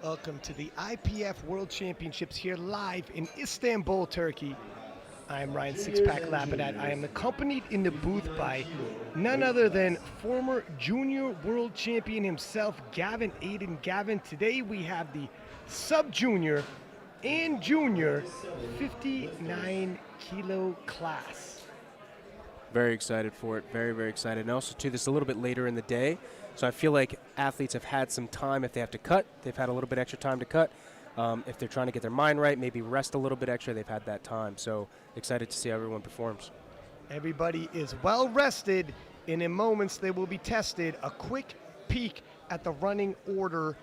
Welcome to the IPF World Championships here live in Istanbul, Turkey. I am Ryan Sixpack Lapidat. I am accompanied in the booth by none other than former junior world champion himself, Gavin Aiden. Gavin, today we have the sub-junior and junior 59 kilo class. Very excited for it, very excited. And also too, this is a little bit later in the day, so I feel like athletes have had some time. If they have to cut, they've had a little bit extra time to cut. If they're trying to get their mind right, maybe rest a little bit extra, they've had that time. So excited to see how everyone performs. Everybody is well rested, and in moments they will be tested. A quick peek at the running order.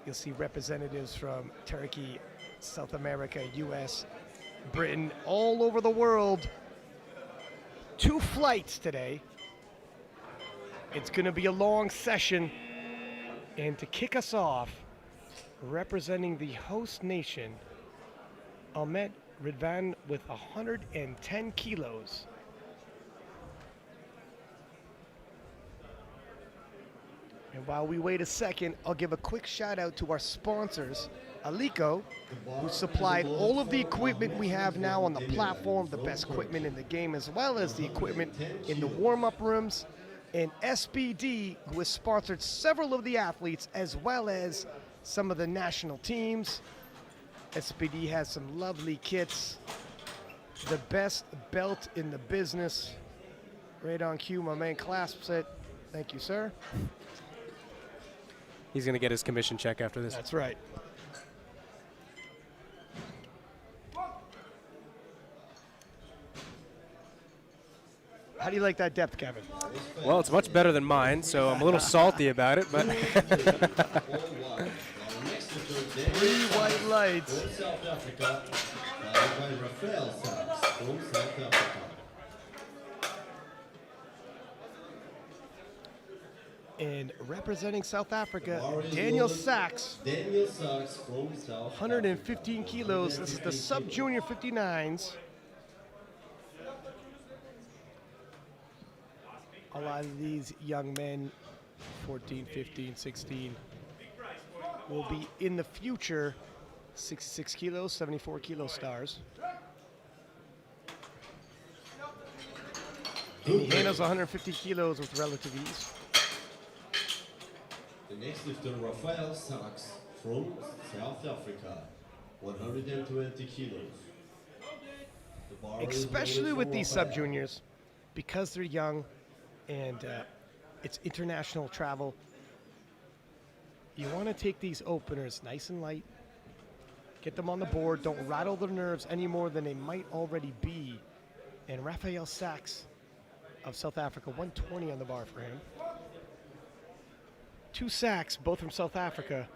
You'll see representatives from Turkey, South America, US, Britain, all over the world. 2 flights today. It's going to be a long session. And to kick us off, representing the host nation, Ahmet Ridvan with 110 kilos. And while we wait a second, I'll give a quick shout out to our sponsors, Alico, who supplied all of the equipment we have now on the platform, the best equipment in the game, as well as the equipment in the warm-up rooms, and SBD, who has sponsored several of the athletes, as well as some of the national teams. SBD has some lovely kits, the best belt in the business. Right on cue, my man clasps it. Thank you, sir. He's going to get his commission check after this. That's right. How do you like that depth, Kevin? Well, it's much better than mine, so I'm a little salty about it, but 3 white lights. From South Africa, followed by Rafael Sax from South Africa. And representing South Africa, Daniel Sax, Daniel Sax from South 115 kilos. This is the sub-junior 59s. A lot of these young men, 14, 15, 16, will be in the future 66 kilos, 74 kilo stars. And he handles 150 kilos with relative ease. The next lifter, Rafael Sacks from South Africa, 120 kilos. The bar is Especially loaded with for these Rafael. sub-juniors, because they're young and it's international travel. You want to take these openers nice and light, get them on the board, don't rattle their nerves any more than they might already be. And Raphael Sax of South Africa, 120 on the bar for him. 2 Sacks, both from South Africa.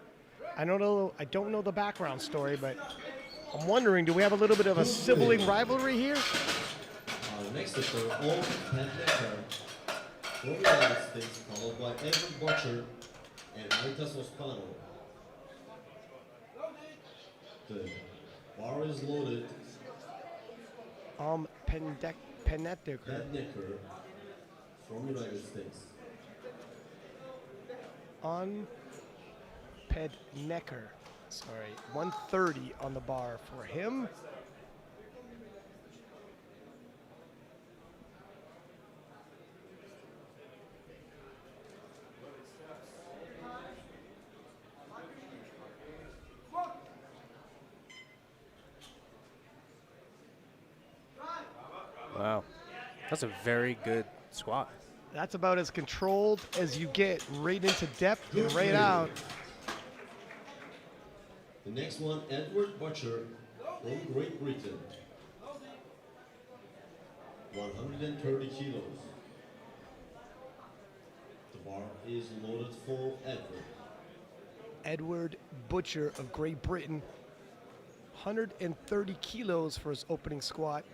I don't know the background story, but I'm wondering, do we have a little bit of a sibling rivalry here? Our next lifter, Paul Pentlecker from the United States, followed by Edward Butcher and Aitas Ospano. The bar is loaded. Pennecker. Pentlecker from United States. On Pednecker, sorry, 130 on the bar for him. wow. That's a very good squat. That's about as controlled as you get, right into depth and right out. The next one, Edward Butcher from Great Britain. 130 kilos. The bar is loaded for Edward. Edward Butcher of Great Britain, 130 kilos for his opening squat.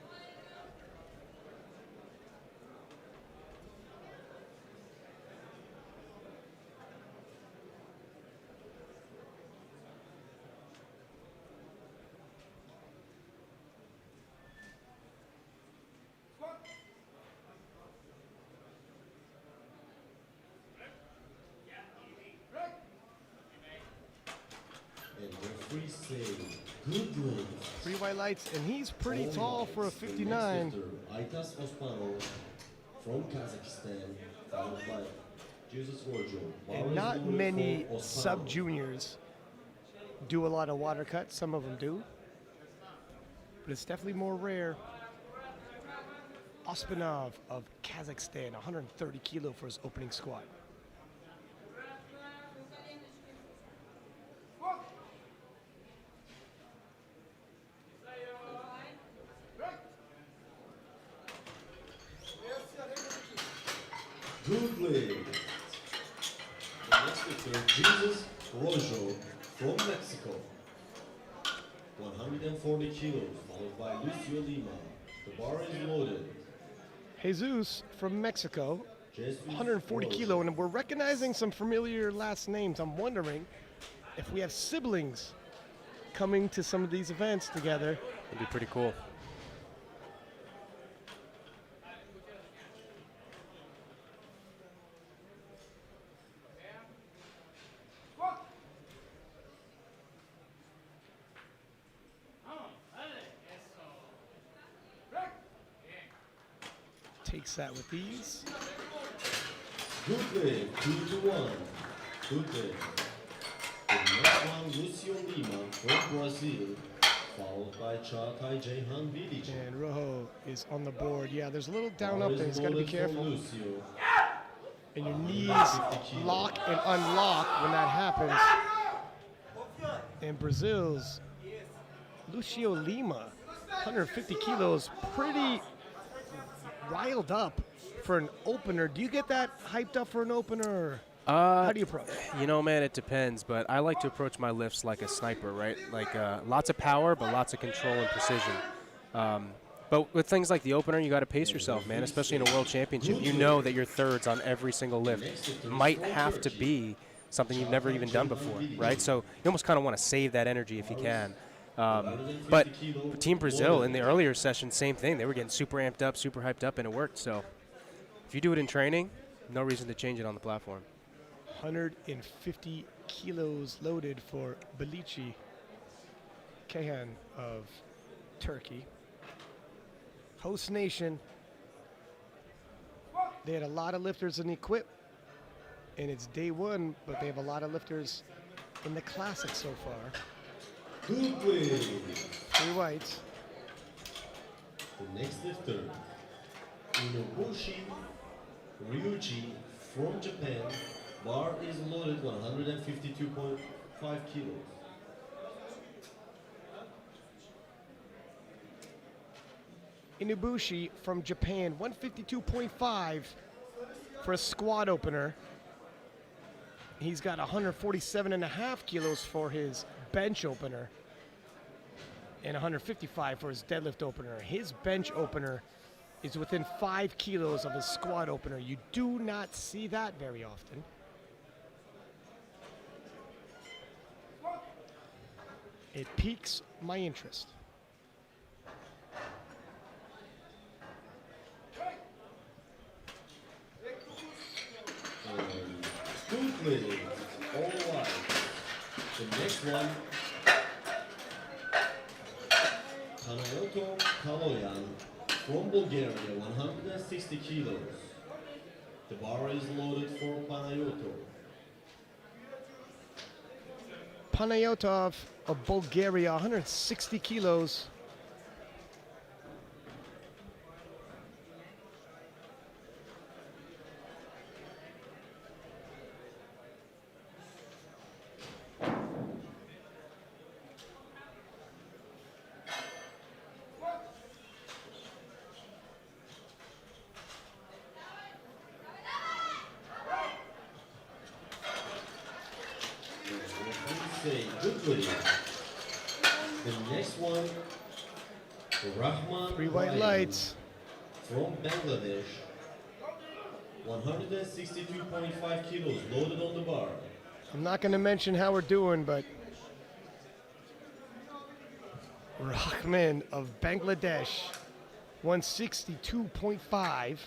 say good wins. 3 white lights, and he's pretty All tall for a lights. The 59. next lifter, Aitas Osmanov from Kazakhstan, followed by Jesus Rojo. And not many sub-juniors do a lot of water cuts. Some of them do, but it's definitely more rare. Osmanov of Kazakhstan, 130 kilo for his opening squat. Good leg. The next lifter, Jesus Rojo from Mexico. 140 kilos, followed by Lucio Lima. The bar is loaded. Jesus from Mexico, Jesus 140 Rojo. kilo, and we're recognizing some familiar last names. I'm wondering if we have siblings coming to some of these events together. It'd be pretty cool. Takes that with ease. Good leg, 2-1. Good leg. The next one, Lucio Lima from Brazil, followed by Chagay Jehan Vidic. And Rojo is on the board. Yeah, there's a little down up there. He's got to be careful. Lucio. And your knees lock and unlock when that happens. And Brazil's Lucio Lima, 150 kilos, pretty riled up for an opener. Do you get that hyped up for an opener? How do you approach? You know, man, it depends, but I like to approach my lifts like a sniper, right? Like lots of power, but lots of control and precision. But with things like the opener, you got to pace yourself, man, especially in a world championship. You know that your thirds on every single lift might have to be something you've never even done before, right? So you almost kind of want to save that energy if you can. But for Team Brazil, in the earlier session, same thing. They were getting super amped up, super hyped up, and it worked. So if you do it in training, no reason to change it on the platform. 150 kilos loaded for Balici Kayhan of Turkey. Host nation. They had a lot of lifters in the equip, and it's day one, but they have a lot of lifters in the classic so far. Good leg. 3 whites. The next lifter, Inobushi Ryuji from Japan. Bar is loaded 152.5 kilos. Inubushi from Japan, 152.5 for a squat opener. He's got 147.5 kilos for his bench opener and 155 for his deadlift opener. His bench opener is within 5 kilos of his squat opener. You do not see that very often. It piques my interest. Good leg. All right. The next one, Panayoto Kaloyan from Bulgaria, 160 kilos. The bar is loaded for Panayoto. Panayotov of Bulgaria, 160 kilos. Good leg. The next one, Rahman 3 white Ryan lights. from Bangladesh, 162.5 kilos loaded on the bar. I'm not going to mention how we're doing, but Rahman of Bangladesh, 162.5.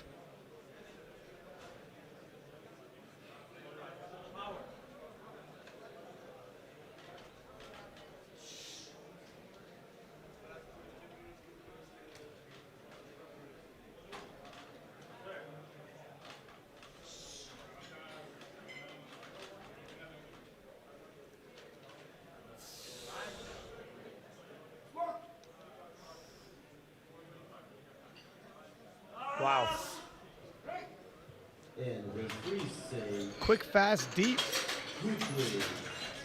And referees say, Quick, fast, deep. good play.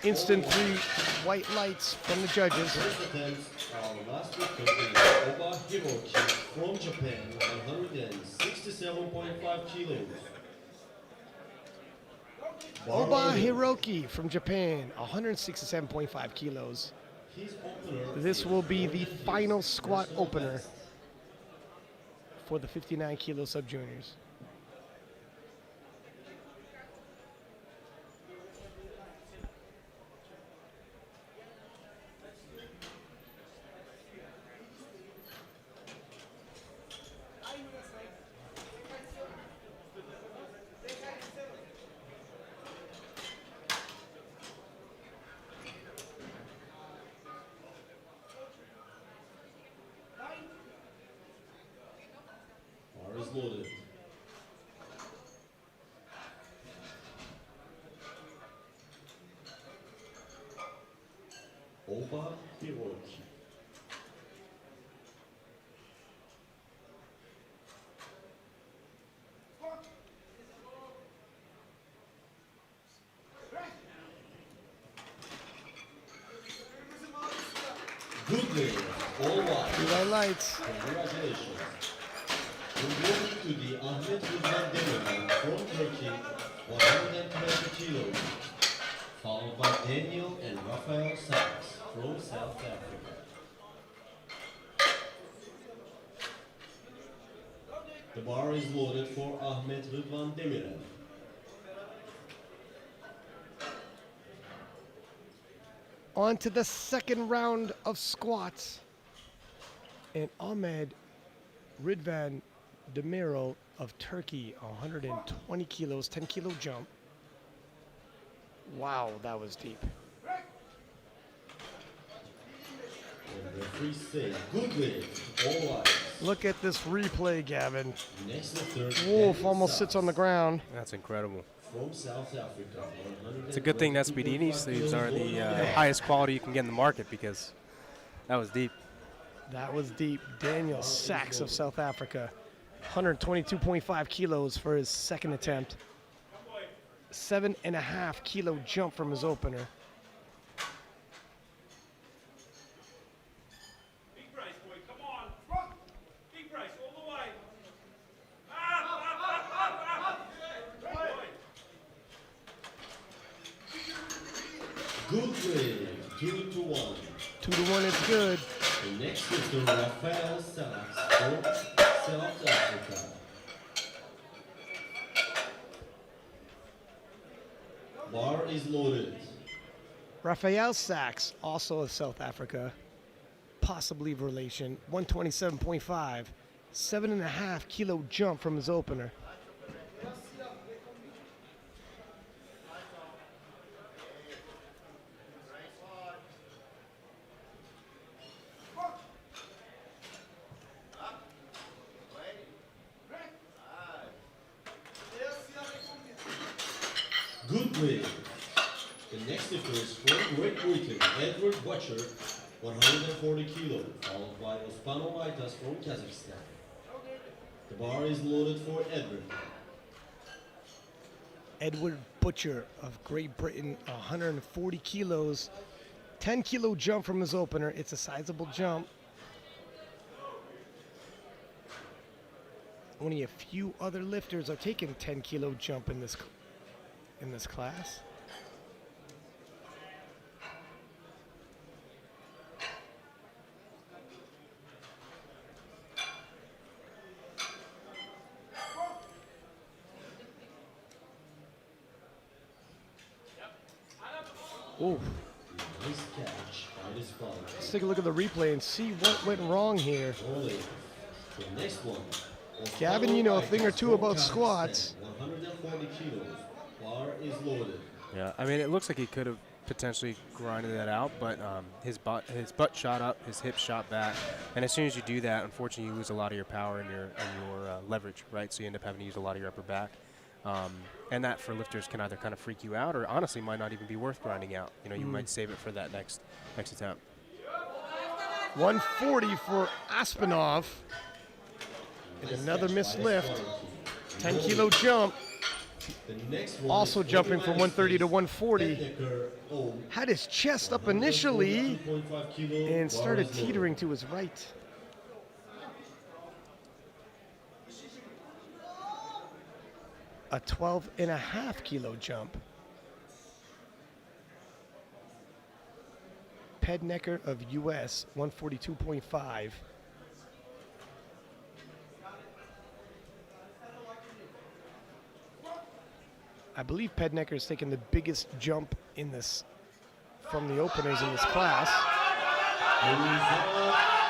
Instant 3 white lights from the judges. First attempt, our last victim is Oba Hiroki from Japan, 167.5 kilos. Oba Hiroki from Japan, 167.5 kilos. His opener This is will be the 40 final his squat personal opener best. for the 59 kilo sub-juniors. Bar is loaded. Oba Hiroki. Good day, all white. 3 white lights. Congratulations. We're moving to the Ahmet Rıdvan Demirel from Turkey, 120 kilos, followed by Daniel and Rafael Sax from South Africa. The bar is loaded for Ahmet Rıdvan Demirel. On to the second round of squats. And Ahmed Ridvan Demirel of Turkey, 120 kilos, 10 kilo jump. Wow, that was deep. And referees say, good leg, all right. Look at this replay, Gavin. Next lifter, Wolf Daniel almost Sacks sits on the ground. That's incredible. from South Africa. It's a good thing that Spiedini sleeves are the highest quality you can get in the market because that was deep. That was deep. Daniel Sacks of South Africa, 122.5 kilos for his second attempt. 7.5 kilo jump from his opener. Big Bryce, boy, come on. Big Bryce, all the way. Good leg, 2-1. 2-1 is good. The next lifter, Raphael Sacks from South Africa. Bar is loaded. Rafael Sacks, also of South Africa, possibly of relation, 127.5, 7.5 kilo jump from his opener. Good leg. The next lifter is from Great Britain, Edward Butcher, 140 kilo, followed by Ospano Maitas from Kazakhstan. The bar is loaded for Edward. Edward Butcher of Great Britain, 140 kilos, 10 kilo jump from his opener. It's a sizable jump. Only a few other lifters are taking 10 kilo jump in this class. Ooh. Nice catch by the spot. Let's take a look at the replay and see what went wrong here. Rolling. The next one. Gavin, you know a Ospano thing or Maitas two from about Kazakhstan, squats. 140 kilos. Bar is loaded. Yeah, I mean, it looks like he could have potentially grinded that out, but his butt shot up, his hips shot back, and as soon as you do that, unfortunately, you lose a lot of your power and your leverage, right? So you end up having to use a lot of your upper back, and that for lifters can either kind of freak you out, or honestly might not even be worth grinding out. You know, you might save it for that next attempt. 140 for Aspinov. And Nice another catch missed by lift. Sparky. 10 kilo jump. The next one Also is for jumping the from United 130 to States, 140. Pednecker O. Had his chest up initially 142.5 kilo, and started bar is loaded. teetering to his right. A 12.5 kilo jump. Pednecker of US, 142.5. I believe Pednecker has taken the biggest jump in this from the openers in this class.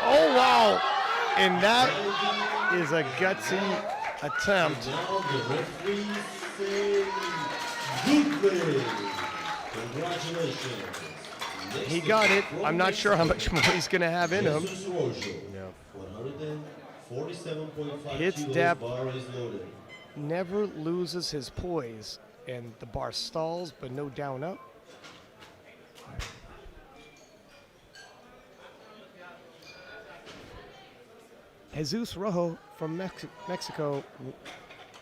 Oh, wow. And that is a gutsy attempt. Now the referee say good play. Congratulations. Next He is got it. from I'm not sure how Mexico, much more he's going to have in him. Jesus Rojo. Yeah. 147.5 Hits kilos, depth. bar is loaded. Never loses his poise. And the bar stalls, but no down up. Jesus Rojo from Mexico,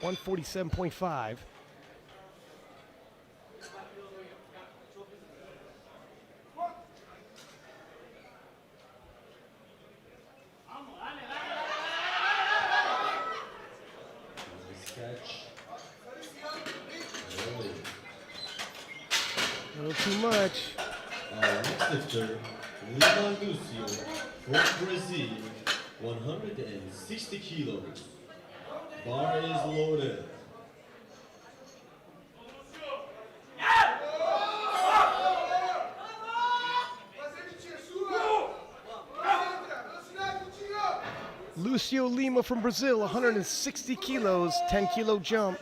147.5. Nice catch. Rolling. A little too much. Our next lifter, Lima Lucio from Brazil, 160 kilos. Bar is loaded. Lucio Lima from Brazil, 160 kilos, 10 kilo jump.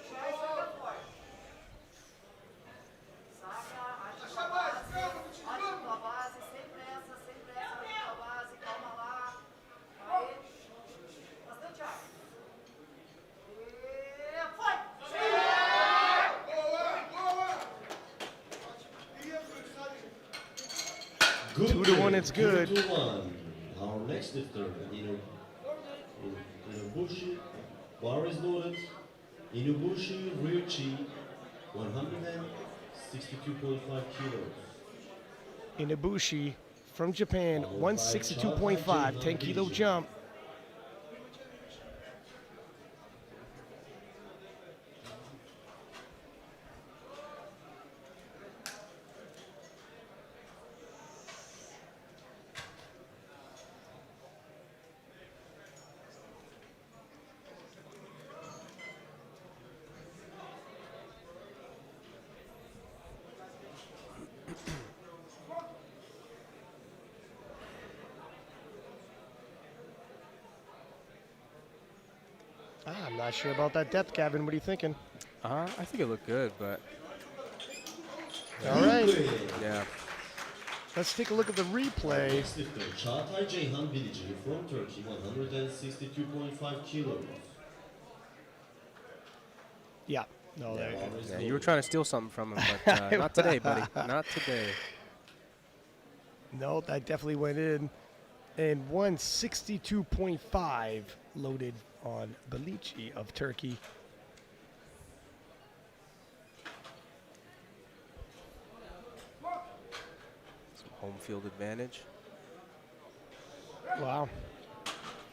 Good 2 to 1, play, it's good. 2 to 1. Our next lifter, Inubushi, bar is loaded. Inubushi Ryuchi, 162.5 kilos. Inabushi from Japan, 162.5, 10 kilo jump. I'm not sure about that depth, Gavin. What are you thinking? I think it looked good, but All right, yeah. let's take a look at the replay. Next lifter, Çağatay Ceyhan Bilici from Turkey, 162.5 kilos. Yeah, no, Bar there. is Yeah, you were loaded. trying to steal something from him, but not today, buddy. Not today. No, that definitely went in. And 162.5 loaded on Bilici of Turkey. Some home field advantage. Wow.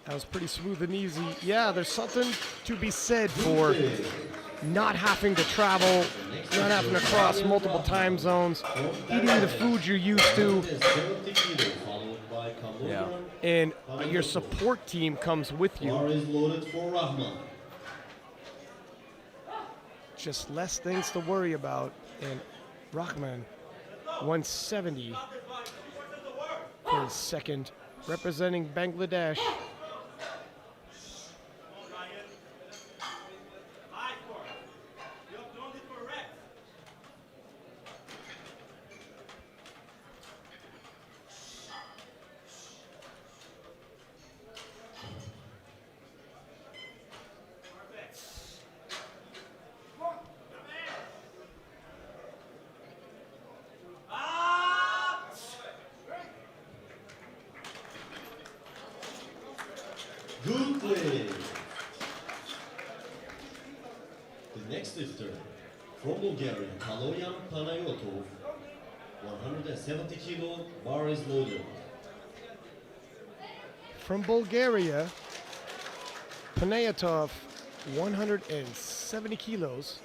That was pretty smooth and easy. Yeah, there's something to be said for not having to travel, not having to cross multiple time zones, eating the food you're used to, 170 kilos, followed by Yeah. Kambojan. and your support team comes with you. Bar is loaded for Rahman. Just less things to worry about. And Rahman, 170 for his second, representing Bangladesh. Good play. The next lifter, From Bulgaria, Kaloyan Panayotov, 170 kilo, bar is loaded. From Bulgaria, Panayotov, 170 kilos.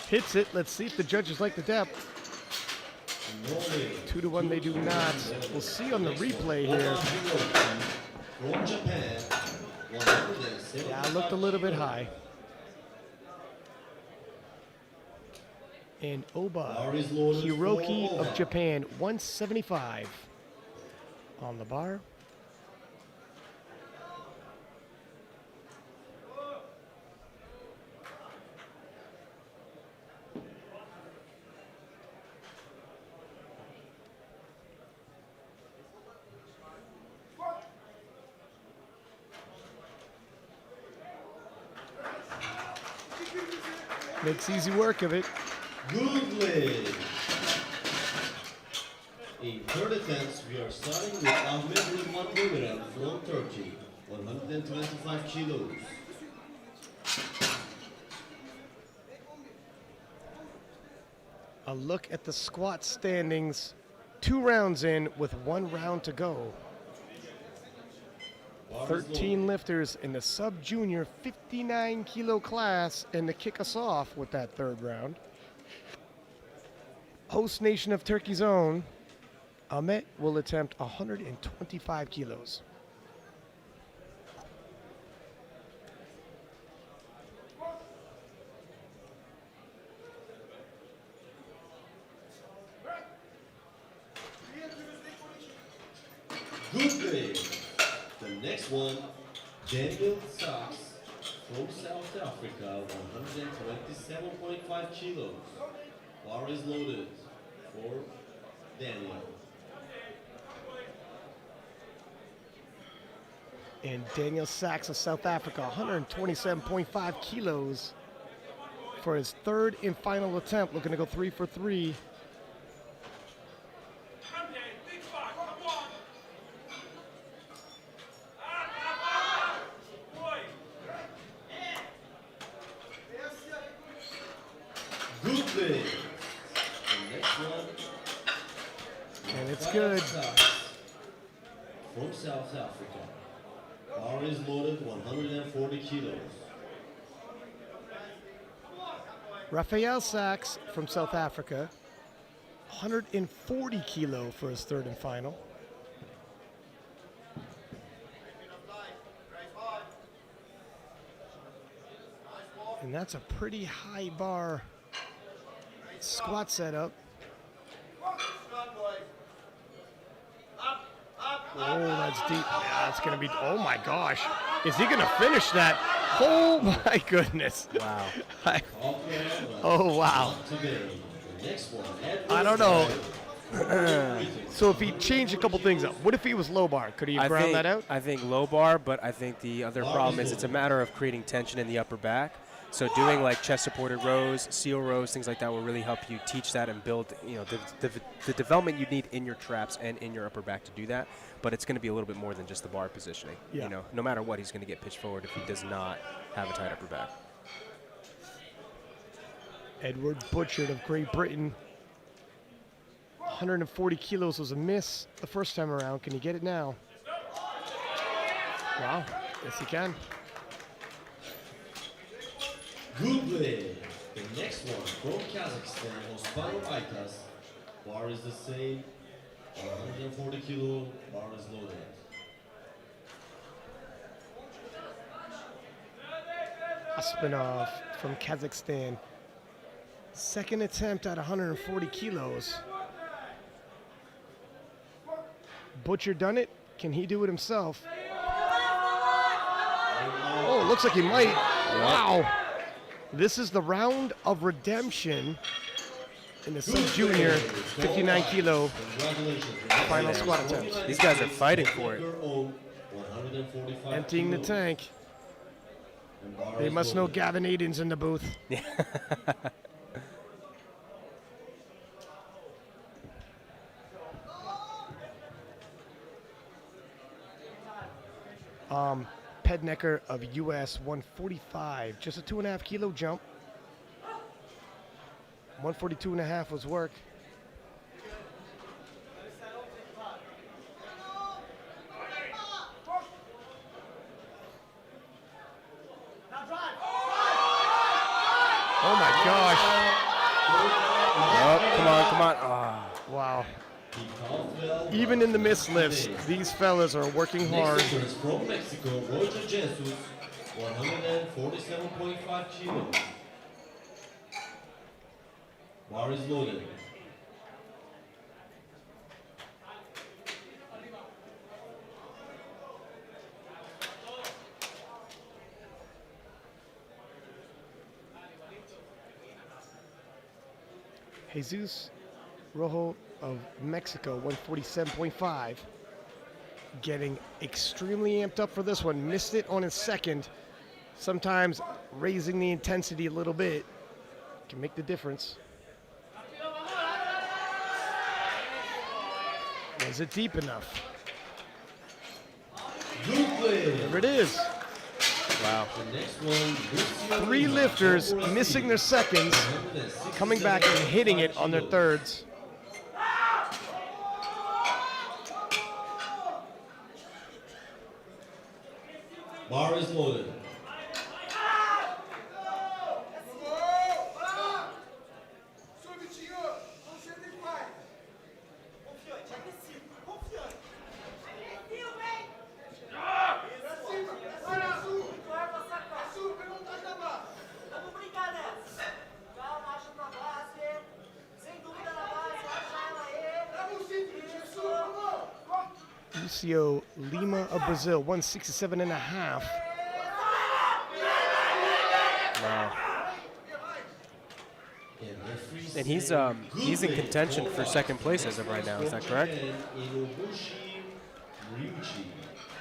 Hits it. Let's see if the judges like the depth. 2-1, they do not. We'll see on the replay here. From Japan, 175 Yeah, it looked a little bit high. And Oba Bar is loaded Hiroki for of Oba. Japan, 175 on the bar. Makes easy work of it. Good leg. In third attempts, we are starting with Ahmet Rıdvan Demirel from Turkey, 125 kilos. A look at the squat standings. 2 rounds in with 1 round to go. Bar is 13 lifters in the sub-junior 59 kilo class, and to kick us off with that 3rd round, host nation of Turkey's own, Ahmet will attempt 125 kilos. Good leg. The next one, Rafael Sax from South Africa, 127.5 kilos. Bar is loaded for Daniel. And Daniel Sacks of South Africa, 127.5 kilos for his 3rd and final attempt, looking to go 3 for 3. Monday, big spot, come on. Boy. Good leg. The next one, And it's Rafael good. Sax from South Africa. Bar is loaded, 140 kilos. Rafael Sax from South Africa, 140 kilo for his 3rd and final. And that's a pretty high bar squat setup. Oh, that's deep. Yeah, it's going to be, oh my gosh. Is he going to finish that? Oh my goodness. Wow. Oh, wow. Today, the next one, I don't know. So if he changed a couple things up, what if he was low bar? Could he have ground that out? I think low bar, but I think the other problem is it's a matter of creating tension in the upper back. So doing like chest supported rows, seal rows, things like that will really help you teach that and build, you know, the development you need in your traps and in your upper back to do that. But it's going to be a little bit more than just the bar positioning. Yeah. You know, no matter what, he's going to get pitched forward if he does not have a tight upper back. Edward Butchert of Great Britain. 140 kilos was a miss the first time around. Can he get it now? Wow. Yes, he can. Good leg. The next one from Kazakhstan, Osman Aytas. Bar is the same, 140 kilo, bar is loaded. Aspinov from Kazakhstan. 2nd attempt at 140 kilos. Butcher done it. Can he do it himself? Oh, looks like he might. Wow. This is the round of redemption in the sub-junior 59 kilo Congratulations. final squat attempts. These guys are fighting for it. Your own 145 Emptying the kilos. tank. And bar They is must know loaded. Gavin Aiden's in the booth. Pednecker of US 145, just a 2.5 kilo jump. 142.5 was work. Oh my gosh. Oh, come on, come on. Ah. Wow. He calls well, Even but in the missed lifts, today. these fellas are working hard. Next is from Mexico, Roger Jesus, 147.5 kilos. Bar is loaded. Jesus Rojo of Mexico, 147.5. Getting extremely amped up for this one. Missed it on his second. Sometimes raising the intensity a little bit can make the difference. Was it deep enough? Good play. There it is. Wow. The next one, Lucio 3 Lima, lifters Brazil, missing their seconds, 167.5 coming back and hitting it on their kilos. thirds. Bar is loaded. Vamos brincar nessa. Calma, acha pra base. Sem dúvida na base, acha ela aí. Isso. Lucio Lima of Brazil, 167.5. Wow. And referee And he's said, he's in good contention play. for second place as of right now. Is that correct? From Japan, Inobushi Ryuichi.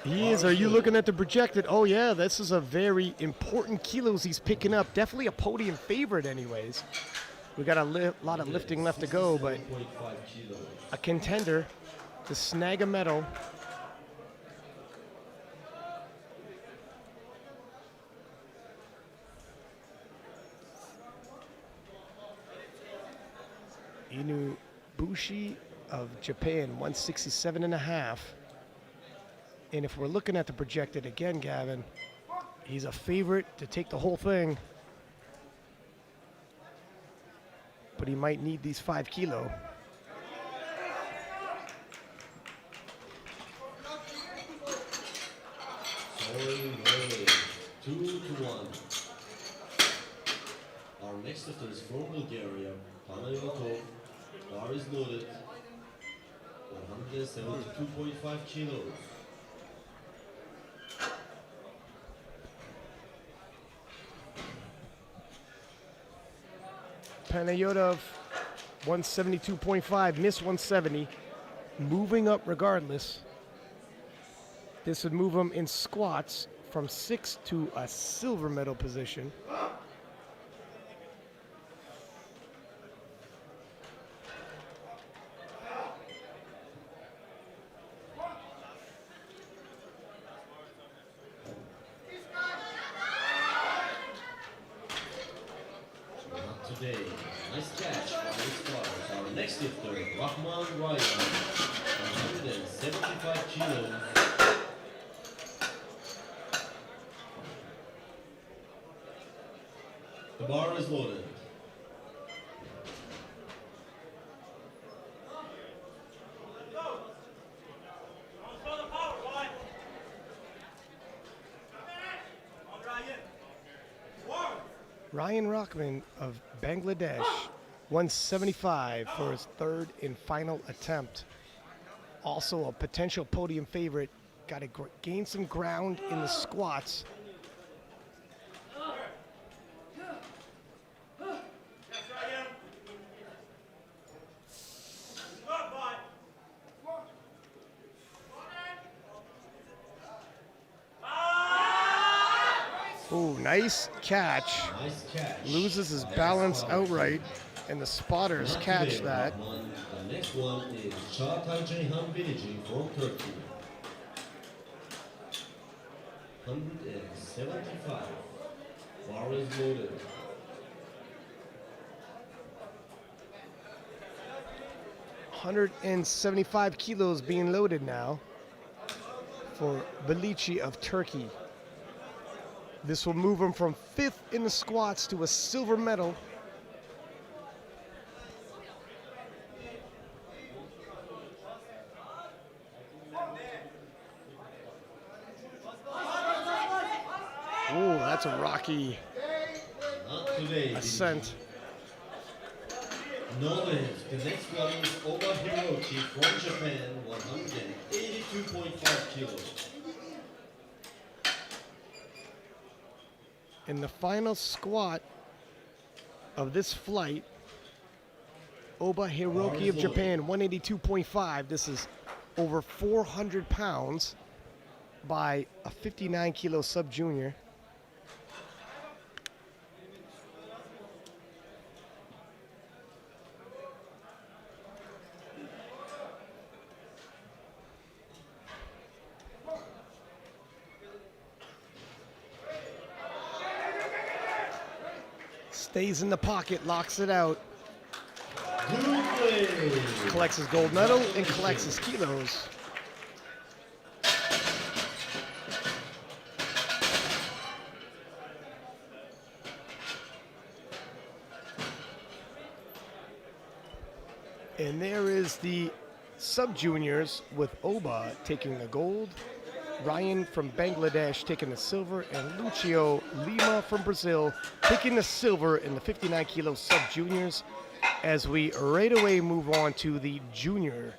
He is. Are you looking at the projected? Oh, yeah, this is a very important kilos he's picking up. Definitely a podium favorite, anyways. We got a lot of lifting left to go, but 67.5 kilos. a contender to snag a medal. Inubushi of Japan, 167.5. And if we're looking at the projected again, Gavin, he's a favorite to take the whole thing. But he might need these 5 kilo. Sorry, 2-1. Our next lifter is from Bulgaria, Panayotov. Bar is loaded. 172.5 kilos. Panayotov, 172.5, missed 170. Moving up regardless. This would move him in squats from 6th to a silver medal position. Not today. Nice catch by the squatters. Our next lifter, Rahman Ryan, 175 kilos. The bar is loaded. Don't throw the power, boy. On Ryan. Forward. Ryan Rockman of Bangladesh, 175 for his third and final attempt. Also a potential podium favorite. Got to gain some ground in the squats. That's Ryan. Good, boy. Ooh, nice catch. Nice catch. Loses his by balance Rafael outright, and the spotters Not catch today, that. Rahman. The next one is Çağatay Ceyhan Bilici from Turkey. 175. Bar is loaded. $175 kilos being loaded now for Bilici of Turkey. This will move him from 5th in the squats to a silver medal. Oh, that's a rocky Not today. ascent. Noted. The next one is Oba Hiroki from Japan, 182.5 kilos. In the final squat of this flight, Oba Hiroki of Japan, 182.5. This is over 400 pounds by a 59 kilo sub junior. Stays in the pocket, locks it out, Good play. collects his gold medal, and collects his kilos. And there is the sub-juniors with Oba taking the gold, Ryan from Bangladesh taking the silver, and Lucio Lima from Brazil taking the silver in the 59 kilo sub-juniors, as we right away move on to the junior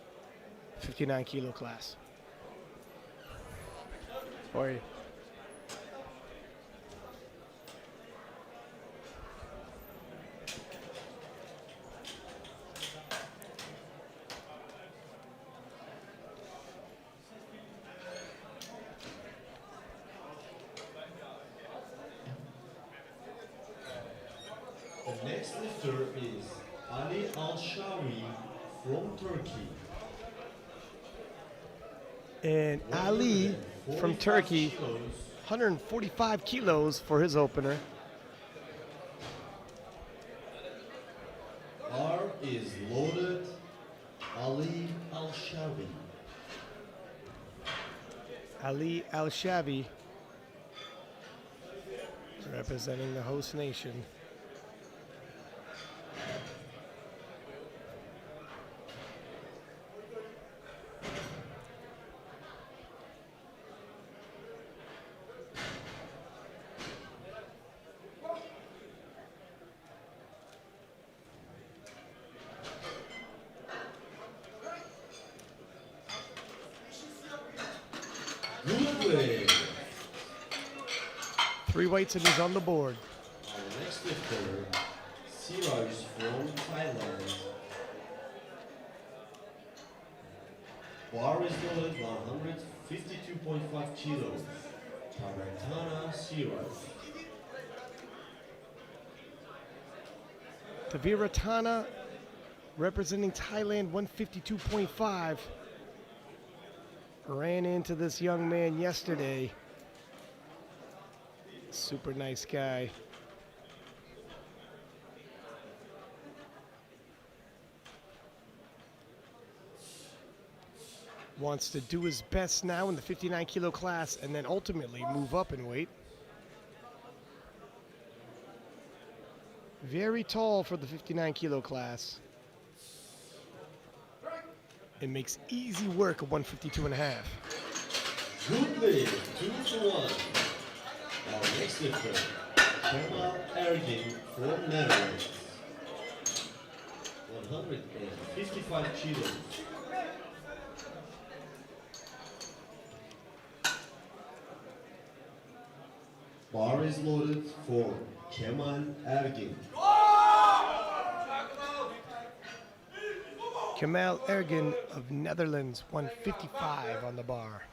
59 kilo class. Boy. The next lifter is Ali Al-Shawi from Turkey. And Ali from 145 Turkey, kilos. 145 kilos for his opener. R is loaded. Ali Al-Shawi. Ali Al-Shabi, representing the host nation. Good play. 3 weights and he's on the board. Our next lifter, Siraj from Thailand. Bar is loaded 152.5 kilos. Taratana Siraj. Taviratana, representing Thailand, 152.5. Ran into this young man yesterday. Super nice guy. Wants to do his best now in the 59 kilo class and then ultimately move up in weight. Very tall for the 59 kilo class. It makes easy work of 152.5. Good play. 2-1. Our next lifter, Kemal Ergin from Netherlands. 155 kilos. Bar is loaded for Kemal Ergin. Kemal Ergin of Netherlands, 155 on the bar.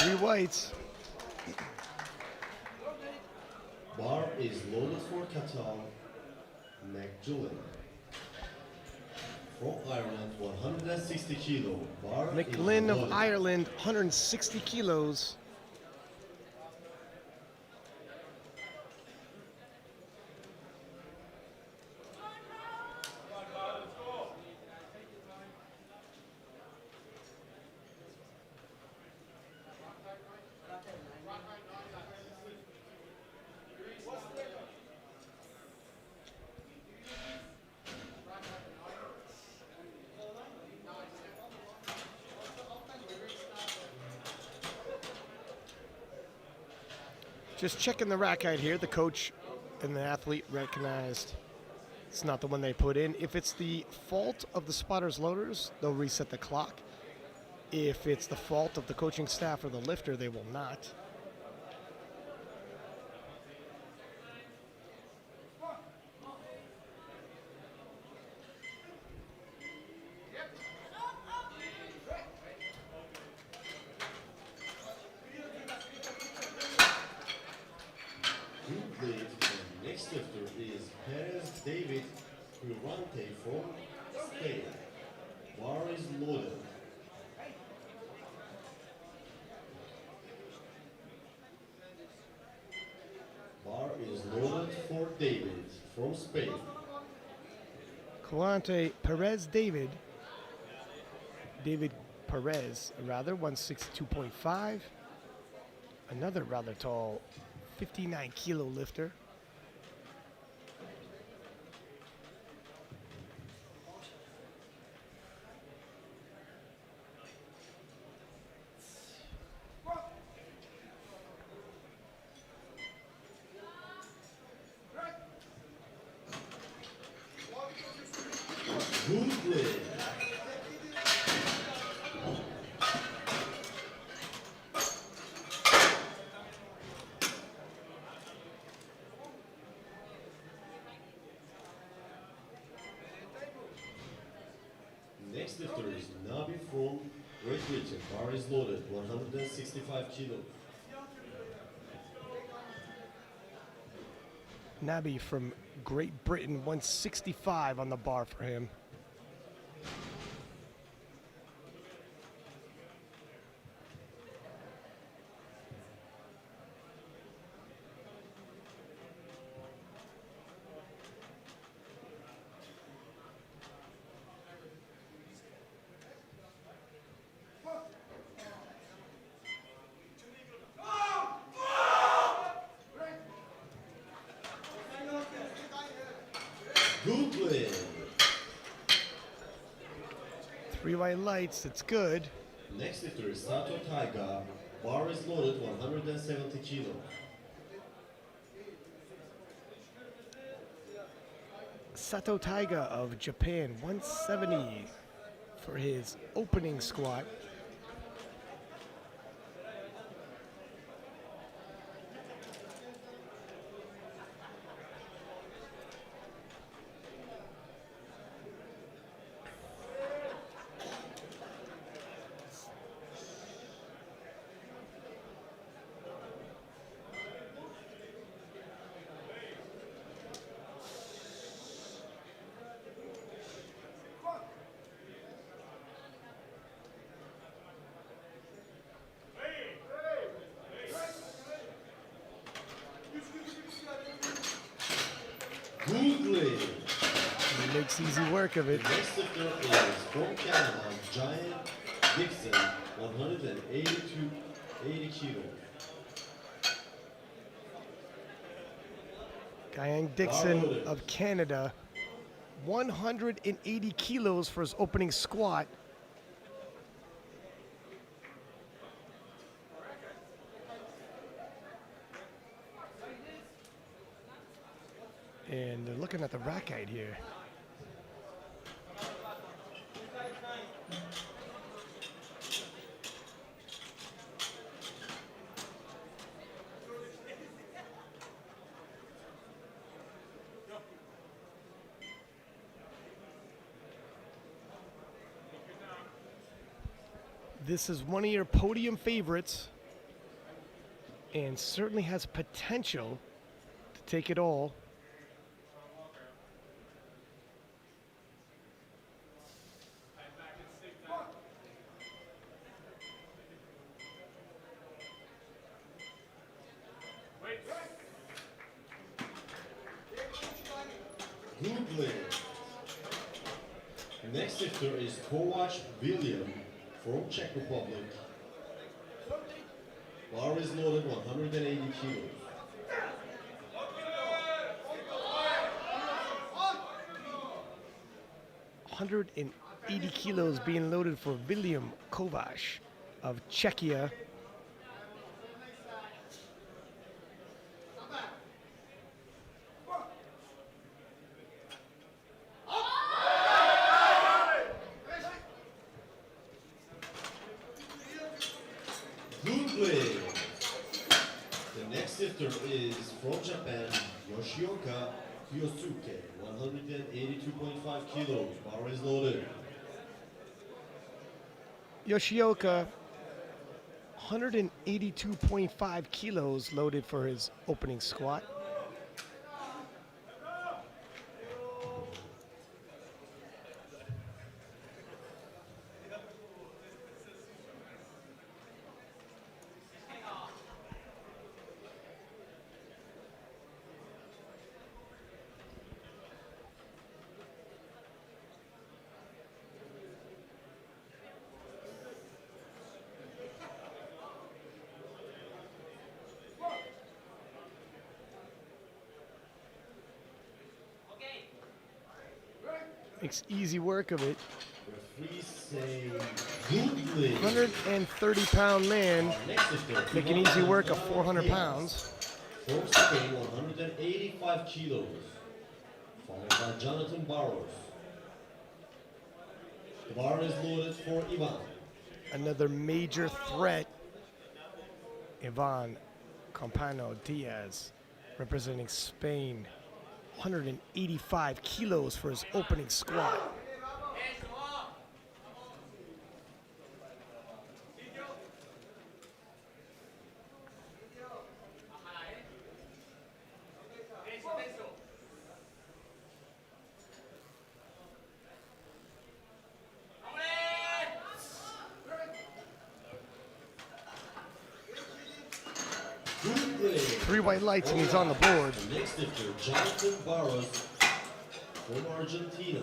3 whites. Bar is loaded for Qatar, McJulian. From Ireland, 160 kilo. Bar is McGlynn of loaded. Ireland, 160 kilos. Just checking the rack height here. The coach and the athlete recognized it's not the one they put in. If it's the fault of the spotters loaders, they'll reset the clock. If it's the fault of the coaching staff or the lifter, they will not. Good lead. And next lifter is Perez David Curante from Spain. Bar is loaded. Bar is loaded for David from Spain. Quante Perez David. David Perez, rather, 162.5. Another rather tall 59 kilo lifter. Good lead. Next lifter is Nabi from Great Britain. Bar is loaded, 165 kilo. Nabi from Great Britain, 165 on the bar for him. Good lead. 3 white lights, it's good. Next lifter is Sato Taiga. Bar is loaded, 170 kilo. Sato Taiga of Japan, 170 for his opening squat. Good lead. He makes easy work of it. Next lifter is from Canada, Giant Dixon, 180 kilo. Guyan Dixon of Canada, 180 kilos for his opening squat. And they're looking at the rack height here. This is one of your podium favorites, and certainly has potential to take it all. Good lift. Next lifter is Kovac William from Czech Republic. Bar is loaded 180 kilos. 180 kilos being loaded for William Kovac of Czechia. Good lift. The next lifter is from Japan, Yoshioka Kyosuke, 182.5 kilos. Bar is loaded. Yoshioka, 182.5 kilos loaded for his opening squat. Makes easy work of it. Referees say good lift. 130-pound man Next lifter, making easy work of 400 pounds. from Spain, 185 kilos. Followed by Jonathan Burrows. The bar is loaded for Ivan. Another major threat, Ivan Campano Diaz, representing Spain. 185 kilos for his opening squat. Good lift. 3 white lights and he's on the board. The next lifter, Jonathan Burrows from Argentina.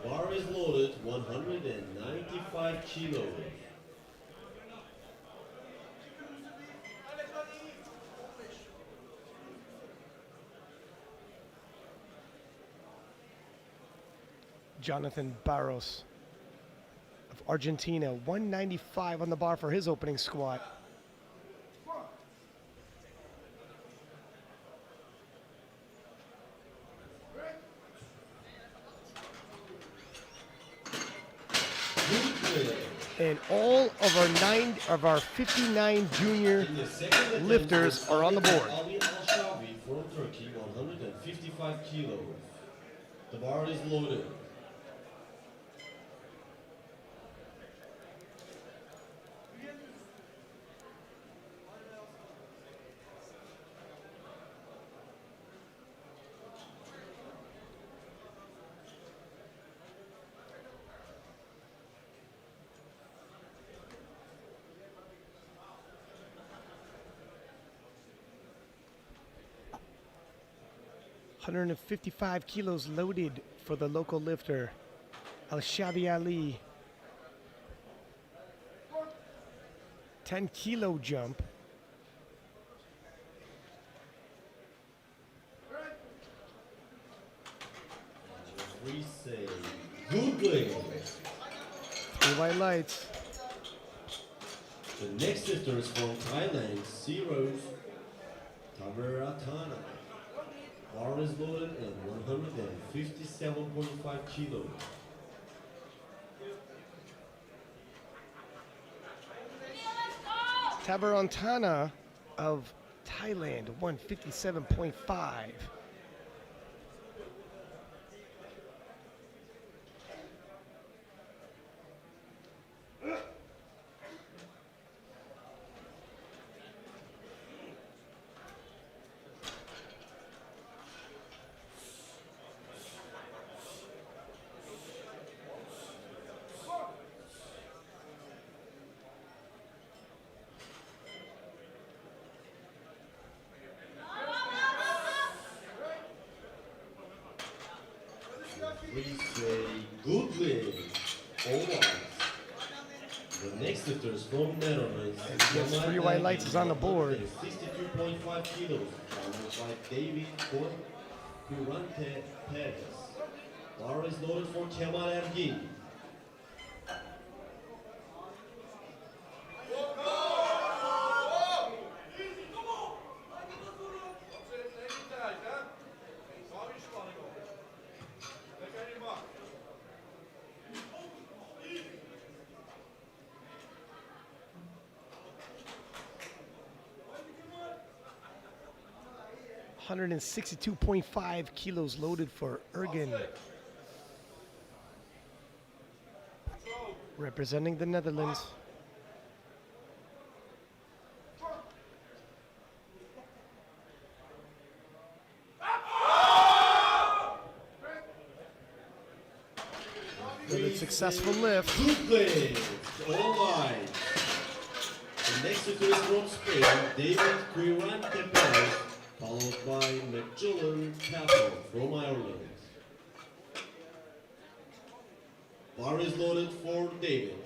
Bar is loaded 195 kilos. Jonathan Burrows of Argentina, 195 on the bar for his opening squat. Good lift. And all of our 59 junior In the second attempt, lifters are on the board. Ali Al-Shawi from Turkey, 155 kilos. The bar is loaded. $155 kilos loaded for the local lifter, Al-Shabi Ali. 10-kilo jump. We say good lift. 3 white lights. The next lifter is from Thailand, Zeros Taveratana. Bar is loaded and 157.5 kilos. Tabarantana of Thailand, 157.5. Please say good win. All right. The next lifters from Netherlands. Yes, 3 white lights is on the board. 62.5 kilos, followed by David Durante Perez. Bar is loaded for Kemal Ergin. $162.5 kilos loaded for Ergen. Representing the Netherlands. With a successful lift. Good play. All right. The next lifter is from Spain, David Quirante Perez, followed by Magellan Capo from Ireland. Bar is loaded for David.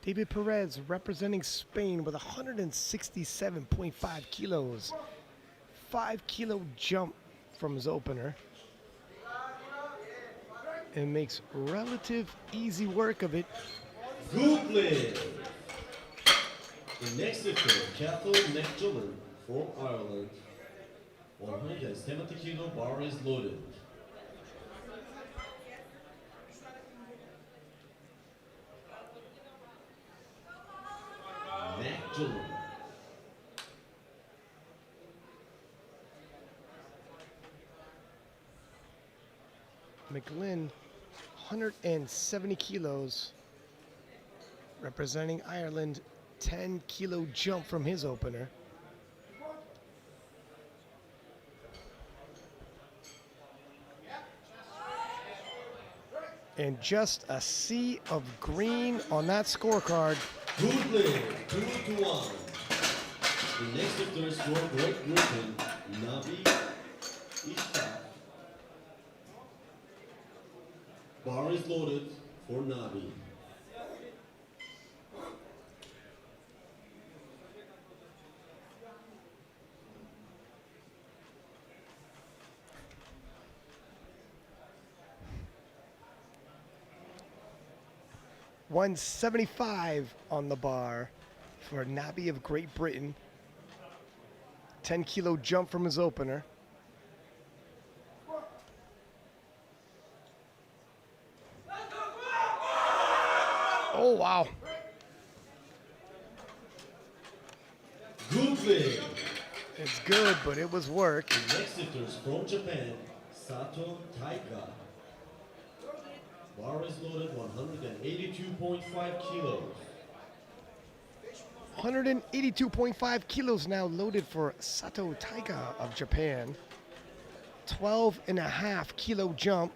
David Perez representing Spain with 167.5 kilos. 5 kilo jump from his opener. And makes relative easy work of it. Good play. The next lifter, Cathal Magellan from Ireland. 170 kilo bar is loaded. Magellan. McGlynn, 170 kilos, representing Ireland, 10 kilo jump from his opener. And just a sea of green on that scorecard. Good play, 2-1. The next lifter is from Great Britain, Nabi Ishaq. Bar is loaded for Nabi. $175 on the bar for Nabi of Great Britain. 10 kilo jump from his opener. Oh, wow. Good play. It's good, but it was work. The next lifters from Japan, Sato Taika. Bar is loaded 182.5 kilos. 182.5 kilos now loaded for Sato Taika of Japan. 12.5 kilo jump.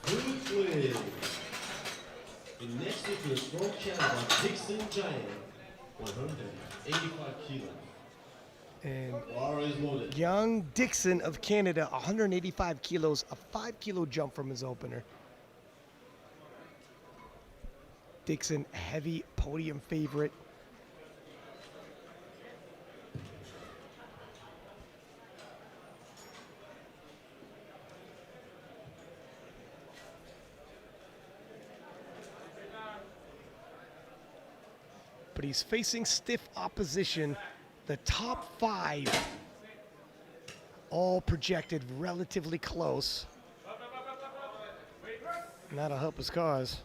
Good play. The next lifter is from Canada, Dixon Giant, 185 kilos. And Bar is loaded. young Dixon of Canada, 185 kilos, a 5 kilo jump from his opener. Dixon, heavy podium favorite. But he's facing stiff opposition. The top 5 all projected relatively close. And that'll help his cause.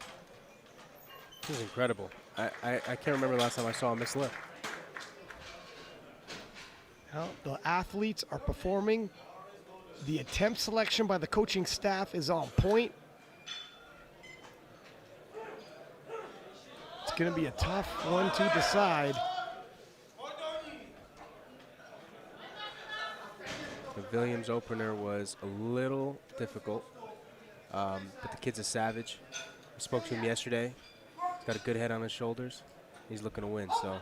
This is incredible. I can't remember the last time I saw him mislift. Well, the athletes are performing. The attempt selection by the coaching staff is on point. It's going to be a tough one to decide. The Williams opener was a little difficult, but the kid's a savage. I spoke to him yesterday. He's got a good head on his shoulders. He's looking to win, so.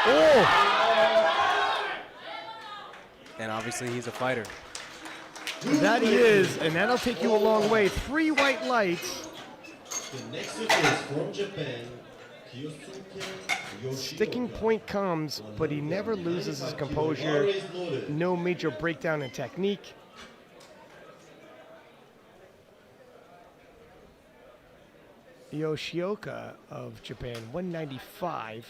Oh! And obviously he's a fighter. That he is, and that'll take you a long way. 3 white lights. The next is from Japan, Kyosuke Yoshioka. Sticking point comes, but he never loses his composure. No major breakdown in technique. Yoshioka of Japan, 195.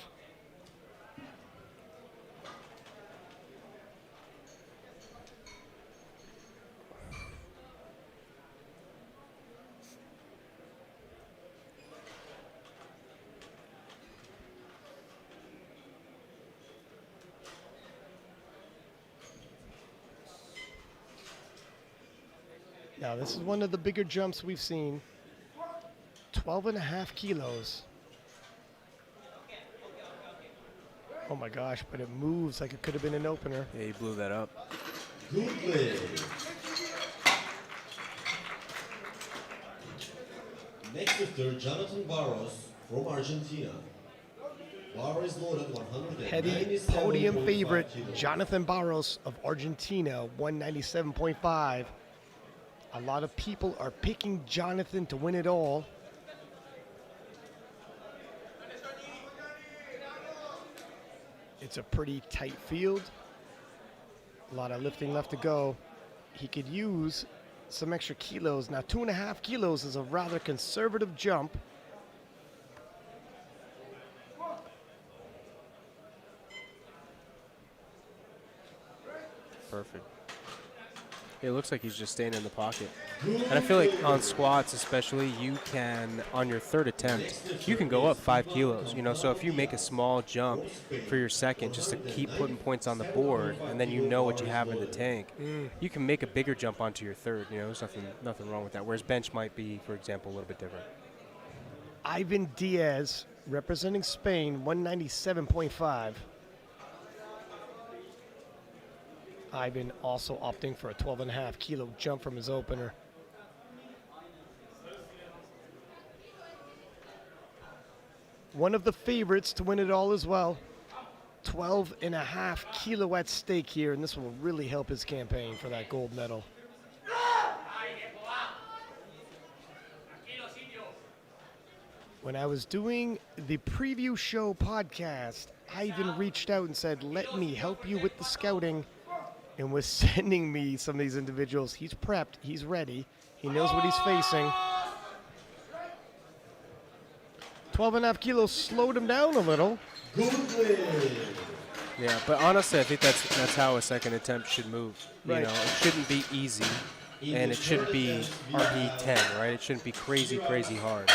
Now, this is one of the bigger jumps we've seen. 12.5 kilos. Oh my gosh, but it moves like it could have been an opener. Yeah, he blew that up. Good play. Next lifter, Jonathan Burrows from Argentina. Bar is loaded 197.5 Heavy podium favorite, kilos. Jonathan Burrows of Argentina, 197.5. A lot of people are picking Jonathan to win it all. It's a pretty tight field. A lot of lifting left to go. He could use some extra kilos. Now, 2.5 kilos is a rather conservative jump. Perfect. It looks like he's just staying in the pocket. And I feel like on squats especially, you can, on your third attempt, you can go up 5 kilos, you know, so if you make a small jump for your second just to keep putting points on the board, and then you know what you have in the tank, you can make a bigger jump onto your third, you know, there's nothing wrong with that, whereas bench might be, for example, a little bit different. Ivan Diaz, representing Spain, 197.5. Ivan also opting for a 12.5 kilo jump from his opener. One of the favorites to win it all as well. 12.5 kilo at stake here, and this will really help his campaign for that gold medal. When I was doing the preview show podcast, Ivan reached out and said, "Let me help you with the scouting," and was sending me some of these individuals. He's prepped, he's ready, he knows what he's facing. 12.5 kilos slowed him down a little. Yeah, but honestly, I think that's how a second attempt should move. Right. You know, it shouldn't be easy, and it shouldn't be RP 10, right? It shouldn't be crazy hard.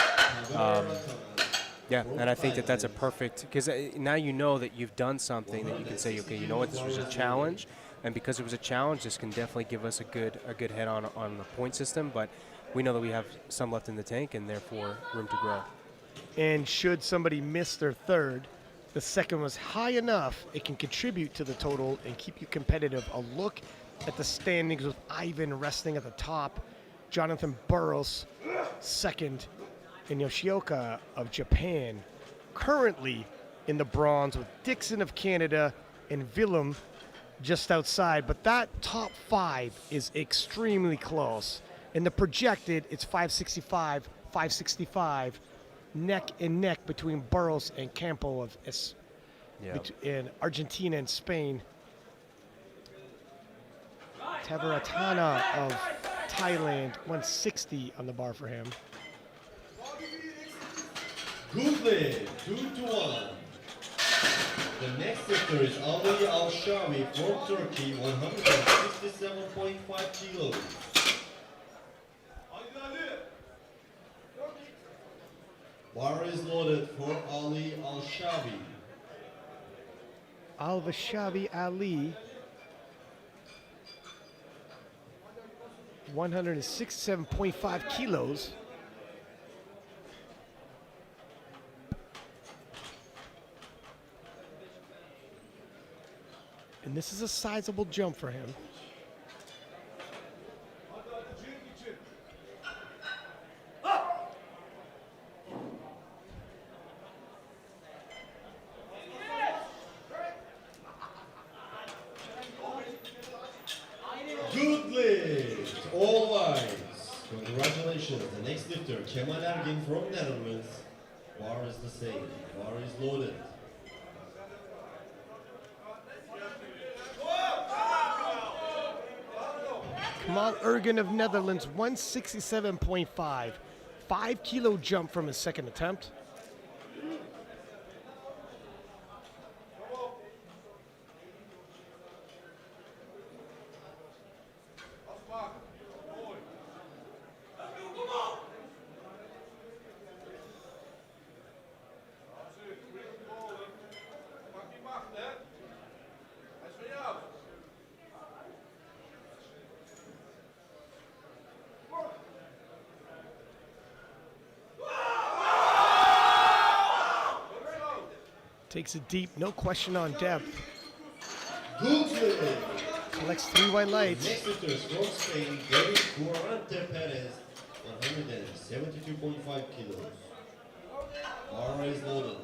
Yeah, and I think that's a perfect, because now you know that you've done something that you can say, okay, you know what, this was a challenge, and because it was a challenge, this can definitely give us a good head on the point system, but we know that we have some left in the tank, and therefore room to grow. And should somebody miss their third, the second was high enough, it can contribute to the total and keep you competitive. A look at the standings with Ivan resting at the top, Jonathan Burrows second, and Yoshioka of Japan currently in the bronze, with Dixon of Canada and Willem just outside. But that top 5 is extremely close. And the projected, it's 565, 565, neck and neck between Burrows and Campo of in Argentina and Spain. Tavaratana of Thailand, 160 on the bar for him. Good play, 2-1. The next lifter is Ali Al-Shawi from Turkey, 167.5 kilos. Bar is loaded for Ali Al-Shawi. Al-Vashabi Ali, 167.5 kilos. And this is a sizable jump for him. Good lift, all lines. Congratulations, the next lifter, Kemal Ergin from Netherlands. Bar is the same, bar is loaded. Kemal Ergin of Netherlands, 167.5. 5 kilo jump from his second attempt. Takes it deep, no question on depth. Good lift. Collects 3 white lights. Next lifter is from Spain, David Guarante Perez, 172.5 kilos. Bar is loaded.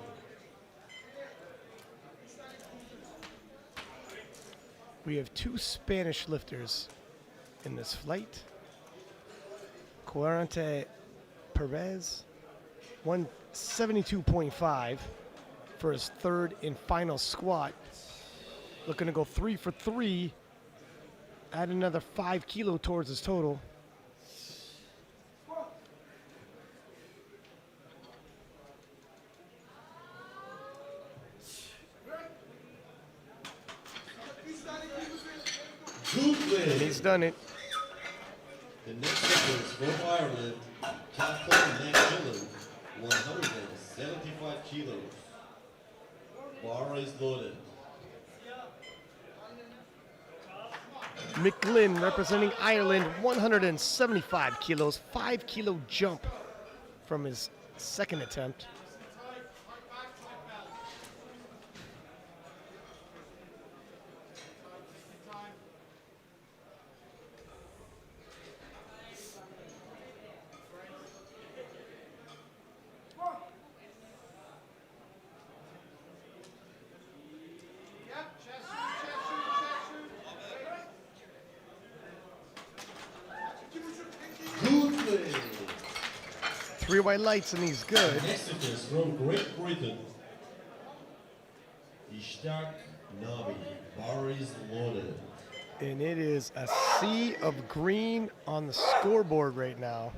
We have 2 Spanish lifters in this flight. Guarante Perez, 172.5 for his third and final squat. Looking to go 3 for 3. Add another 5 kilo towards his total. Good lift. He's done it. The next lifter is from Ireland, Kathleen McGillen, 175 kilos. Bar is loaded. McGlynn representing Ireland, 175 kilos, 5 kilo jump from his second attempt. Good lift. 3 white lights and he's good. Next lifter is from Great Britain, Ishtak Nabi. Bar is loaded. And it is a sea of green on the scoreboard right now.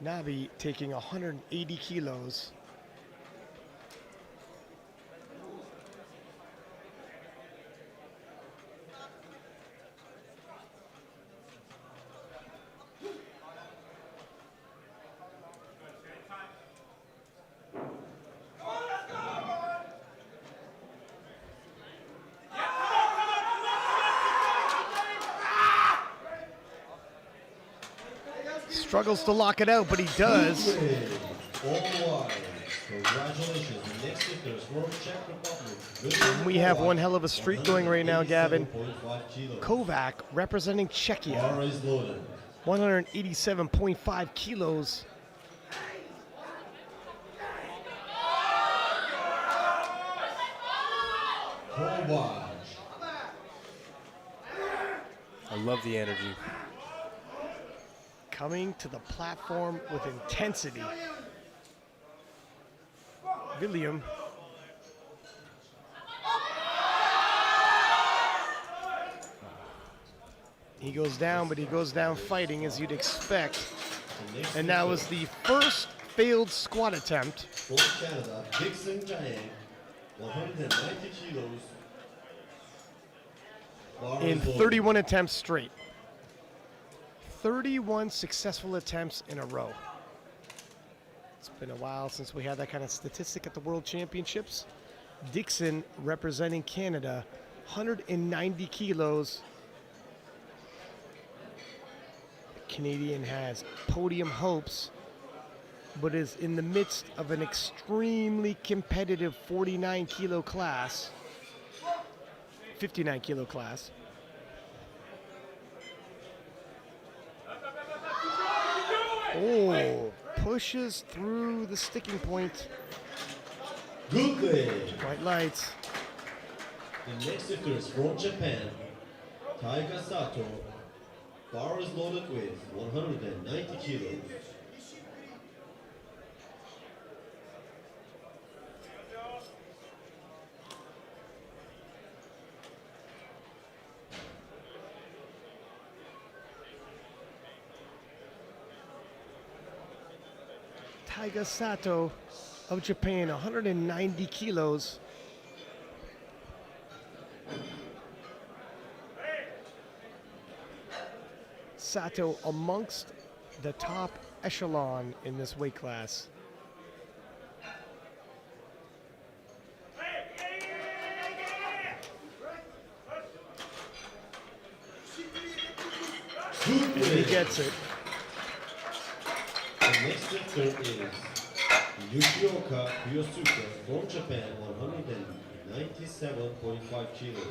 Nabi taking 180 kilos. Struggles to lock it out, but he does. Good lift. All wide. Congratulations. The next lifter is from Czech Republic. We have one hell of a streak going right now, Gavin. 187.5 kilos. Kovac representing Czechia, Bar is loaded. 187.5 kilos. Kovac. I love the energy. Coming to the platform with intensity. William. He goes down, but he goes down fighting as you'd expect. And that was the first failed squat attempt. From Canada, Dixon Diaz, 190 kilos. Bar In is loaded. 31 attempts straight. 31 successful attempts in a row. It's been a while since we had that kind of statistic at the World Championships. Dixon representing Canada, 190 kilos. The Canadian has podium hopes, but is in the midst of an extremely competitive 49 kilo class, 59 kilo class. Oh, pushes through the sticking point. Good day. White lights. The next lifter is from Japan, Taiga Sato. Bar is loaded with 190 kilos. Taiga Sato of Japan, 190 kilos. Sato amongst the top echelon in this weight class. Good And he day. gets it. The next lifter is Yoshioka Ryosuke from Japan, 197.5 kilos.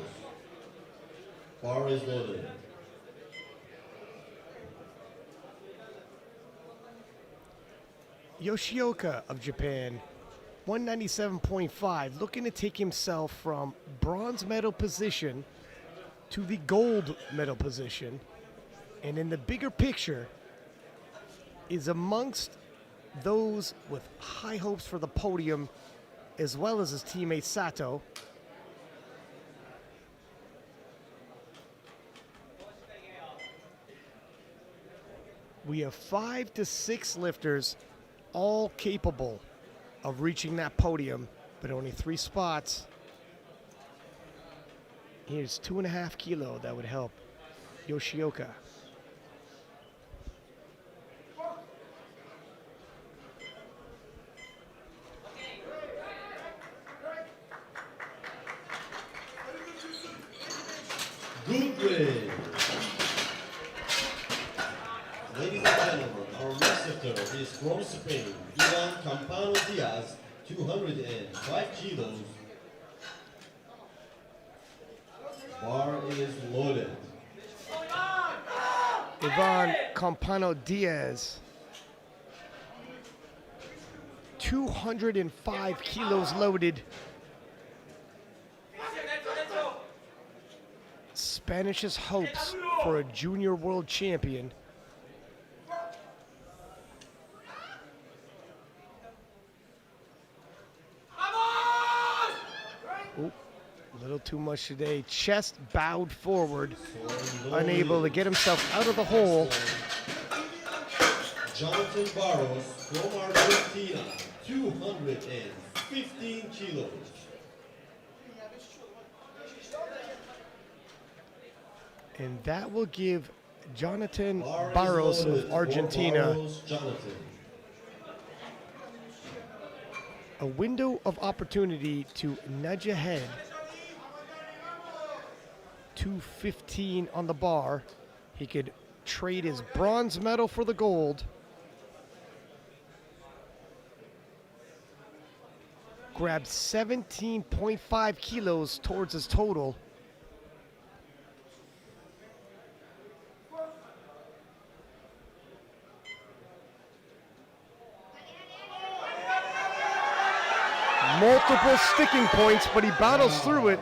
Bar is loaded. Yoshioka of Japan, 197.5, looking to take himself from bronze medal position to the gold medal position. And in the bigger picture, is amongst those with high hopes for the podium, as well as his teammate Sato. We have 5 to 6 lifters, all capable of reaching that podium, but only 3 spots. Here's 2.5 kilo that would help Yoshioka. Good day. Ladies and gentlemen, our next lifter is from Spain, Ivan Campano Diaz, 205 kilos. Bar is loaded. Ivan Campano Diaz, 205 kilos loaded. Spanish's hopes for a junior world champion. Oop, a little too much today. Chest bowed forward, unable to get himself out of the hole. Jonathan Burrows from Argentina, 215 kilos. And that will give Jonathan Bar is Burrows loaded of for Argentina Burrows, Jonathan. a window of opportunity to nudge ahead. 215 on the bar. He could trade his bronze medal for the gold. Grab 17.5 kilos towards his total. Multiple sticking points, but he battles through it.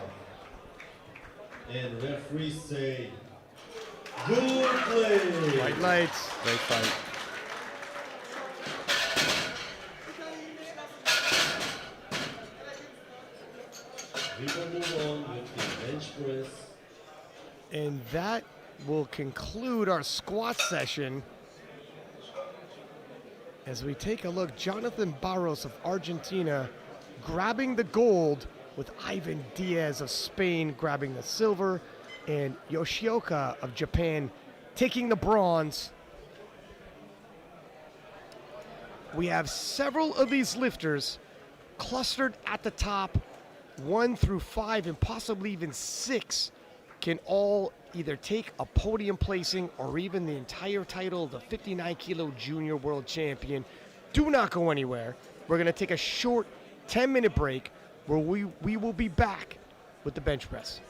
And referees say, good play. White lights. Great fight. We will move on with the bench press. And that will conclude our squat session. As we take a look, Jonathan Burrows of Argentina grabbing the gold with Ivan Diaz of Spain grabbing the silver and Yoshioka of Japan taking the bronze. We have several of these lifters clustered at the top. 1 through 5 and possibly even 6 can all either take a podium placing or even the entire title of the 59 kilo junior world champion. Do not go anywhere. We're going to take a short 10-minute break where we will be back with the bench press.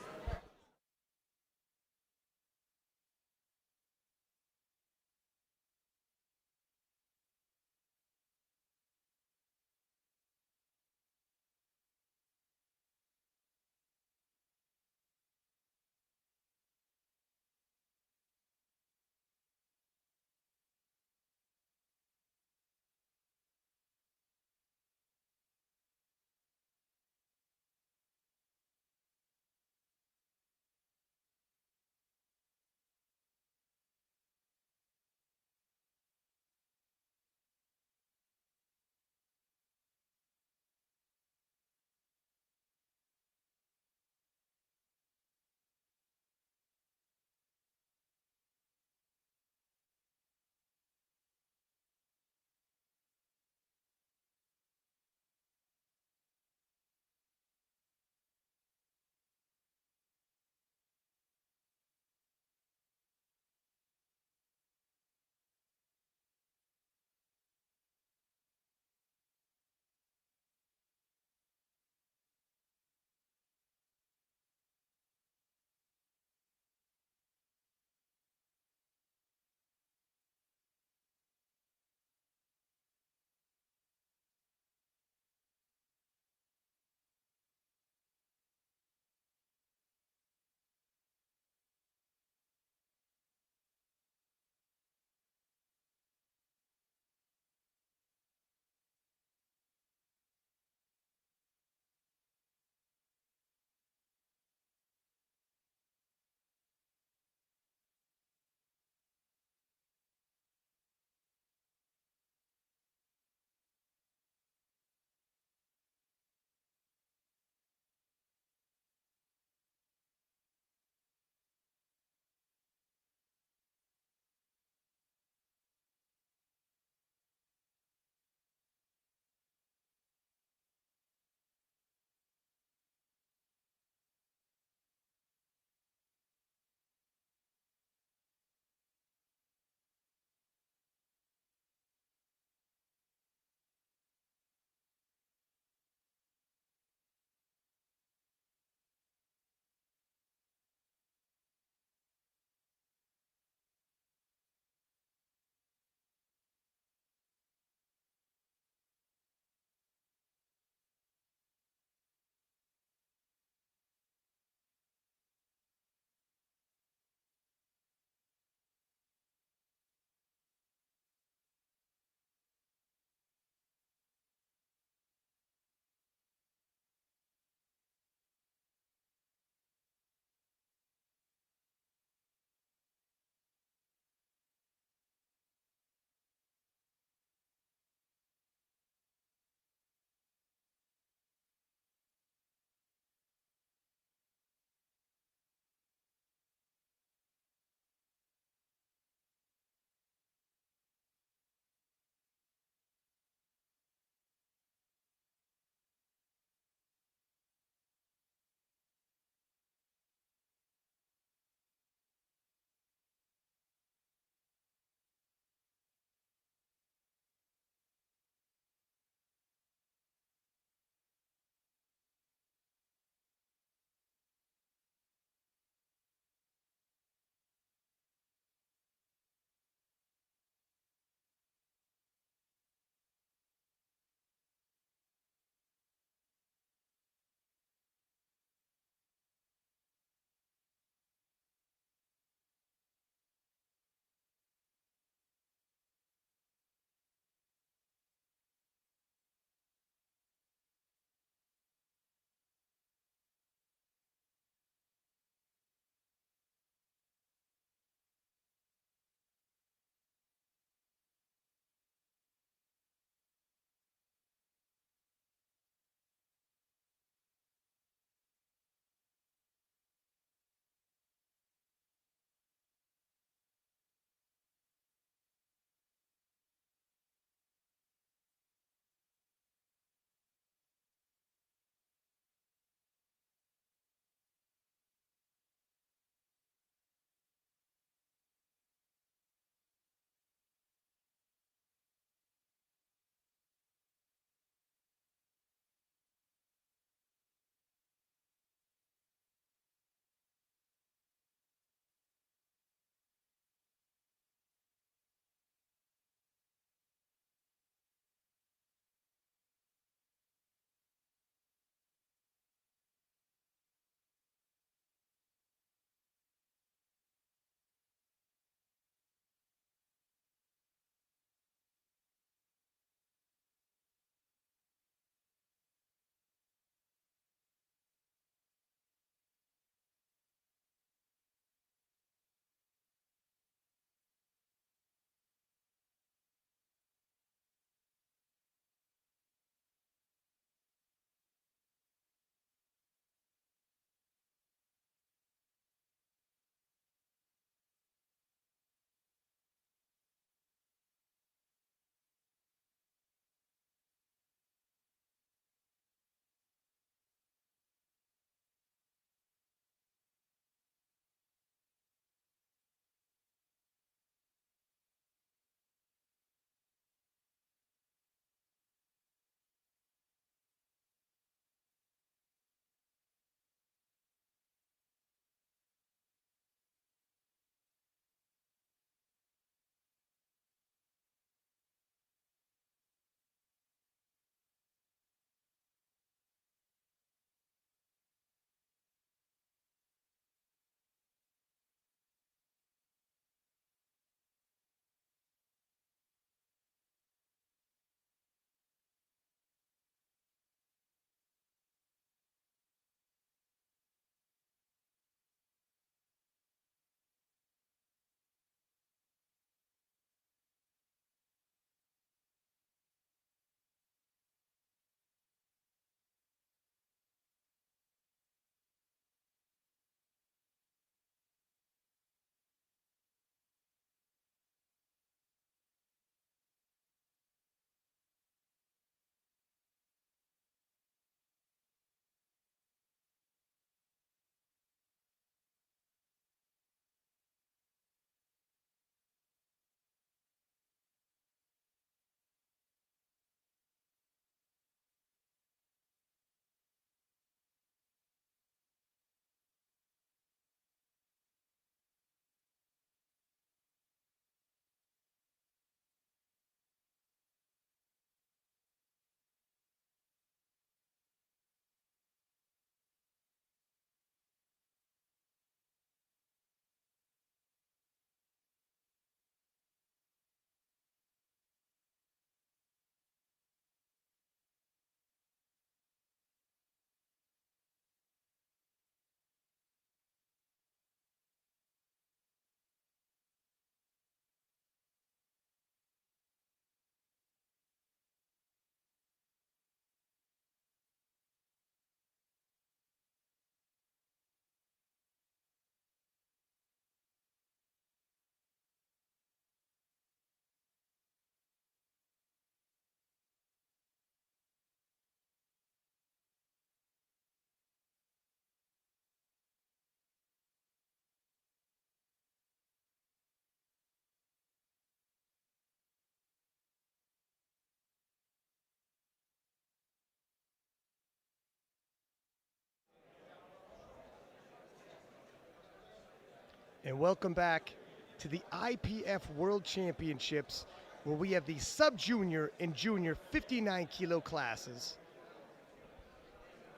And welcome back to the IPF World Championships, where we have the sub-junior and junior 59 kilo classes.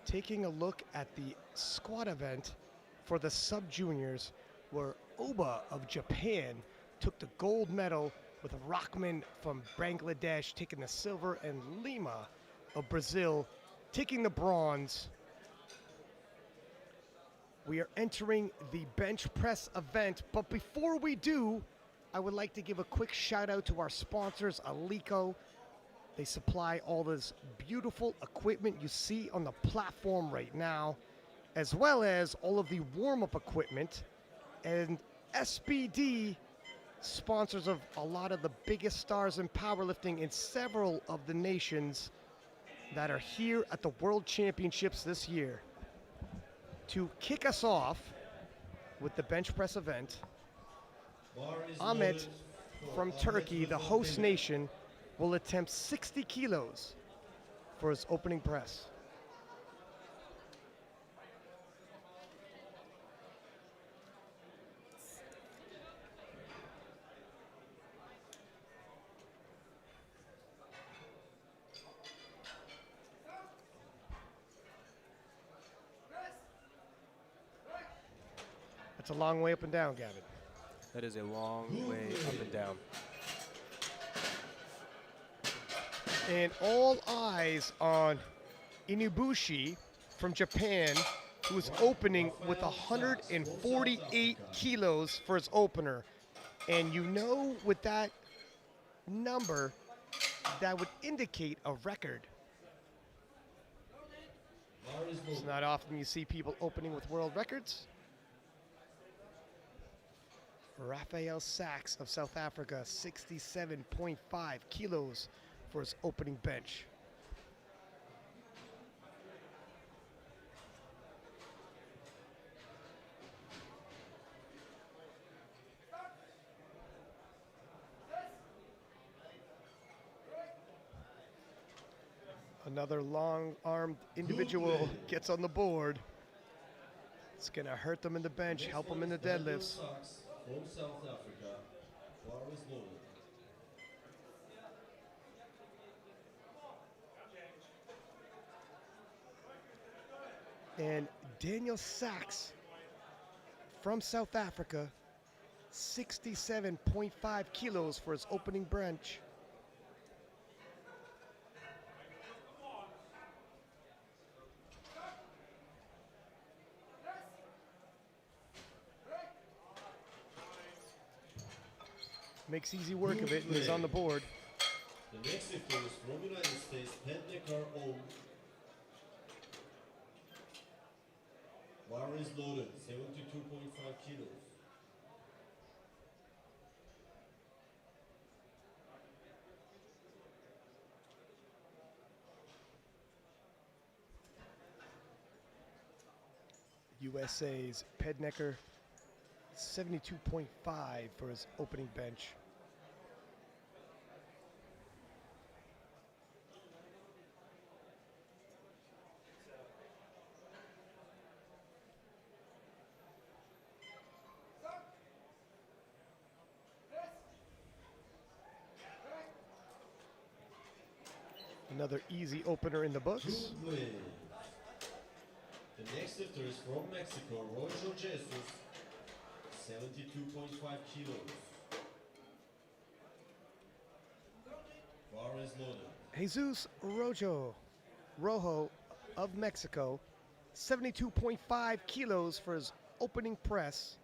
Taking a look at the squat event for the sub-juniors, where Oba of Japan took the gold medal, with Rockman from Bangladesh taking the silver, and Lima of Brazil taking the bronze. We are entering the bench press event, but before we do, I would like to give a quick shout out to our sponsors, Alico. They supply all this beautiful equipment you see on the platform right now, as well as all of the warm-up equipment. And SBD, sponsors of a lot of the biggest stars in powerlifting in several of the nations that are here at the World Championships this year. To kick us off with the bench press event, Ahmet from Turkey, the host nation, will attempt 60 kilos for his opening press. That's a long way up and down, Gavin. That is a long way up and down. And all eyes on Inubushi from Japan, who is opening with 148 kilos for his opener. And you know, with that number, that would indicate a record. It's not often you see people opening with world records. Rafael Sax of South Africa, 67.5 kilos for his opening bench. Another long-armed individual gets on the board. It's going to hurt them in the bench, help them in the deadlifts. From South Africa, bar is loaded. And Daniel Sachs from South Africa, 67.5 kilos for his opening bench. Makes easy work of it and is on the board. The next lifter is from United States, Pednekar O. Bar is loaded, 72.5 kilos. USA's Pednecker, 72.5 for his opening bench. Another easy opener in the books. Good. The next lifter is from Mexico, Rojo Jesus, 72.5 kilos. Bar is loaded. Jesus Rojo of Mexico, 72.5 kilos for his opening press.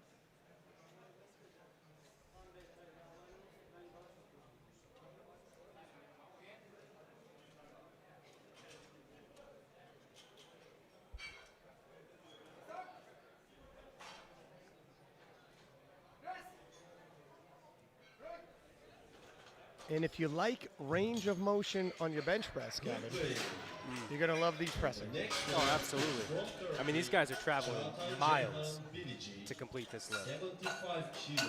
And if you like range of motion on your bench press, Gavin, you're going to love these presses. Oh, absolutely. I mean, these guys are traveling miles to complete this lift. 75 kilos.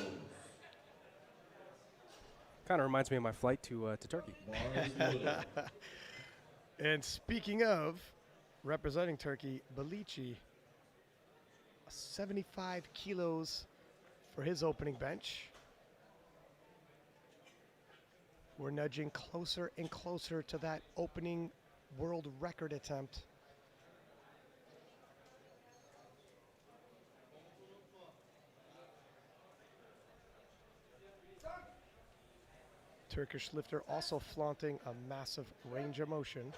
Kind of reminds me of my flight to Turkey. Bar is loaded. And speaking of representing Turkey, Balici, 75 kilos for his opening bench. We're nudging closer and closer to that opening world record attempt. Turkish lifter also flaunting a massive range of motion.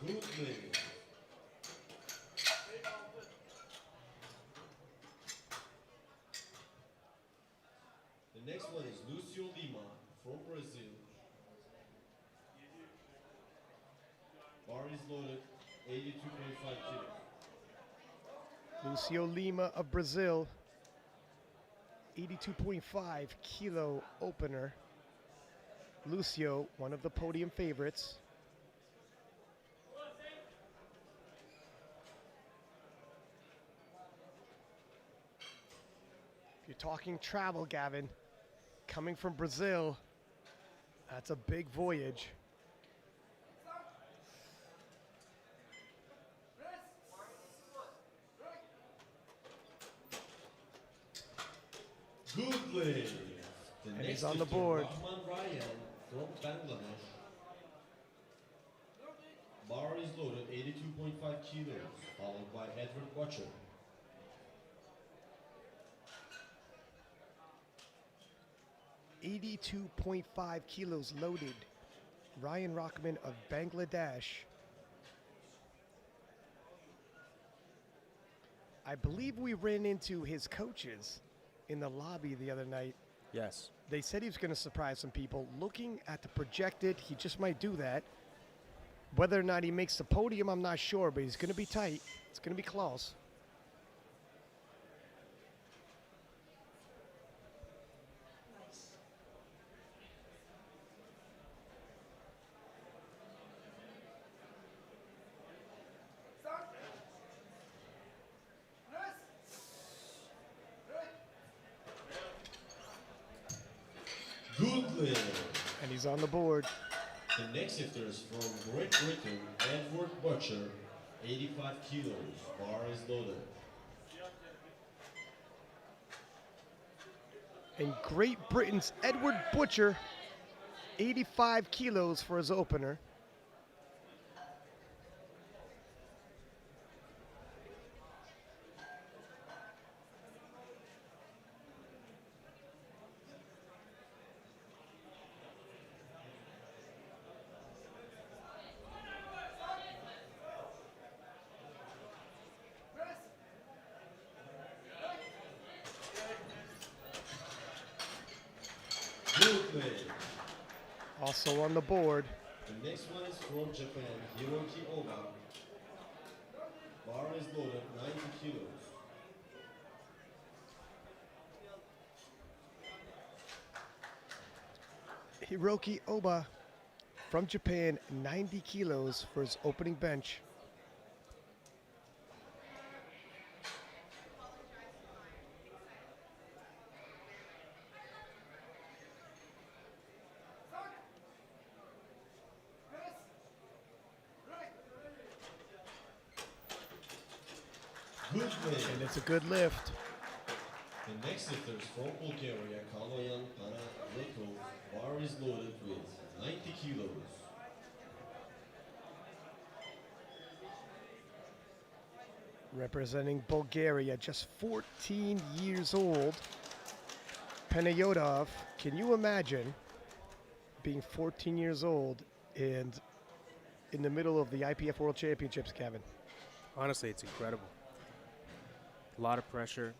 Good lift. The next one is Lucio Lima from Brazil. Bar is loaded, 82.5 kilos. Lucio Lima of Brazil, 82.5 kilo opener. Lucio, one of the podium favorites. If you're talking travel, Gavin, coming from Brazil, that's a big voyage. Good lift. The And next he's on the lifter, board. Rahman Ryan from Bangladesh. Bar is loaded, 82.5 kilos, followed by Edward Butcher. $82.5 kilos loaded. Ryan Rockman of Bangladesh. I believe we ran into his coaches in the lobby the other night. Yes. They said he was going to surprise some people. Looking at the projected, he just might do that. Whether or not he makes the podium, I'm not sure, but he's going to be tight. It's going to be close. Good lift. And he's on the board. The next lifter is from Great Britain, Edward Butcher, 85 kilos. Bar is loaded. And Great Britain's Edward Butcher, 85 kilos for his opener. Good lift. Also on the board. The next one is from Japan, Hiroki Oba. Bar is loaded, 90 kilos. Hiroki Oba from Japan, 90 kilos for his opening bench. Good lift. And it's a good lift. The next lifter is from Bulgaria, Kaloyan Panayotov. Bar is loaded with 90 kilos. Representing Bulgaria, just 14 years old. Panayotov, can you imagine being 14 years old and in the middle of the IPF World Championships, Kevin? Honestly, it's incredible. A lot of pressure,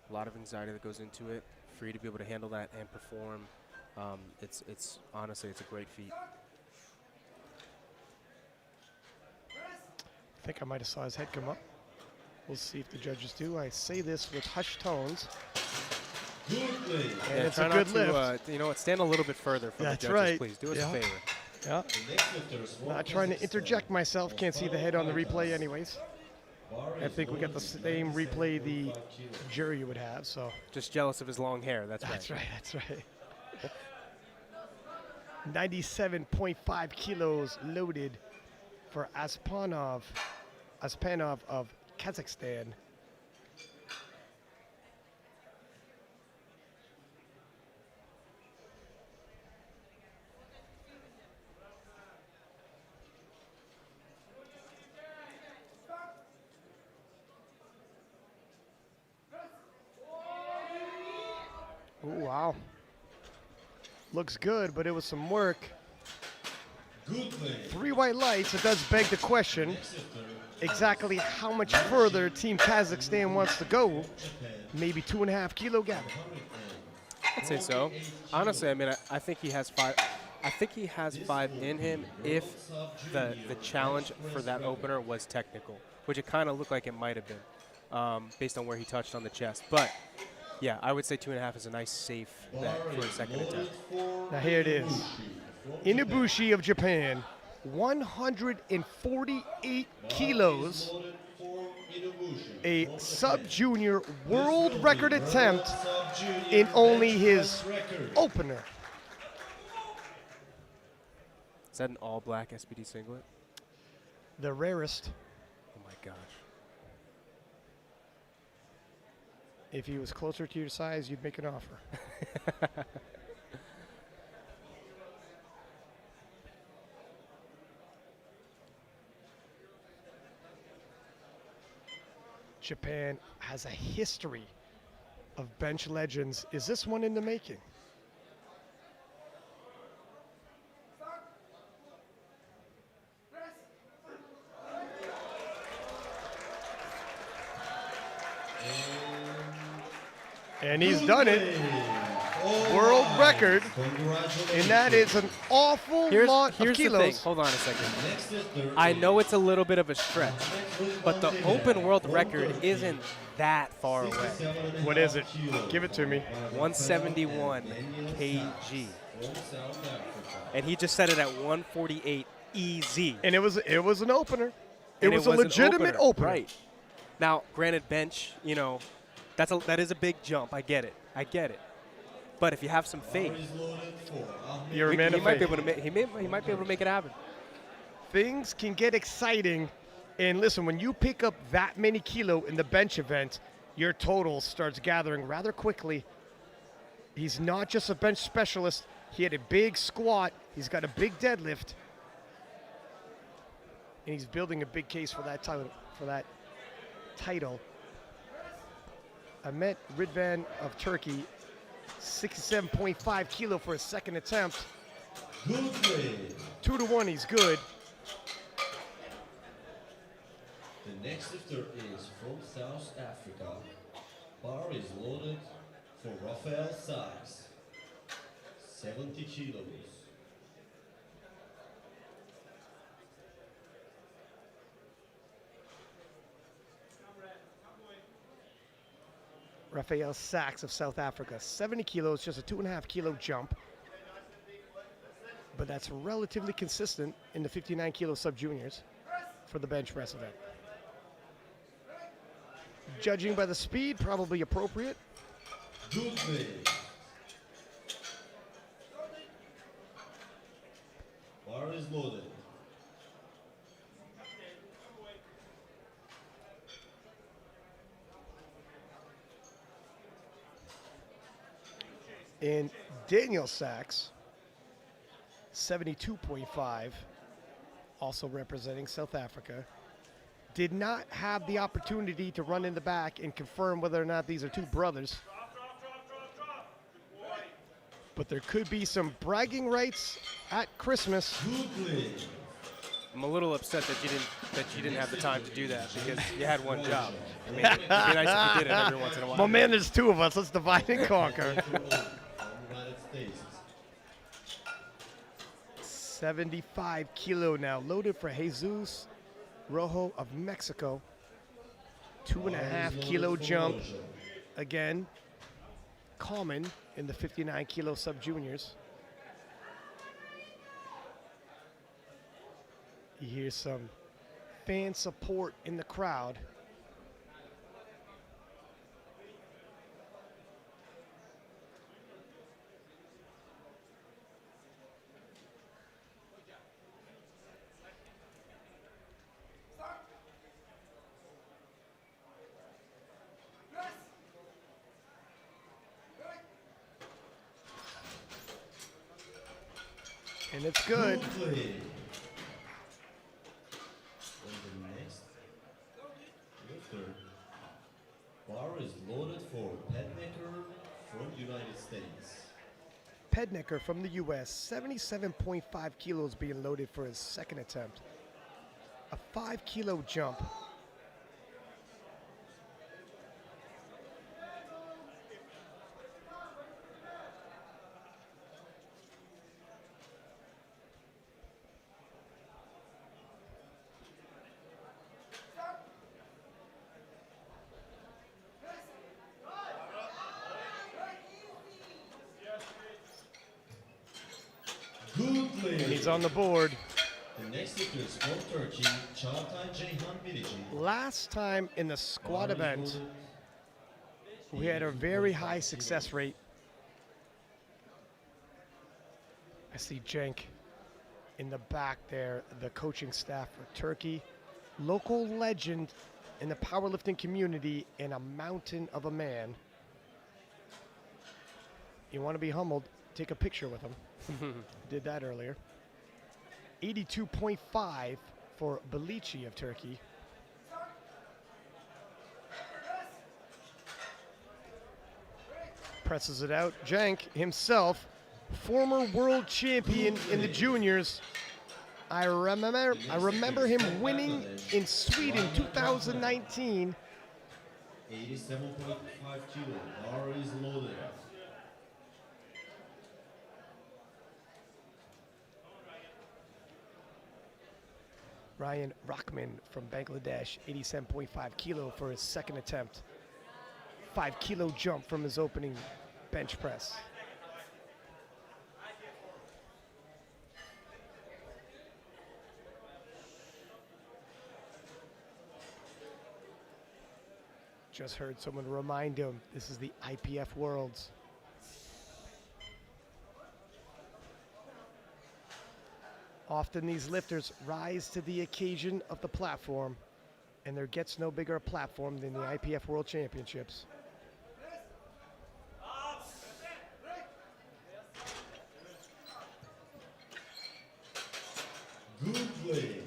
a lot of anxiety that goes into it. For you to be able to handle that and perform, it's honestly, it's a great feat. I think I might have saw his head come up. We'll see if the judges do. I say this with hushed tones. Good lift. And it's try a not good to, lift. you know what, stand a little bit further from That's the judges, right. please. Do us Yeah. a favor. Yeah. The next lifter is from Not trying to Kazakhstan. interject myself. Can't see the head on the replay anyways. Bar I is think we got the loaded, same replay the 97.5 kilos. jury would have, so. Just jealous of his long hair, that's right. That's right, that's right. 97.5 kilos loaded for Aspanov of Kazakhstan. Looks good, but it was some work. Good play. 3 white lights. It does beg the question Next lifter, exactly how much further Team Kazakhstan wants to go. Japan. Maybe 2.5 kilo gap. I'd say so. Honestly, I mean, I think he has 5. I think he has 5 in him if the challenge for that opener was technical, which it kind of looked like it might have been, based on where he touched on the chest. But yeah, I would say 2.5 is a nice safe bet for a second attempt. Now here it is. Inabushi of Japan, 148 kilos, a sub-junior world record attempt in only his opener. Is that an all-black SPD singlet? The rarest. Oh my gosh. If he was closer to your size, you'd make an offer. Japan has a history of bench legends. Is this one in the making? And he's done it. World record. And that is an awful lot of Here's the thing. kilos. Hold on a second. I know it's a little bit of a stretch, but the open world record isn't that far away. What is it? Give it to me. 171 kg. And he just set it at 148 easy. And it was an opener. It And was a an legitimate opener. Right. Now, granted, bench, you know, that is a big jump. I get it. But if you have some faith, You're a man he of might be faith. able to make he might be able to make it happen. Things can get exciting. And listen, when you pick up that many kilo in the bench event, your total starts gathering rather quickly. He's not just a bench specialist. He had a big squat. He's got a big deadlift. And he's building a big case for that title. Ahmet Ridvan of Turkey, 67.5 kilo for his second attempt. Good play. 2-1, he's good. The next lifter is from South Africa. Bar is loaded for Rafael Sax. 70 kilos. Raphael Sacks of South Africa, 70 kilos, just a 2.5 kilo jump. But that's relatively consistent in the 59 kilo sub-juniors for the bench press event. Judging by the speed, probably appropriate. Good play. Bar is loaded. And Daniel Sacks, 72.5, also representing South Africa, did not have the opportunity to run in the back and confirm whether or not these are two brothers. But there could be some bragging rights at Christmas. Good play. I'm a little upset that you didn't have the time to do that because you had one job. I mean, it'd be nice if you did it every once in a while. Well, man, there's two of us. Let's divide and conquer. United States. 75 kilo now, loaded for Jesus Rojo of Mexico. 2.5 kilo jump. Again, common in the 59 kilo sub-juniors. You hear some fan support in the crowd. And it's good. Good play. And the next lifter. Bar is loaded for Petmaker from United States. Pednecker from the U.S., 77.5 kilos being loaded for his second attempt. A 5 kilo jump. Good play. And he's on the board. The next lifter is from Turkey, Çağatay Ceyhan Bilici. Last time in the squat Bar is event, loaded. we had a very high success rate. I see Cenk in the back there, the coaching staff for Turkey. Local legend in the powerlifting community and a mountain of a man. You want to be humbled, take a picture with him. Did that earlier. 82.5 for Bilici of Turkey. Presses it out. Cenk himself, former world champion in the juniors. I remember him winning in Sweden 2019. 87.5 kilo. Bar is loaded. Ryan Rahman from Bangladesh, 87.5 kilo for his second attempt. 5 kilo jump from his opening bench press. Just heard someone remind him, this is the IPF Worlds. Often these lifters rise to the occasion of the platform, and there gets no bigger a platform than the IPF World Championships. Good play.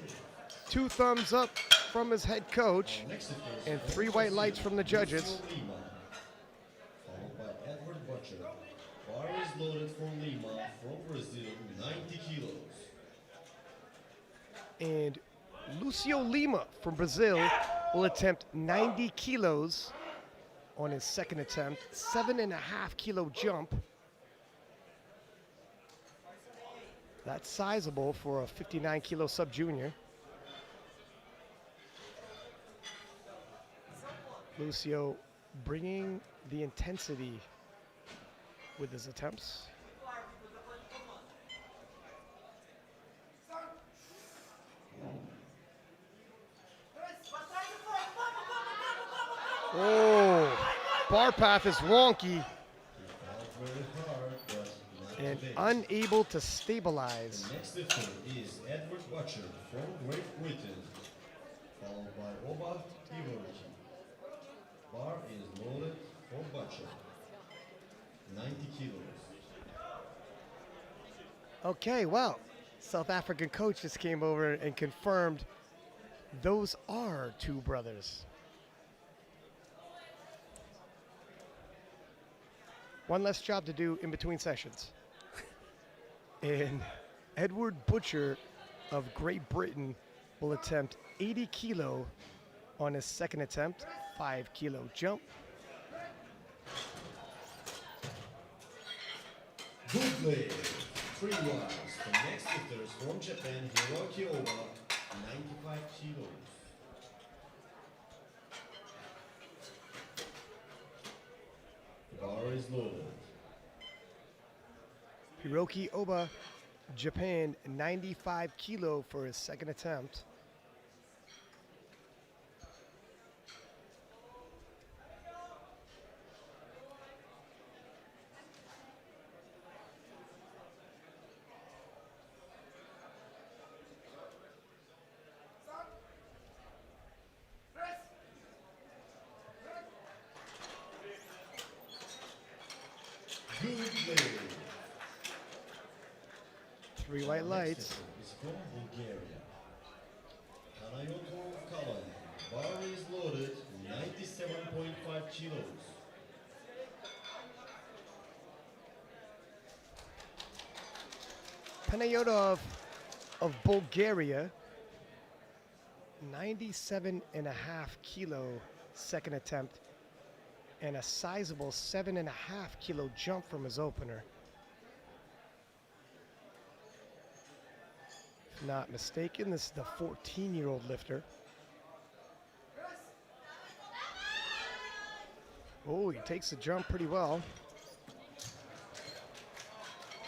2 thumbs up from his head coach Next lifter is and from 3 white lights from the judges. Lima, followed by Edward Butcher. Bar is loaded for Lima from Brazil, 90 kilos. And Lucio Lima from Brazil will attempt 90 kilos on his second attempt. 7.5 kilo jump. That's sizable for a 59 kilo sub junior. Lucio bringing the intensity with his attempts. Oh, bar path is wonky Very hard, but not and today. unable to stabilize. The next lifter is Edward Butcher from Great Britain, followed by Oba Ivorki. Bar is loaded for Butcher, 90 kilos. Okay, well, South African coach just came over and confirmed those are 2 brothers. One less job to do in between sessions. And Edward Butcher of Great Britain will attempt 80 kilo on his second attempt, 5 kilo jump. Good play. 3 wides. The next lifter is from Japan, Hiroki Oba, 95 kilos. Bar is loaded. Hiroki Oba, Japan, 95 kilo for his second attempt. Good play. 3 white lights. Is from Bulgaria. Panayoto Kalan. Bar is loaded, 97.5 kilos. Panayotov of Bulgaria, 97.5 kilo second attempt, and a sizable 7.5 kilo jump from his opener. If not mistaken, this is the 14-year-old lifter. Oh, he takes the jump pretty well.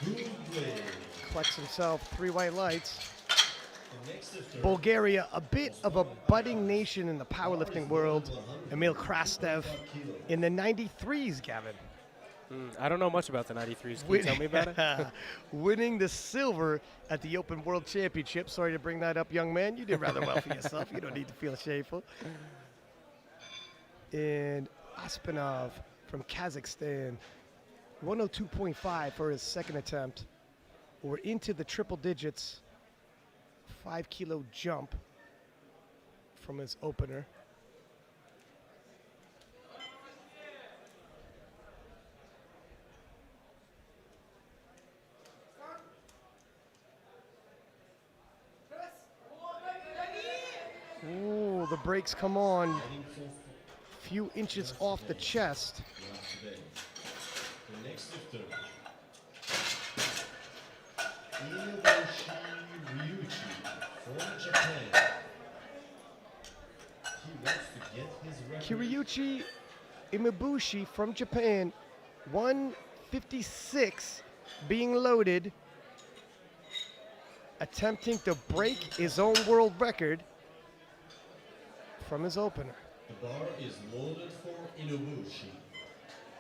Good play. Collects himself 3 white lights. The next lifter. Bulgaria, a bit of a budding nation in the powerlifting world. Emil Krastev in the 93s, Gavin. I don't know much about the 93s. Can you tell me about it? Winning the silver at the Open World Championship. Sorry to bring that up, young man. You did rather well for yourself. You don't need to feel shameful. And Aspinov from Kazakhstan, 102.5 for his second attempt. We're into the triple digits. 5-kilo jump from his opener. Ooh, the brakes come on. Few inches off the chest. The next lifter. Inubushi Ryuichi from Japan. He wants to get his record. Kiryuchi Imabushi from Japan, 156 being loaded, attempting to break his own world record from his opener. The bar is loaded for Inubushi.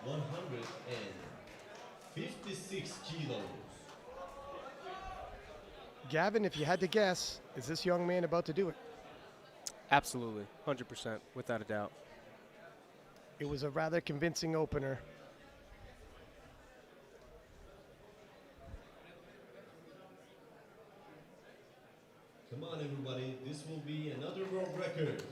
156 kilos. Gavin, if you had to guess, is this young man about to do it? Absolutely, 100%, without a doubt. It was a rather convincing opener. Come on, everybody. This will be another world record.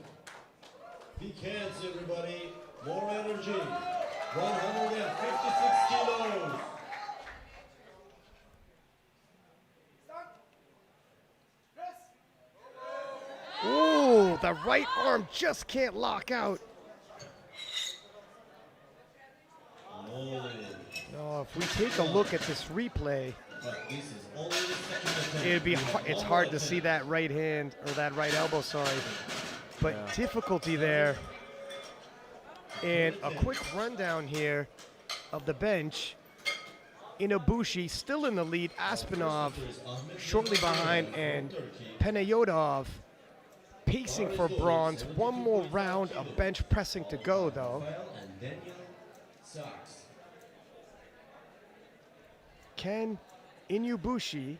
Big hands, everybody. More energy. 156 kilos. Ooh, the right arm just can't lock out. Oh, Oh, if we take a look at this replay, but this is only the second attempt. it'd be it's hard to see that right hand or that right elbow, sorry. But Yeah. difficulty there. And a quick rundown here of the bench. Inubushi still in the lead, Aspinov shortly behind, and Panayotov pacing for bronze. One more round of bench pressing to go, though. Rafael and Daniel Sacks. Can Inubushi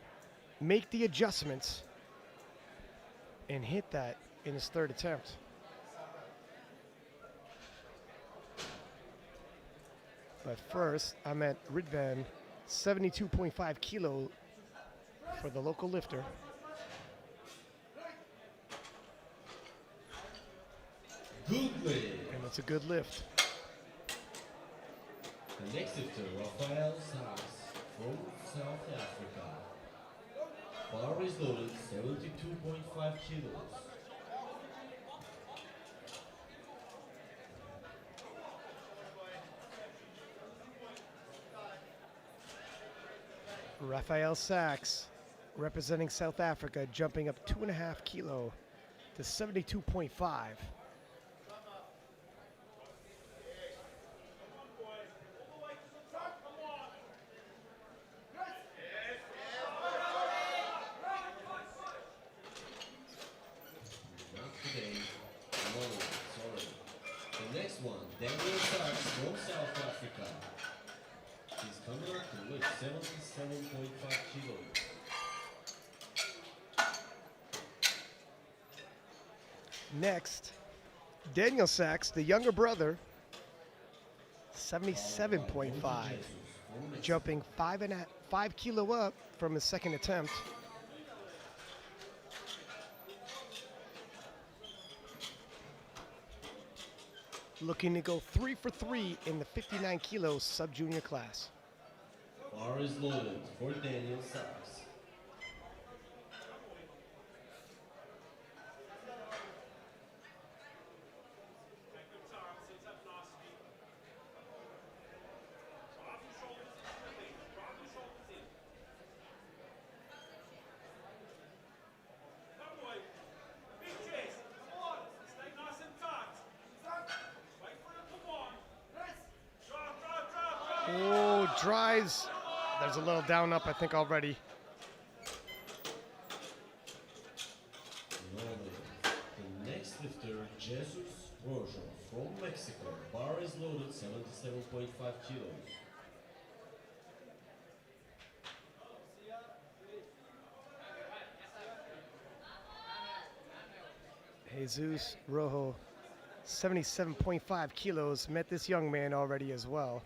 make the adjustments and hit that in his third attempt? But first, I'm at Ridvan, 72.5 kilo for the local lifter. Good leg. And it's a good lift. The next lifter, Rafael Sax from South Africa. Bar is loaded, 72.5 kilos. Raphael Sax, representing South Africa, jumping up 2.5 kilo to 72.5. Not today. No, sorry. The next one, Daniel Sacks from South Africa. He's coming up to weight 77.5 kilos. Next, Daniel Sacks, the younger brother, 77.5, jumping 5 kilo up from his second attempt. Looking to go 3 for 3 in the 59 kilo sub-junior class. Bar is loaded for Daniel Sacks. drives. There's a little down up, I think, already. The next lifter, Jesus Rojo from Mexico. Bar is loaded, 77.5 kilos. Jesus Rojo, 77.5 kilos, met this young man already as well.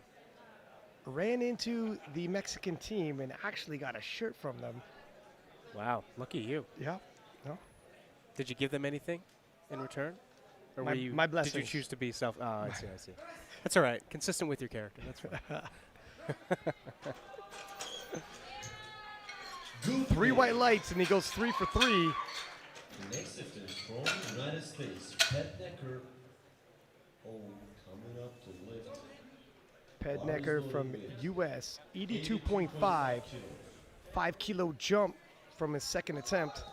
Ran into the Mexican team and actually got a shirt from them. Wow, lucky you. Yeah, no, Did you give them anything in return? Or My- were you, my did you blessings. choose to be self? Oh, I see, I see. That's all right. Consistent with your character. That's fine. Good 3 play. white lights, and he goes 3 for 3. The next lifter is from United States, Pat Necker. Oh, coming up to lift. Pednecker from US, 82.5, 5 kilo jump from his second attempt.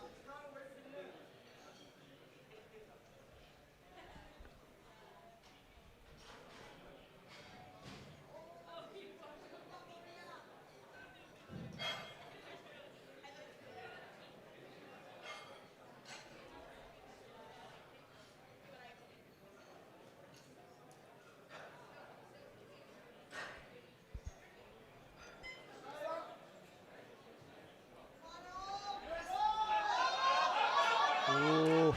Ooh,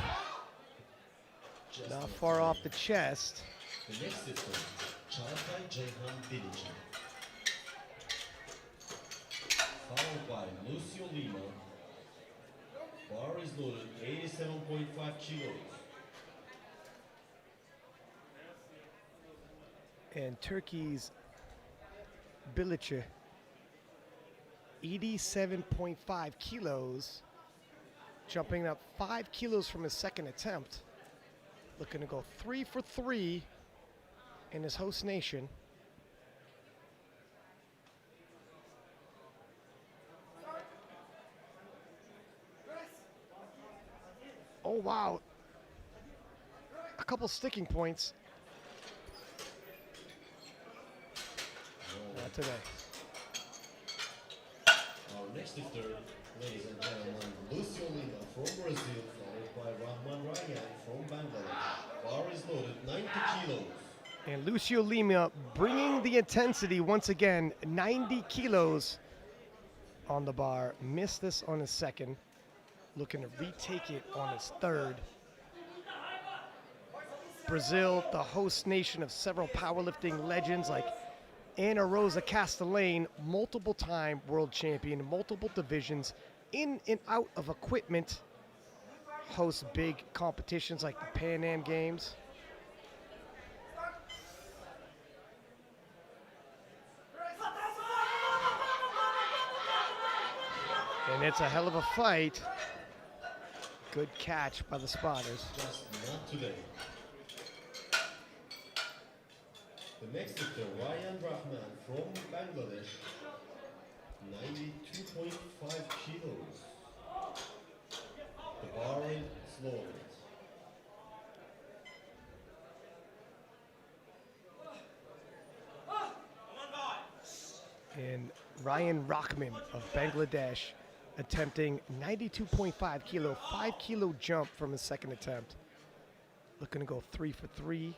Just not a far three. off the chest. The next lifter, Çağatay Ceyhan Bilici. Followed by Lucio Lima. Bar is loaded, 87.5 kilos. And Turkey's Bilici, 87.5 kilos, jumping up 5 kilos from his second attempt. Looking to go 3 for 3 in his host nation. Oh, wow. A couple sticking points. Not today. Our next lifter, ladies and gentlemen, Lucio Lima from Brazil, followed by Rahman Ryan from Bangladesh. Bar is loaded, 90 kilos. And Lucio Lima bringing the intensity once again, 90 kilos on the bar. Missed this on his second. Looking to retake it on his third. Brazil, the host nation of several powerlifting legends like Ana Rosa Castellane, multiple-time world champion, multiple divisions, in and out of equipment, hosts big competitions like the Pan Am Games. And it's a hell of a fight. Good catch by the spotters. Just not today. The next lifter, Ryan Rahman from Bangladesh, 92.5 kilos. The bar is loaded. And Ryan Rahman of Bangladesh attempting 92.5 kilo, 5 kilo jump from his second attempt. Looking to go 3 for 3.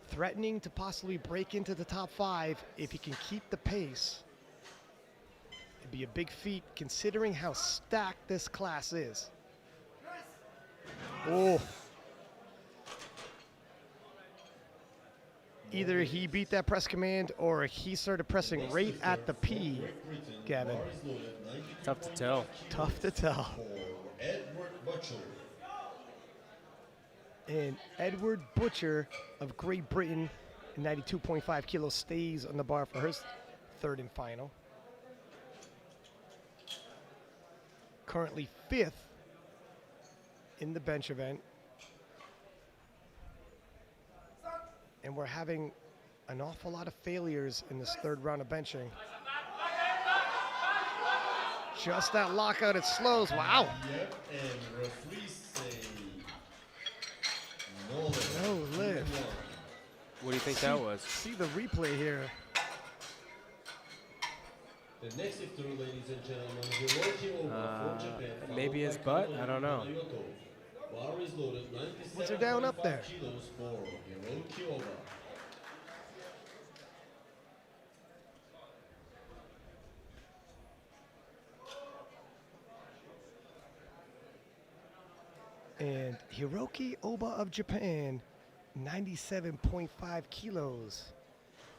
Threatening to possibly break into the top 5 if he can keep the pace. It'd be a big feat considering how stacked this class is. Oh. Either he beat that press command or he started pressing Next right lifter at the from P, Great Britain, Gavin. bar is loaded, 92.5 Tough to tell. Tough to tell. for Edward Butcher. And Edward Butcher of Great Britain, 92.5 kilos, stays on the bar for his third and final. Currently 5th in the bench event. And we're having an awful lot of failures in this third round of benching. Just that lockout, it slows. Wow. Yep, and referees say No lift. No 2 to lift. 1. What do you think that was? See the replay here. The next lifter, ladies and gentlemen, Hiroki Oba from Japan. Maybe his butt? I don't know. Bar is loaded, Was her down up 97.5 there? kilos for Hiroki Oba. And Hiroki Oba of Japan, 97.5 kilos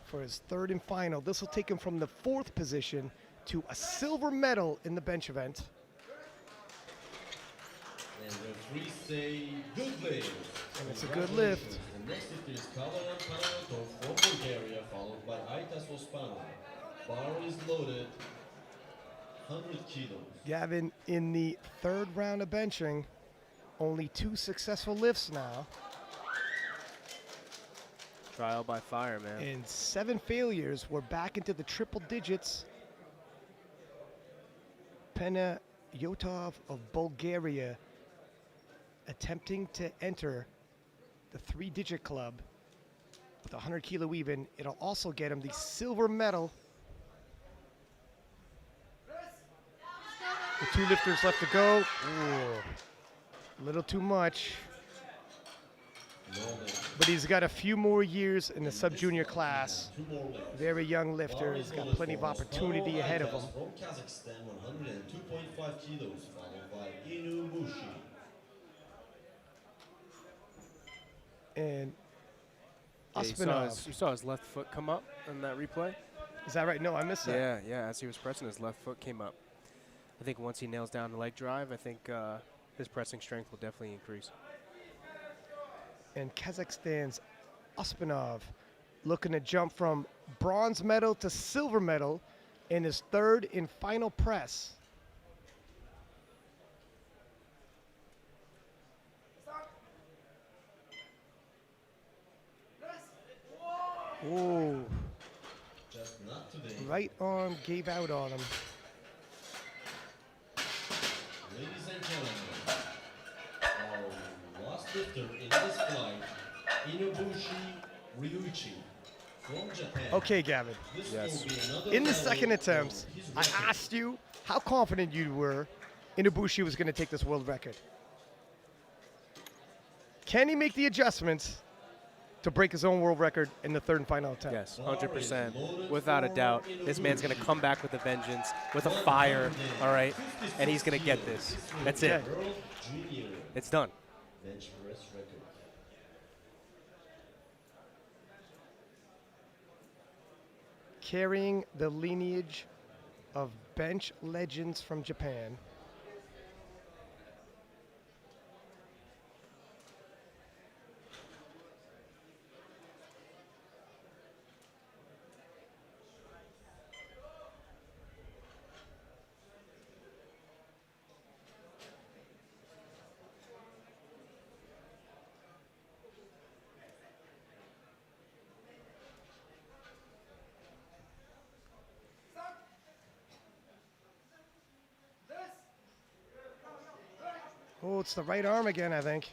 for his third and final. This will take him from the 4th position to a silver medal in the bench event. And the three say good lift. And it's a good lift. The next lifter is Kalayan Panayoto from Bulgaria, followed by Aitas Ospano. Bar is loaded, 100 kilos. Gavin, in the 3rd round of benching, only 2 successful lifts now, Trial by fire, man. and 7 failures. We're back into the triple digits. Panayotov of Bulgaria attempting to enter the 3-digit club with 100 kilo even. It'll also get him the silver medal. The 2 lifters left to go. Ooh, a little too much. No lift. But he's got a few more years in the sub-junior class. 2 more lifts. Very young lifter. He's got plenty of opportunity ahead of him. From Kazakhstan, 102.5 kilos, followed by Inu Mushi. And Yeah, Ospinov. you saw his left foot come up in that replay? Is that right? No, I missed that. Yeah, yeah. As he was pressing, his left foot came up. I think once he nails down the leg drive, I think his pressing strength will definitely increase. And Kazakhstan's Ospinov looking to jump from bronze medal to silver medal in his 3rd and final press. Ooh, Just not today. right arm gave out on him. Ladies and gentlemen, our last lifter in this flight, Inobushi Ryuichi from Japan. Okay, Gavin. This Yes. will be another In the medal second for attempt, his I record. asked you how confident you were Inabushi was going to take this world record. Can he make the adjustments to break his own world record in the 3rd and final attempt? Yes, 100%. Without a doubt. This man's going to come back with a vengeance, with a fire, all right? And he's going to get this. That's it. Okay. World Junior It's done. bench press record. Carrying the lineage of bench legends from Japan. Oh, it's the right arm again, I think.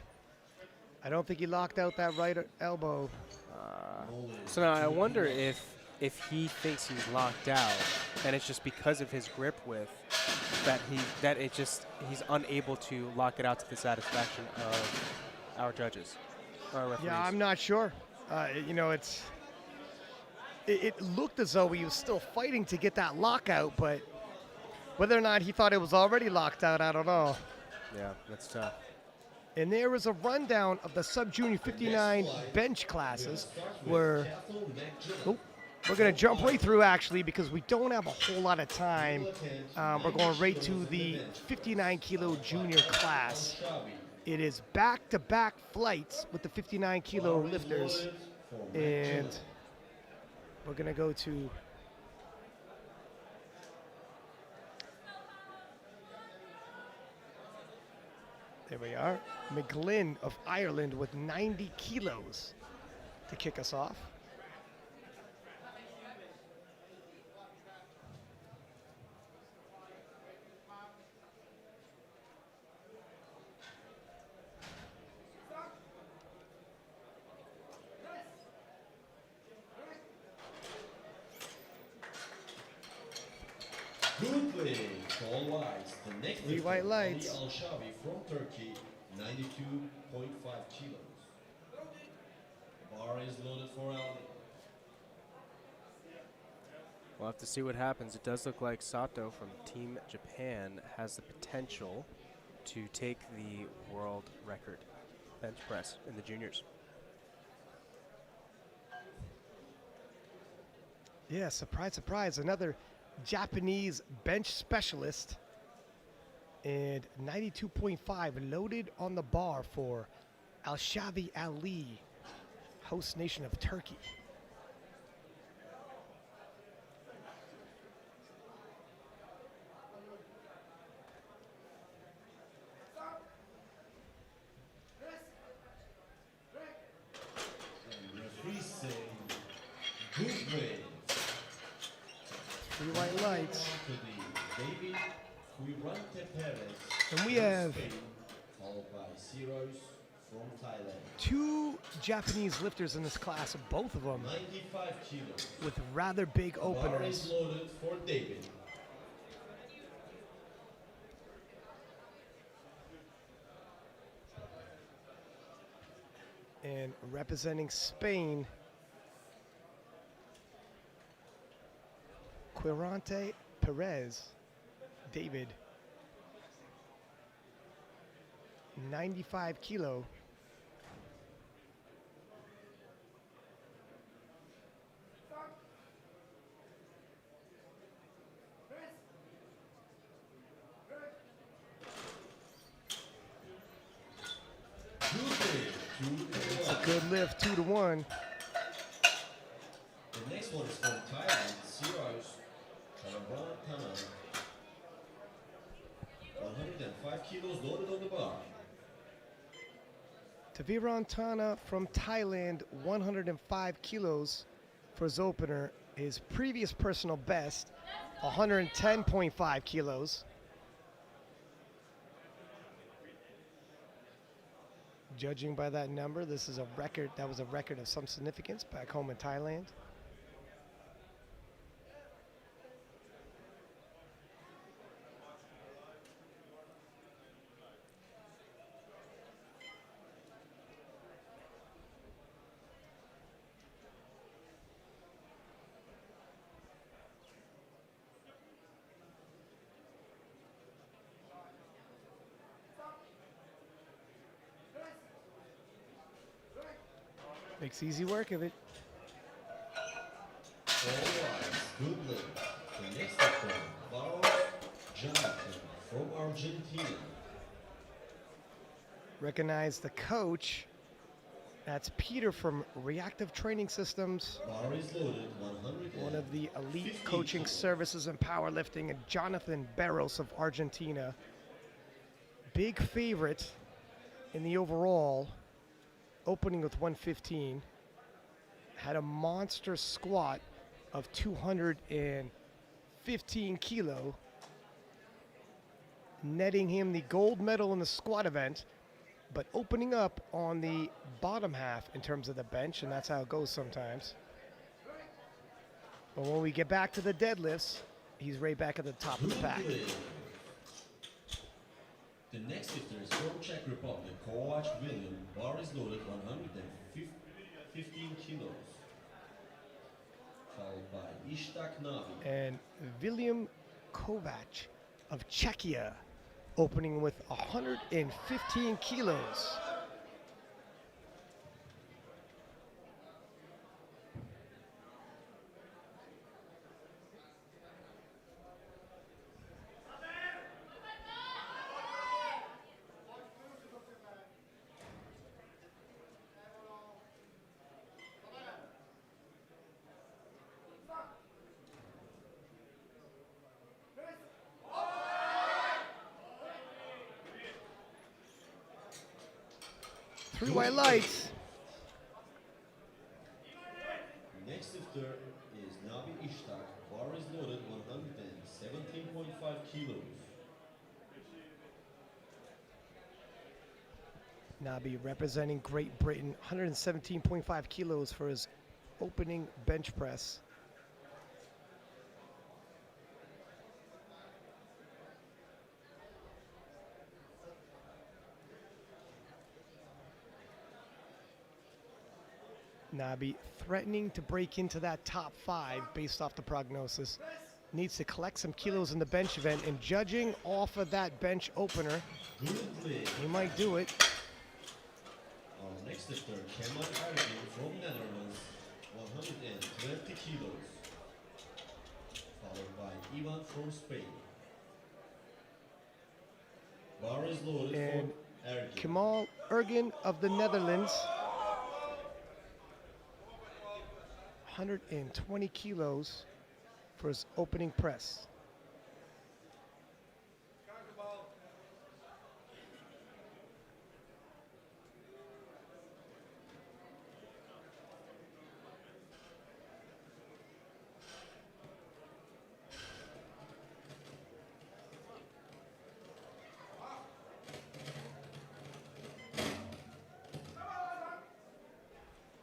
I don't think he locked out that right elbow. So now I wonder if he thinks he's locked out, and it's just because of his grip width that he's unable to lock it out to the satisfaction of our judges, our referees. Yeah, I'm not sure. You know, it looked as though he was still fighting to get that lockout, but whether or not he thought it was already locked out, I don't know. Yeah, that's tough. And there is a rundown of the sub-junior 59 bench classes where we're going to jump right through, actually, because we don't have a whole lot of time. We're going right to the 59 kilo junior class. It is back-to-back flights with the 59 kilo lifters, and we're going to go to there we are. McGlynn of Ireland with 90 kilos to kick us off. Good play. All whites. The next Three lifter, white Ali lights. Al-Shabi from Turkey, 92.5 kilos. Bar is loaded for Ali. We'll have to see what happens. It does look like Sato from Team Japan has the potential to take the world record bench press in the juniors. Yeah, surprise, surprise. Another Japanese bench specialist. And 92.5 loaded on the bar for Al-Shabi Ali, host nation of Turkey. And referee saying, good play. Three white lights. To the David Quirante Perez. And we from have Spain, followed by Zeros from Thailand. two Japanese lifters in this class, both of them 95 kilos. with rather big Bar is openers. loaded for David. And representing Spain, Quirante Perez, David, 95 kilo. It's a good lift, 2-1. The next one is from Thailand, Zeros Charavantana. 105 kilos loaded on the bar. Tavirantana from Thailand, 105 kilos for his opener. His previous personal best, 110.5 kilos. Judging by that number, this is a record. That was a record of some significance back home in Thailand. Makes easy work of it. All right, good lift. The next one, Burrows from Argentina. Recognize the coach. That's Peter from Reactive Training Systems, Bar is loaded, 100. one of the elite coaching services in powerlifting, and Jonathan Burrows of Argentina. Big favorite in the overall, opening with 115. Had a monster squat of 215 kilo, netting him the gold medal in the squat event, but opening up on the bottom half in terms of the bench, and that's how it goes sometimes. But when we get back to the deadlifts, he's right back at the top of the pack. The next lifter is from Czech Republic, Kovac William. Bar is loaded, 115 kilos. Followed by Ishtak Navi. And William Kovac of Czechia, opening with 115 kilos. Three white lights. Next lifter is Nabi Ishtak. Bar is loaded, 117.5 kilos. Nabi representing Great Britain, 117.5 kilos for his opening bench press. Nabi threatening to break into that top 5 based off the prognosis. Needs to collect some kilos in the bench event, and judging off of that bench opener, Good play. he might do it. Our next lifter, Kemal Ergin from Netherlands, 120 kilos. Followed by Ivan from Spain. Bar is loaded And for Ergin. Kemal Ergin of the Netherlands, 120 kilos for his opening press.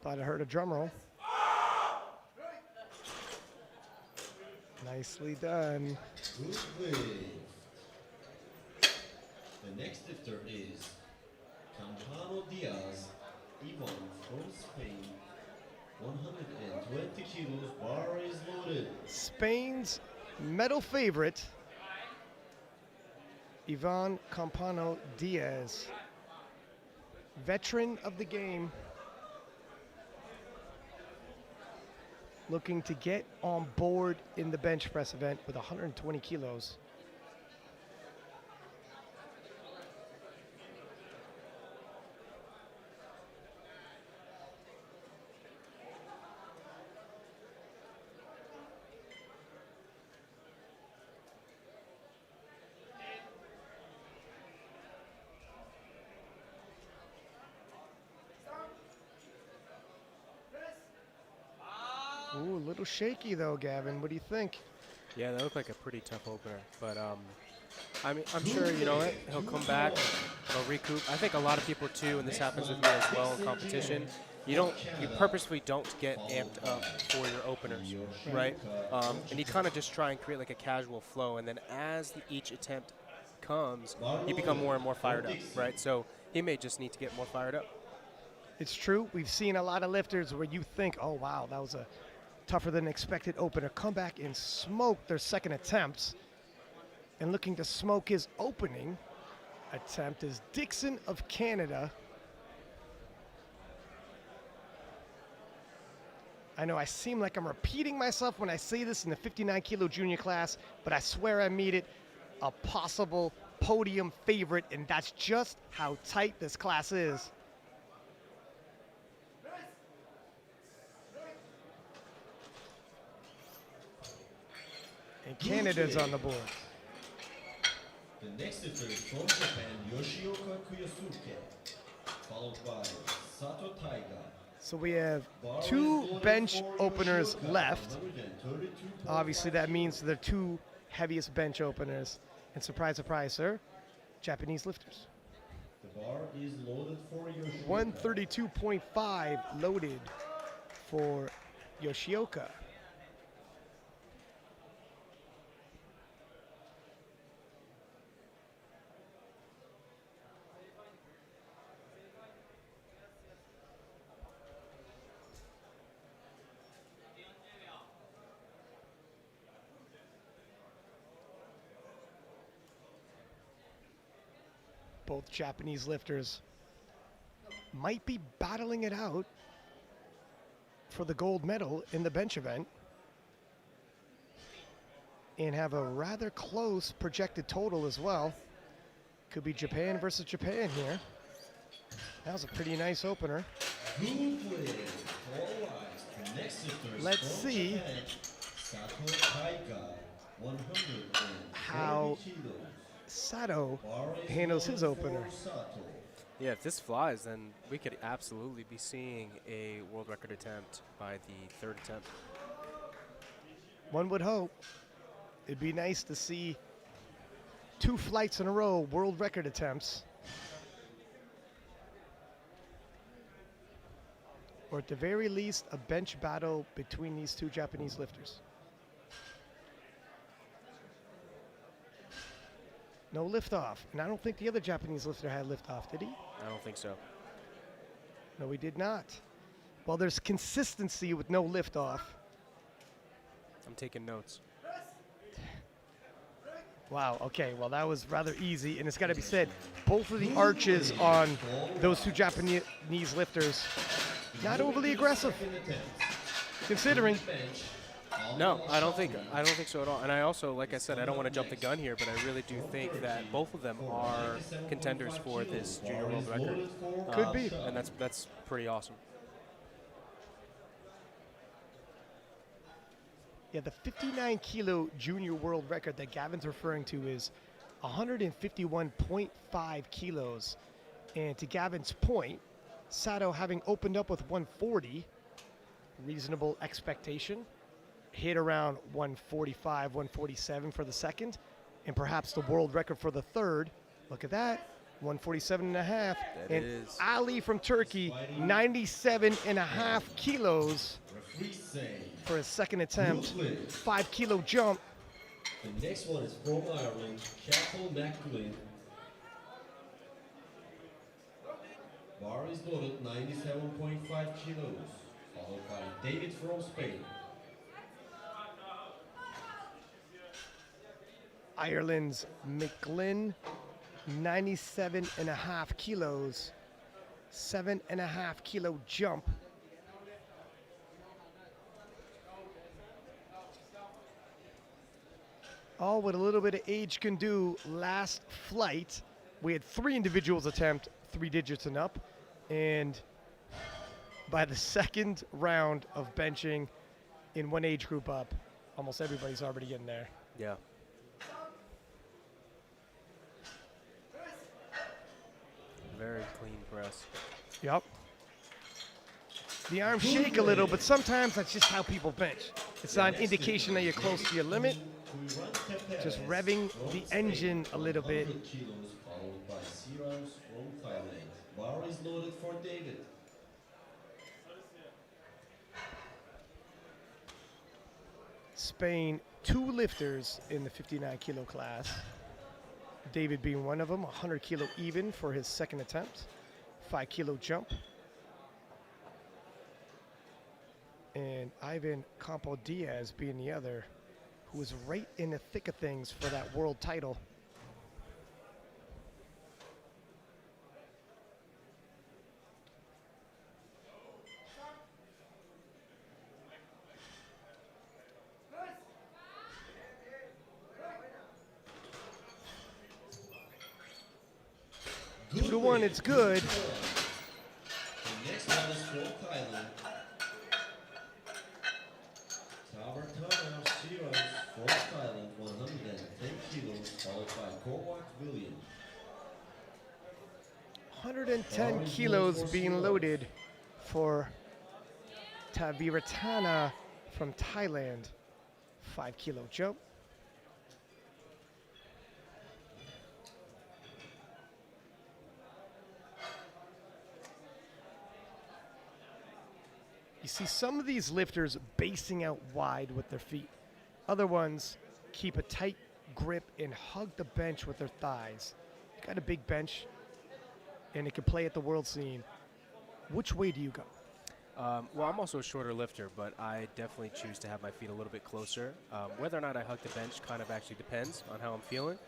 Thought I heard a drum roll. Nicely done. Good lift. The next lifter is Campano Diaz, Ivan from Spain, 120 kilos. Bar is loaded. Spain's medal favorite, Ivan Campano Diaz, veteran of the game, looking to get on board in the bench press event with 120 kilos. Ooh, a little shaky though, Gavin. What do you think? Yeah, that looked like a pretty tough opener. But I mean, I'm sure, you know what, he'll come back, he'll recoup. I think a lot of people too, and this happens with me as well in competition, you purposefully don't get amped up for your openers, right? And you kind of just try and create like a casual flow, and then as each attempt comes, you become more and more fired up, right? So he may just need to get more fired up. It's true. We've seen a lot of lifters where you think, oh, wow, that was a tougher than expected opener. Come back and smoke their second attempts. And looking to smoke his opening attempt is Dixon of Canada. I know I seem like I'm repeating myself when I say this in the 59 kilo junior class, but I swear I mean it. A possible podium favorite, and that's just how tight this class is. And Canada's on the board. The next lifter is from Japan, Yoshioka Kuyosuke, followed by Sato Taiga. So we have Bar is 2 loaded bench for openers Yoshioka, left. 132.5. Obviously, that means they're 2 heaviest bench openers. And surprise, surprise, sir, Japanese lifters. The bar is loaded for Yoshioka. 132.5 loaded for Yoshioka. Both Japanese lifters might be battling it out for the gold medal in the bench event and have a rather close projected total as well. Could be Japan versus Japan here. That was a pretty nice opener. Good play. All rise. The next lifter is Let's from see Japan, Sato Taiga, 140 how kilos. Sato Bar is handles his loaded for opener. Sato. Yeah, if this flies, then we could absolutely be seeing a world record attempt by the 3rd attempt. One would hope. It'd be nice to see 2 flights in a row, world record attempts. Or at the very least, a bench battle between these 2 Japanese lifters. No liftoff, and I don't think the other Japanese lifter had liftoff, did he? I don't think so. No, he did not. Well, there's consistency with no liftoff. I'm taking notes. Wow, okay, well, that was rather easy, and it's got to be said, both of the arches on those two Japanese lifters, not overly aggressive, considering. No, I don't think so at all. And I also, like I said, I don't want to jump the gun here, but I really do think that both of them are contenders for this junior world record. Could be. And that's pretty awesome. Yeah, the 59 kilo junior world record that Gavin's referring to is 151.5 kilos. And to Gavin's point, Sato having opened up with 140, reasonable expectation, hit around 145, 147 for the second, and perhaps the world record for the third. Look at that, 147 and a half. That and is. Ali from Turkey, 97 and a half kilos for his second attempt. 5 kilo jump. The next one is from Ireland, Cathal McLean. Bar is loaded 97.5 kilos, followed by David from Spain. Ireland's McGlynn, 97 and a half kilos, 7.5 kilo jump. All what a little bit of age can do. Last flight, we had 3 individuals attempt 3 digits and up, and by the second round of benching in one age group up, almost everybody's already in there. Yeah. Very clean press. Yep. The arms shake a little, but sometimes that's just how people bench. It's not an indication that you're close to your limit. Just revving the engine a little bit. 100 kilos, followed by Sirams from Thailand. Bar is loaded for David. Spain, 2 lifters in the 59 kilo class. David being one of them, 100 kilo even for his second attempt. 5 kilo jump. And Ivan Campo Diaz being the other, who was right in the thick of things for that world title. Good 2-1, it's good. The next one is from Thailand. Tabartana Sirams from Thailand, 110 kilos, followed by Kowak William. 110 kilos being loaded for Taviratana from Thailand. 5 kilo jump. You see some of these lifters basing out wide with their feet. Other ones keep a tight grip and hug the bench with their thighs. You got a big bench, and it can play at the world scene. Which way do you go? Well, I'm also a shorter lifter, but I definitely choose to have my feet a little bit closer. Whether or not I hug the bench kind of actually depends on how I'm feeling.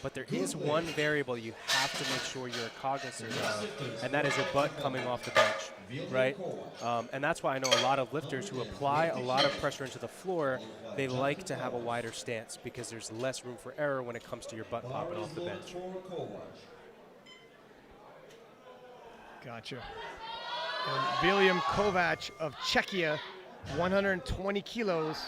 But there is one variable you have to make sure you're cognizant of, and that is your butt coming off the bench, right? And that's why I know a lot of lifters who apply a lot of pressure into the floor, they like to have a wider stance because there's less room for error when it comes to your butt popping off the bench. Gotcha. And William Kovac of Czechia, 120 kilos.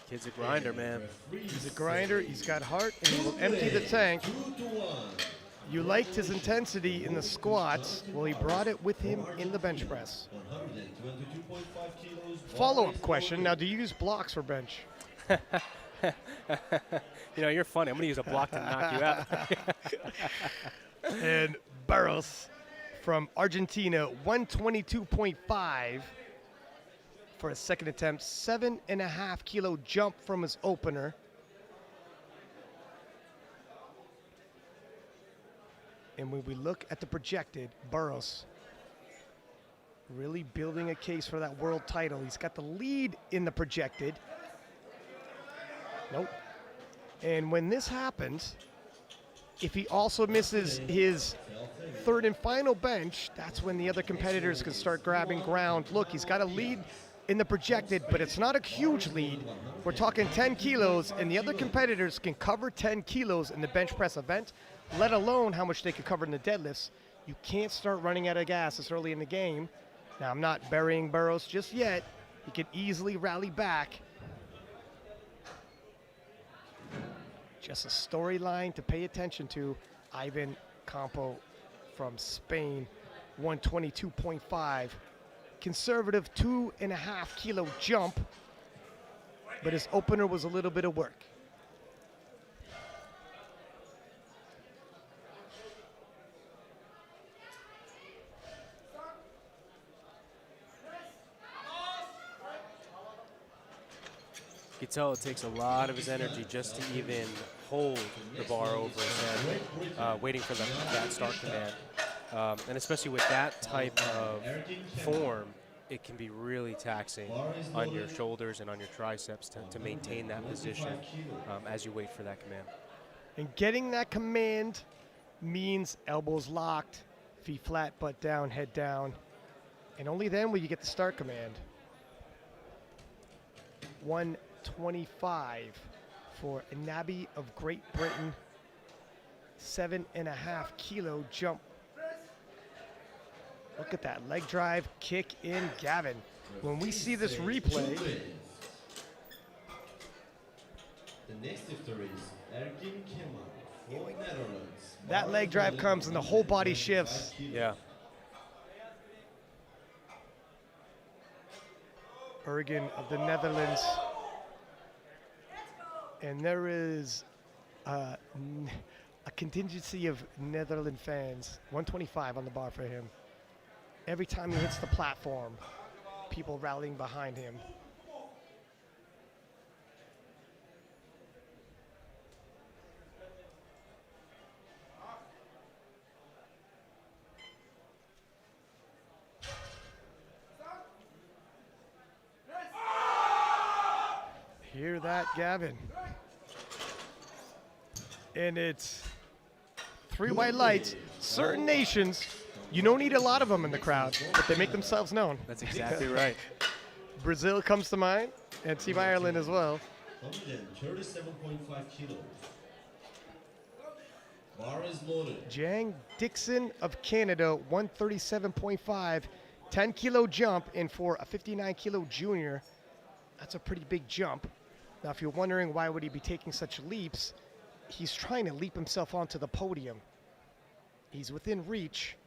Kid's a grinder, man. He's a grinder, he's got heart, and he will empty the tank. 2-1. You liked his intensity in the squats. Well, he brought it with him in the bench press. 122.5 kilos. Follow-up question, now do you use blocks for bench? You know, you're funny. I'm going to use a block to knock you out. And Burrows from Argentina, 122.5 for a second attempt. 7.5 kilo jump from his opener. And when we look at the projected, Burrows really building a case for that world title. He's got the lead in the projected. Nope. And when this happens, if he also misses his third and final bench, that's when the other competitors can start grabbing ground. Look, he's got a lead in the projected, but it's not a huge lead. We're talking 10 kilos, and the other competitors can cover 10 kilos in the bench press event, let alone how much they can cover in the deadlifts. You can't start running out of gas this early in the game. Now, I'm not burying Burrows just yet. He can easily rally back. Just a storyline to pay attention to. Ivan Campo from Spain, 122.5. Conservative 2.5 kilo jump, but his opener was a little bit of work. You can tell it takes a lot of his energy just to even hold the bar over his head, waiting for that start command. And especially with that type of form, it can be really taxing on your shoulders and on your triceps to maintain that position as you wait for that command. And getting that command means elbows locked, feet flat, butt down, head down. And only then will you get the start command. 125 for Inabi of Great Britain. 7.5 kilo jump. Look at that leg drive, kick in, Gavin. When we see this replay, The next lifter is Ergin Kemal from Netherlands. that leg drive comes and the whole body shifts. Yeah. Ergen of the Netherlands. And there is a contingency of Netherlands fans. 125 on the bar for him. Every time he hits the platform, people rallying behind him. Hear that, Gavin? And it's 3 white lights. Certain nations, you don't need a lot of them in the crowd, but they make themselves known. That's exactly right. Brazil comes to mind, and Team Ireland as well. 137.5 kilos. Bar is loaded. Jang Dixon of Canada, 137.5, 10 kilo jump, and for a 59 kilo junior, that's a pretty big jump. Now, if you're wondering why would he be taking such leaps, he's trying to leap himself onto the podium. He's within reach,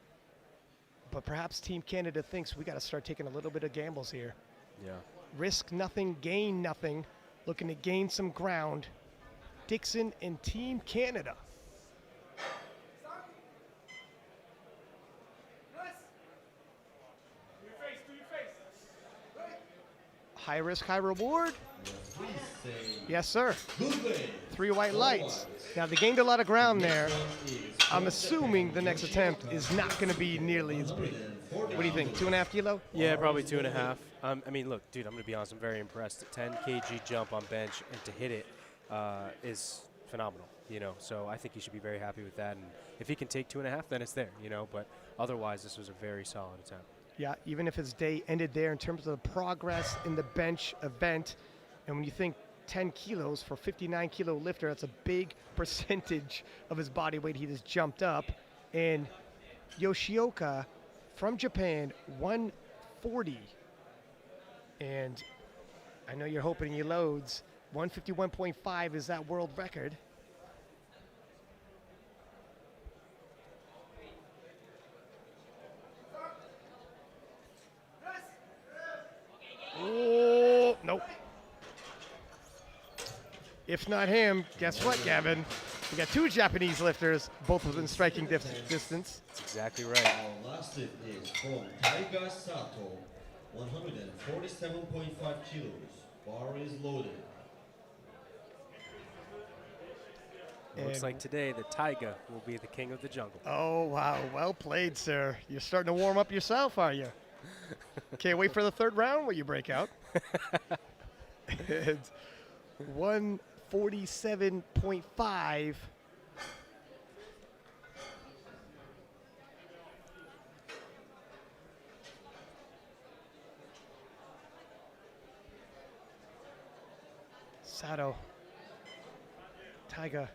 but perhaps Team Canada thinks we got to start taking a little bit of gambles here. Yeah. Risk nothing, gain nothing, looking to gain some ground. Dixon and Team Canada. High risk, high reward. Please say Yes, sir. good way. 3 white lights. Now, they gained a lot of ground there. I'm assuming the next attempt is not going to be nearly as big. What do you think, 2.5 kilo? Yeah, probably 2.5. I mean, look, dude, I'm going to be honest. I'm very impressed. 10 kg jump on bench and to hit it is phenomenal, you know. So I think he should be very happy with that. And if he can take 2.5, then it's there, you know. But otherwise, this was a very solid attempt. Yeah, even if his day ended there in terms of the progress in the bench event. And when you think 10 kilos for 59 kilo lifter, that's a big percentage of his body weight he just jumped up. And Yoshioka from Japan, 140. And I know you're hoping he loads. 151.5 is that world record. Oh, nope. If not him, guess what, Gavin? We got 2 Japanese lifters, both within striking distance. That's exactly right. Our last lift is from Taiga Sato, 147.5 kilos. Bar is loaded. It looks And- like today the Taiga will be the king of the jungle. Oh, wow. Well played, sir. You're starting to warm up yourself, are you? Can't wait for the 3rd round when you break out. It's 147.5. Sato. Taiga.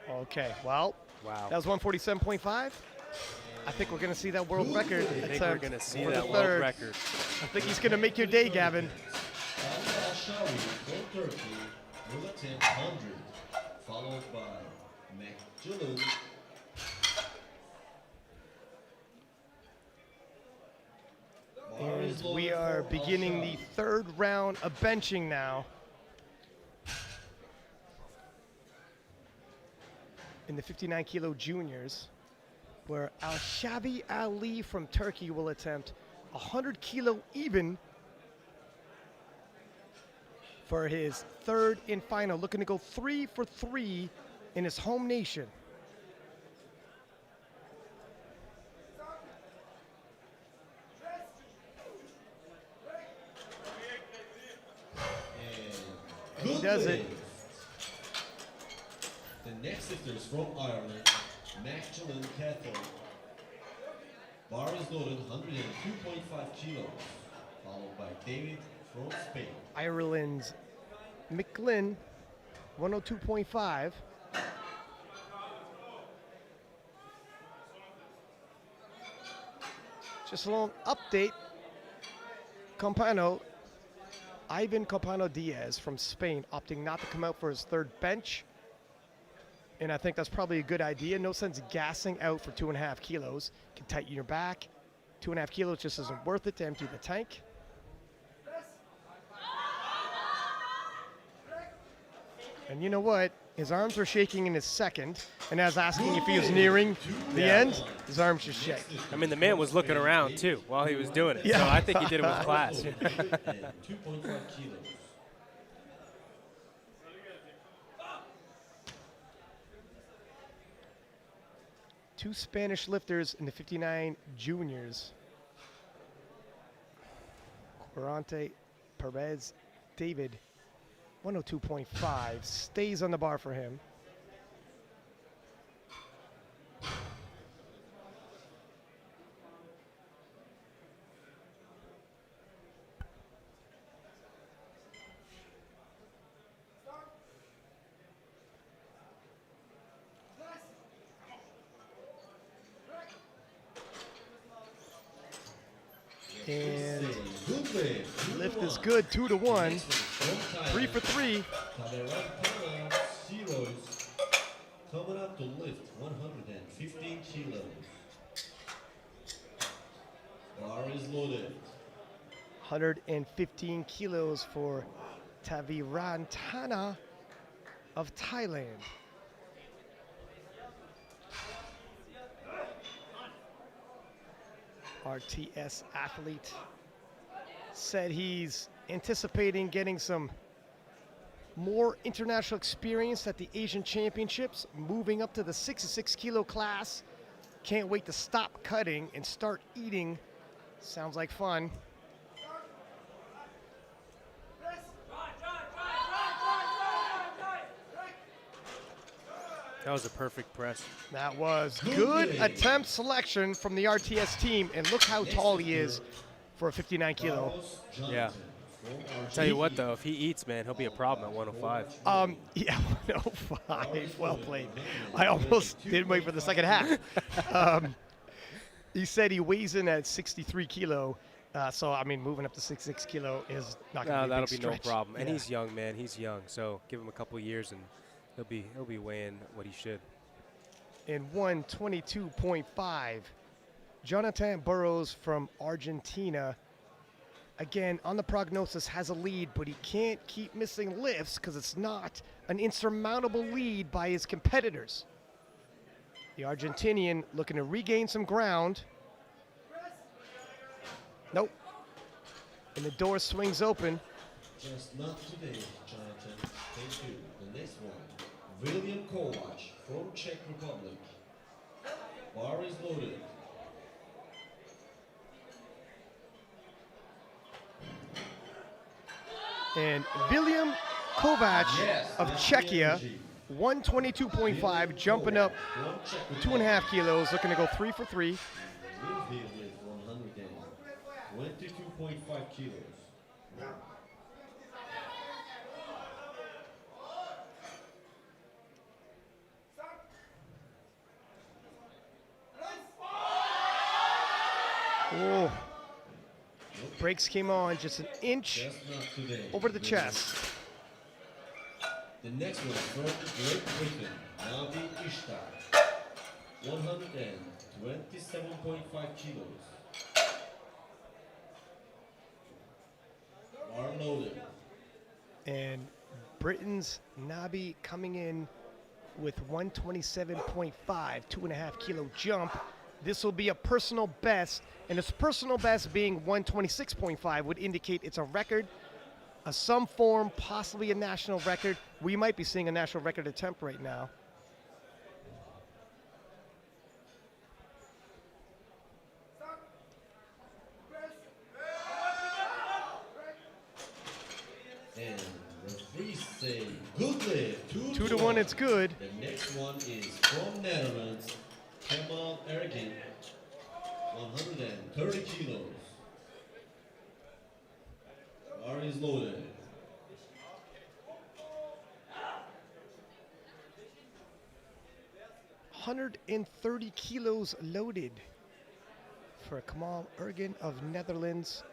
Okay, well, Wow. that was 147.5. I think we're going to see that world record I think we're attempt going to see for the that world 3rd. record. I think he's going to make your day, Gavin. Al-Shawi from Turkey will attempt 100, followed by McJulun. Bar is And loaded we are for beginning the Al-Shawi. 3rd round of benching now. In the 59 kilo juniors, where Al-Shabi Ali from Turkey will attempt 100 kilo even for his 3rd and final, looking to go 3 for 3 in his home nation. And He does it. lift. The next lifter is from Ireland, McJulun Cathal. Bar is loaded 102.5 kilos, followed by David from Spain. Ireland's McGlynn, 102.5. Just a little update. Campano, Ivan Campano Diaz from Spain, opting not to come out for his 3rd bench. And I think that's probably a good idea. No sense gassing out for 2.5 kilos. Can tighten your back. 2.5 kilos just isn't worth it to empty the tank. And you know what? His arms were shaking in his 2nd, and I was asking if he was nearing the end. His arms just shake. I mean, the man was looking around, too, while he was doing it. Yeah. So I think he did it with class. And 2.5 kilos. Two Spanish lifters in the 59 juniors. Quarante Perez David, 102.5, stays on the bar for him. And Good lift. lift is good, 2 to 1, 3 for 3. Zeros coming up to lift 115 kilos. Bar is loaded. 115 kilos for Tavirantana of Thailand. RTS athlete said he's anticipating getting some more international experience at the Asian Championships, moving up to the 66 kilo class. Can't wait to stop cutting and start eating. Sounds like fun. That was a perfect press. That was good attempt selection from the RTS team, and look how tall he is for a 59 kilo. Carlos Johnson Yeah. from Tell you what, Argentina. though, if he eats, man, he'll be a problem at 105. Yeah, 105. Well played. I almost didn't wait for the second half. He said he weighs in at 63 kilo. So, I mean, moving up to 66 kilo is not going to No, be a that'll big be no stretch. problem. And Yeah. he's young, man. He's young. So give him a couple of years, and he'll be weighing what he should. 122.5. Jonathan Burrows from Argentina. Again, on the prognosis, has a lead, but he can't keep missing lifts because it's not an insurmountable lead by his competitors. The Argentinian looking to regain some ground. Nope. And the door swings open. Just not today, Jonathan. Thank you. The next one, William Kovac from Czech Republic. Bar is loaded. And William Kovac Yes, of that's Czechia, the energy. 122.5, jumping up From Czech 2.5 kilos, looking to go 3 for 3. Will be with 122.5 kilos. Oh, brakes came on just an inch Just not today. over the chest. The next one from Great Britain, Nabi Ishtar. 127.5 kilos. Bar loaded. And Britain's Nabi coming in with 127.5, 2.5 kilo jump. This will be a personal best, and his personal best being 126.5 would indicate it's a record, some form, possibly a national record. We might be seeing a national record attempt right now. And referees say good lift. 2 to 1, it's good. The next one is from Netherlands, Kemal Ergin. 130 kilos. Bar is loaded. 130 kilos loaded for Kemal Ergin of Netherlands.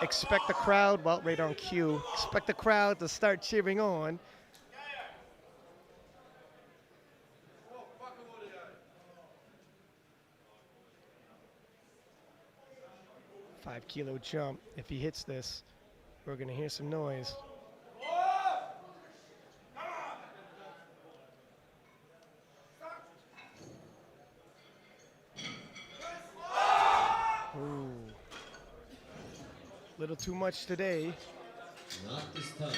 Expect the crowd, well, right on cue, expect the crowd to start cheering on. Five-kilo jump. If he hits this, we're going to hear some noise. Ooh. Little too much today. Not this time.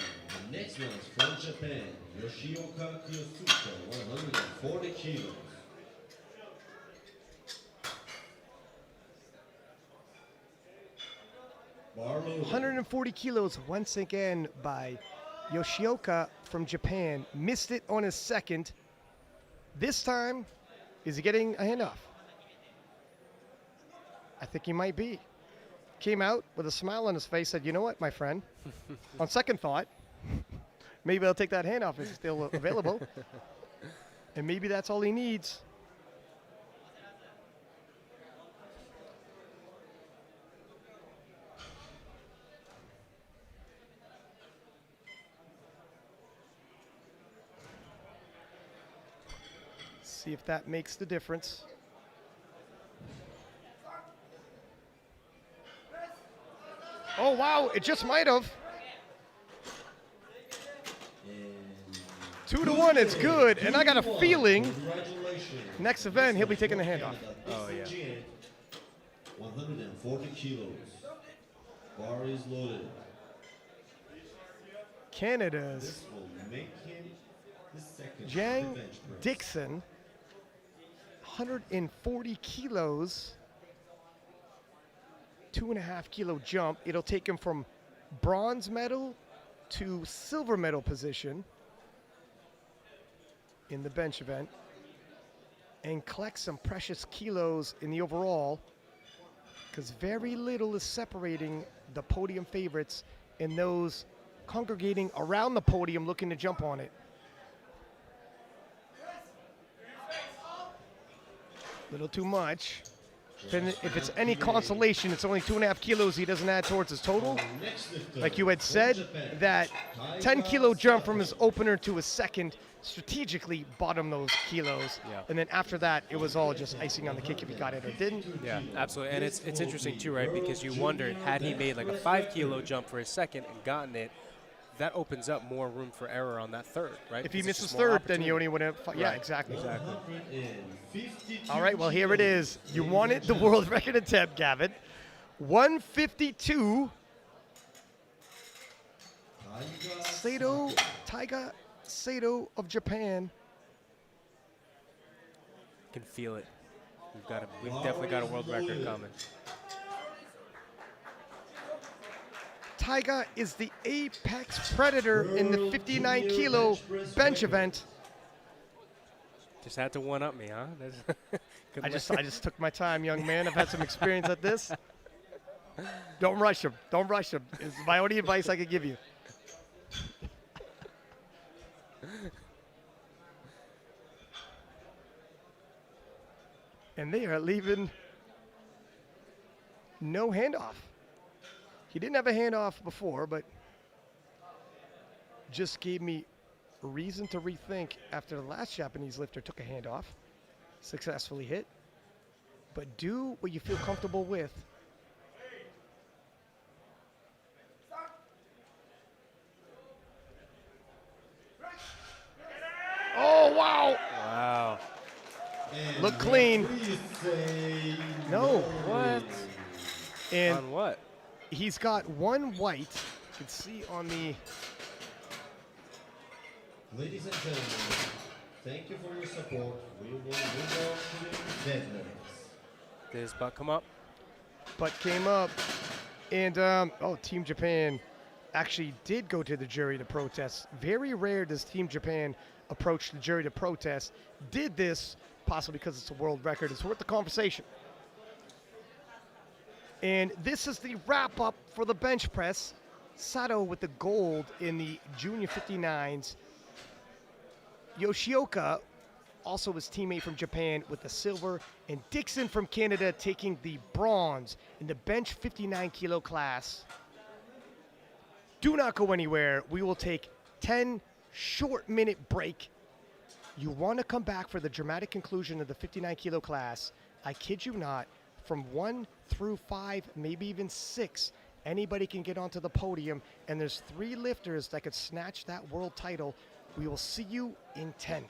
The next one is from Japan, Yoshioka Kiyosuke, 140 kilos. Bar loaded. 140 kilos once again by Yoshioka from Japan. Missed it on his second. This time, is he getting a handoff? I think he might be. Came out with a smile on his face, said, you know what, my friend? On second thought, maybe I'll take that handoff if it's still available. And maybe that's all he needs. See if that makes the difference. Oh, wow, it just might have. 2 to 1, it's good. And I got a feeling Congratulations. next event he'll be taking the handoff. Oh, yeah. 140 kilos. Bar is loaded. Canada's This will make him the second Jang on the bench press. Dixon, 140 kilos, 2.5 kilo jump. It'll take him from bronze medal to silver medal position in the bench event and collect some precious kilos in the overall, because very little is separating the podium favorites and those congregating around the podium looking to jump on it. Little too much. Then if it's any consolation, it's only 2.5 kilos he doesn't add towards his total. Next lifter Like you had said, from Japan, that Diaz 10-kilo jump from his Sato. opener to his second strategically bottom those kilos. Yeah. And then after that, it was all just icing on the cake if he got it or didn't. Yeah, absolutely. And it's interesting too, right? Because you wondered, had he made like a 5-kilo jump for his second and gotten it, that opens up more room for error on that third, right? If he Because it's misses just more third, then you opportunity. only would have. Yeah, Right. exactly. Exactly. 152 All right, well, here it is. You wanted the world record attempt, Gavin. 152. Sato, Taiga Sato of Japan. Can feel it. We've definitely got a world record coming. Taiga is the apex predator in the 59-kilo bench event. Just had to one up me, huh? Good I luck. just took my time, young man. I've had some experience at this. Don't rush him. Don't rush him. It's my only advice I could give you. And they are leaving no handoff. He didn't have a handoff before, but just gave me reason to rethink after the last Japanese lifter took a handoff, successfully hit. But do what you feel comfortable with. Oh, wow. Wow. Look clean. No. What? And On what? he's got one white. You can see on the. Ladies and gentlemen, thank you for your support. We will move on to the deadlifts. Did his butt come up? Butt came up. And, Team Japan actually did go to the jury to protest. Very rare does Team Japan approach the jury to protest. Did this, possibly because it's a world record. It's worth the conversation. And this is the wrap-up for the bench press. Sato with the gold in the junior 59s. Yoshioka, also his teammate from Japan, with the silver. And Dixon from Canada taking the bronze in the bench 59-kilo class. Do not go anywhere. We will take 10 short-minute break. You want to come back for the dramatic conclusion of the 59-kilo class. I kid you not. From 1 through 5, maybe even 6, anybody can get onto the podium, and there's 3 lifters that could snatch that world title. We will see you in 10.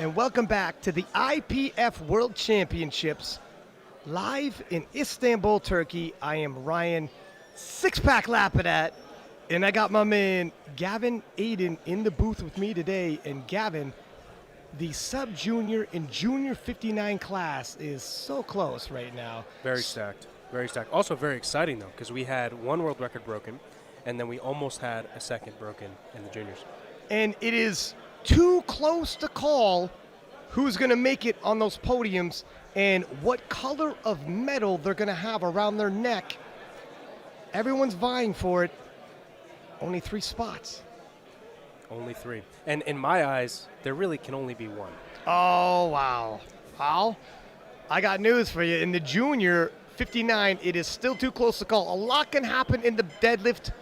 and welcome back to the IPF World Championships live in Istanbul, Turkey. I am Ryan, six-pack Lapidat, and I got my man Gavin Aiden in the booth with me today. And Gavin, the sub-junior and junior 59 class is so close right now. Very stacked. Very stacked. Also very exciting, though, because we had one world record broken, and then we almost had a second broken in the juniors. And it is too close to call who's going to make it on those podiums and what color of medal they're going to have around their neck. Everyone's vying for it. Only 3 spots. Only 3. And in my eyes, there really can only be one. Oh, wow. Well, I got news for you. In the junior 59, it is still too close to call. A lot can happen in the deadlift.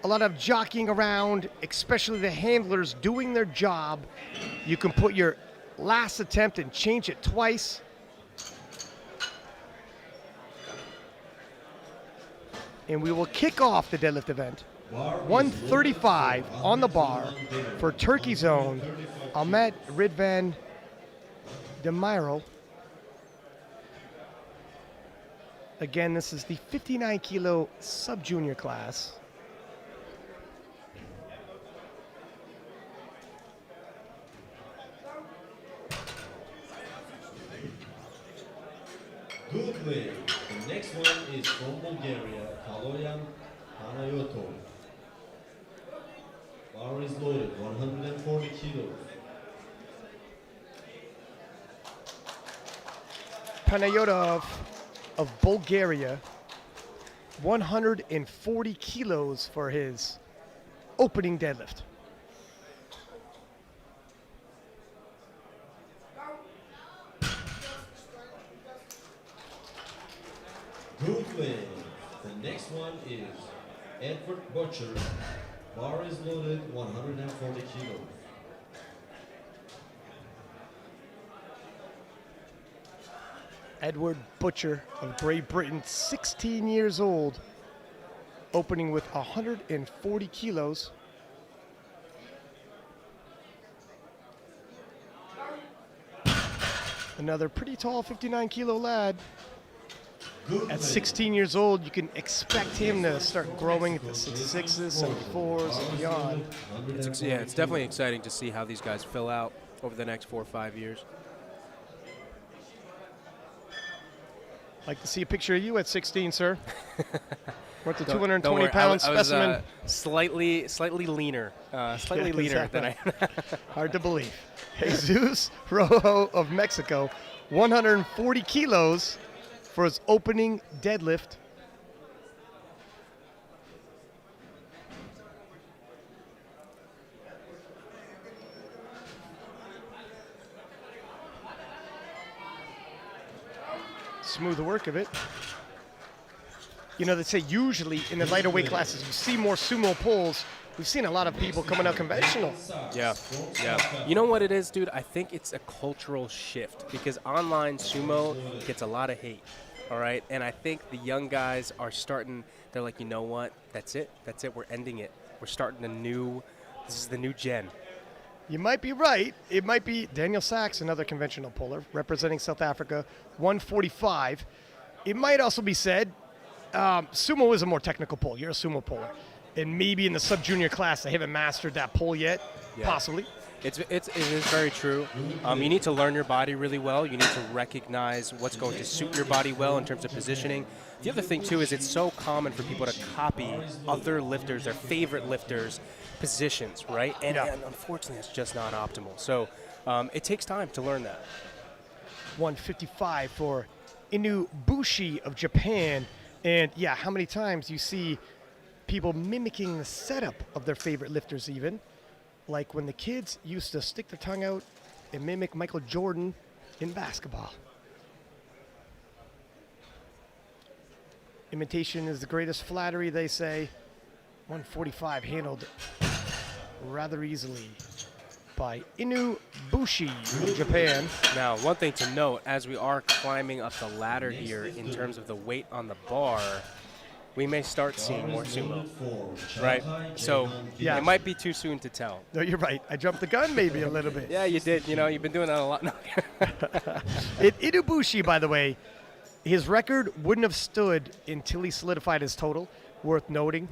A lot of jockeying around, especially the handlers doing their job. You can put your last attempt and change it twice. And we will kick off the deadlift event. 135 on the bar for Turkey's own Ahmet Ridvan Demirel. Again, this is the 59 kilo sub-junior class. Good way. The next one is from Bulgaria, Kaloyan Panayoto. Bar is loaded, 140 kilos. Panayotov of Bulgaria, 140 kilos for his opening deadlift. Good way. The next one is Edward Butcher. Bar is loaded, 140 kilos. Edward Butcher of Great Britain, 16 years old, opening with 140 kilos. Another pretty tall 59 kilo lad. At 16 years old, you can expect him to start growing at the 66s, 74s, and beyond. It's definitely exciting to see how these guys fill out over the next 4 or 5 years. Like to see a picture of you at 16, sir. We're at the Don't 220 worry, pound I was, specimen. slightly leaner, slightly leaner than I. Hard to believe. Jesus Rojo of Mexico, 140 kilos for his opening deadlift. Smooth work of it. You know, they say usually in the lighter weight classes, you see more sumo pulls. We've seen a lot of people coming out conventional. Yeah. You know what it is, dude? I think it's a cultural shift because online sumo gets a lot of hate, all right? And I think the young guys are starting, they're like, you know what? That's it. We're ending it. We're starting this is the new gen. You might be right. It might be Daniel Sacks, another conventional puller, representing South Africa, 145. It might also be said, sumo is a more technical pull. You're a sumo puller. And maybe in the sub-junior class, they haven't mastered that pull yet, possibly. It is very true. You need to learn your body really well. You need to recognize what's going to suit your body well in terms of positioning. The other thing, too, is it's so common for people to copy other lifters, their favorite lifters' positions, right? And unfortunately, it's just not optimal. So it takes time to learn that. 155 for Inu Bushi of Japan. And, yeah, how many times you see people mimicking the setup of their favorite lifters even. Like when the kids used to stick their tongue out and mimic Michael Jordan in basketball. Imitation is the greatest flattery, they say. 145 handled rather easily by Inu Bushi of Japan. Now, one thing to note, as we are climbing up the ladder here in terms of the weight on the bar, we may start seeing more sumo, For right? Chatai So Jehan Yeah. it might be too soon to tell. No, you're right. I jumped the gun maybe a little bit. Yeah, you did. You know, you've been doing that a lot. No. Inubushi, by the way, his record wouldn't have stood until he solidified his total. Worth noting.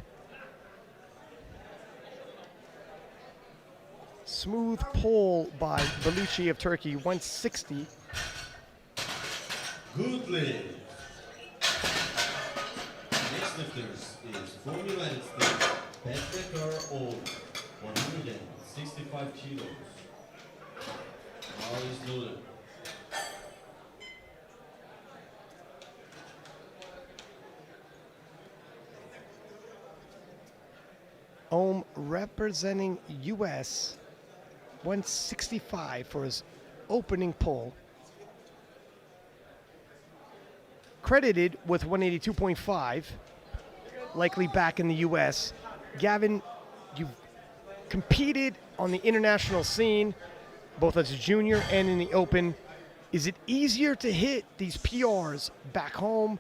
Smooth pull by Belushi of Turkey, 160. Good lift. Next lifters is from United States, Petkar of 165 kilos. Bar is loaded. Ohm representing U.S. 165 for his opening pull. Credited with 182.5, likely back in the U.S. Gavin, you've competed on the international scene, both as a junior and in the open. Is it easier to hit these PRs back home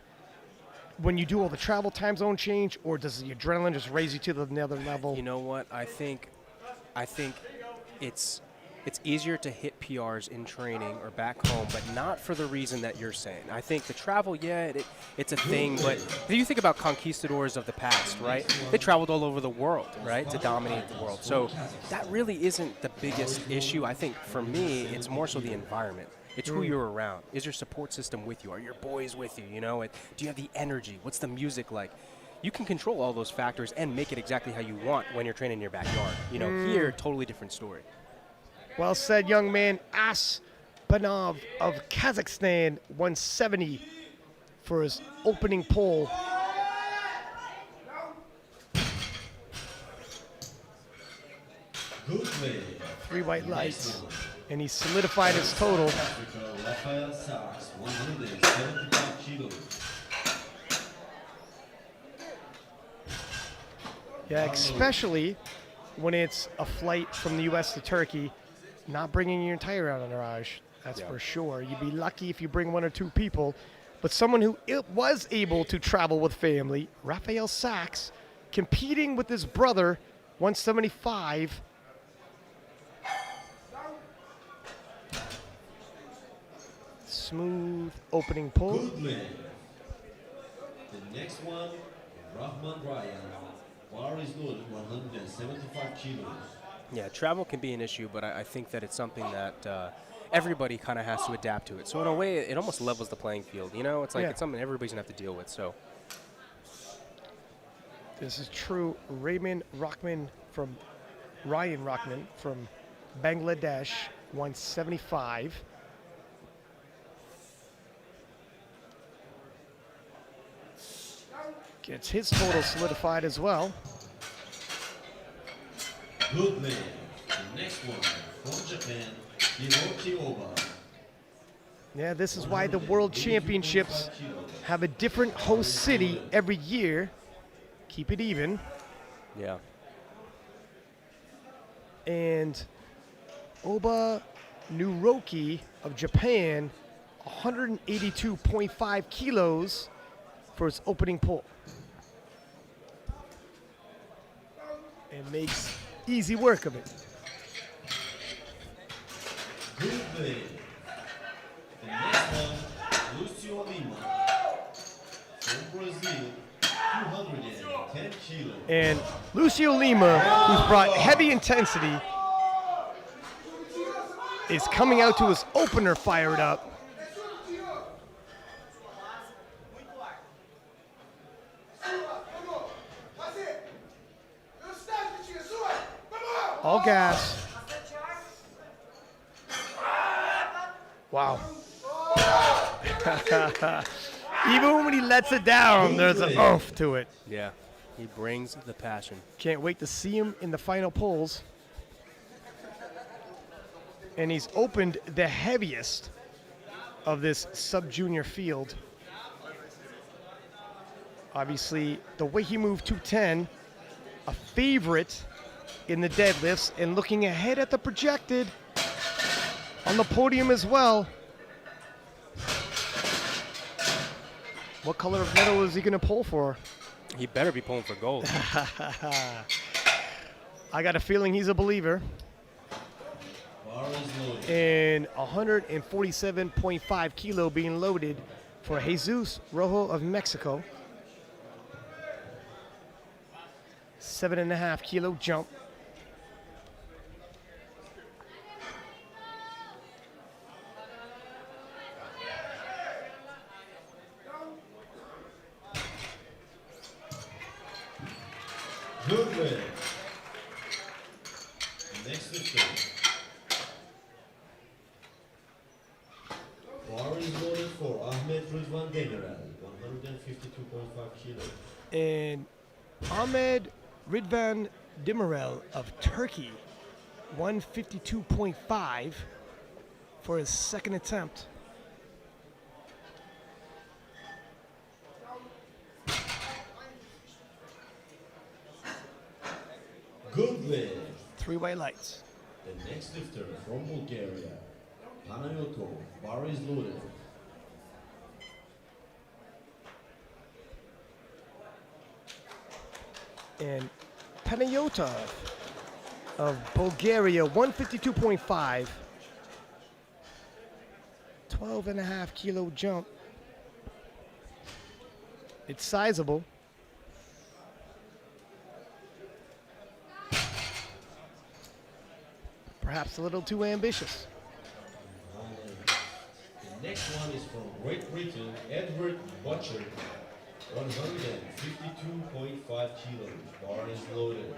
when you do all the travel time zone change, or does the adrenaline just raise you to another level? You know what? I think it's easier to hit PRs in training or back home, but not for the reason that you're saying. I think the travel, yeah, it's a thing, but if you think about conquistadors of the past, right? They traveled all over the world, right, to dominate the world. So that really isn't the biggest issue. I think for me, it's more so the environment. It's who you're around. Is your support system with you? Are your boys with you? You know, do you have the energy? What's the music like? You can control all those factors and make it exactly how you want when you're training in your backyard. You know, here, totally different story. Well said, young man. Aspanov of Kazakhstan, 170 for his opening pull. Good lift. 3 white lights, and he solidified his total. Africa, Rafael Sax, 175 kilos. Yeah, especially when it's a flight from the U.S. to Turkey, not bringing your entire entourage. That's for sure. You'd be lucky if you bring 1 or 2 people. But someone who was able to travel with family, Rafael Sacks, competing with his brother, 175. Smooth opening pull. Good lift. The next one, Rahman Ryan. Bar is loaded, 175 kilos. Yeah, travel can be an issue, but I think that it's something that everybody kind of has to adapt to it. So in a way, it almost levels the playing field. You know, it's like it's something everybody's gonna have to deal with. So this is true. Ryan Rockman from Bangladesh, 175. Gets his total solidified as well. Good lift. The next one, from Japan, Hiroki Oba. Yeah, this is why the World Championships have a different host city every year. Keep it even. yeah, And Oba Nuroki of Japan, 182.5 kilos for his opening pull. And makes easy work of it. Good lift. The next one, Lucio Lima. From Brazil, 210 kilos. And Lucio Lima, who's brought heavy intensity, is coming out to his opener fired up. All gas. Wow. Even when he lets it down, there's an oomph to it. yeah. He brings the passion. Can't wait to see him in the final pulls. And he's opened the heaviest of this sub-junior field. Obviously, the way he moved 210, a favorite in the deadlifts, and looking ahead at the projected on the podium as well. What color of medal is he going to pull for? He better be pulling for gold. I got a feeling he's a believer. Bar is loaded. And 147.5 kilo being loaded for Jesus Rojo of Mexico. 7.5 kilo jump. Good way. Next lifter. Bar is loaded for Ahmed Rıdvan Demirel, 152.5 kilo. And Ahmed Ridvan Demirel of Turkey, 152.5 for his second attempt. Good way. 3 white lights. The next lifter from Bulgaria, Panayotov. Bar is loaded. And Panayotov of Bulgaria, 152.5. 12.5 kilo jump. It's sizable. Perhaps a little too ambitious. The next one is from Great Britain, Edward Butcher, 152.5 kilos. Bar is loaded.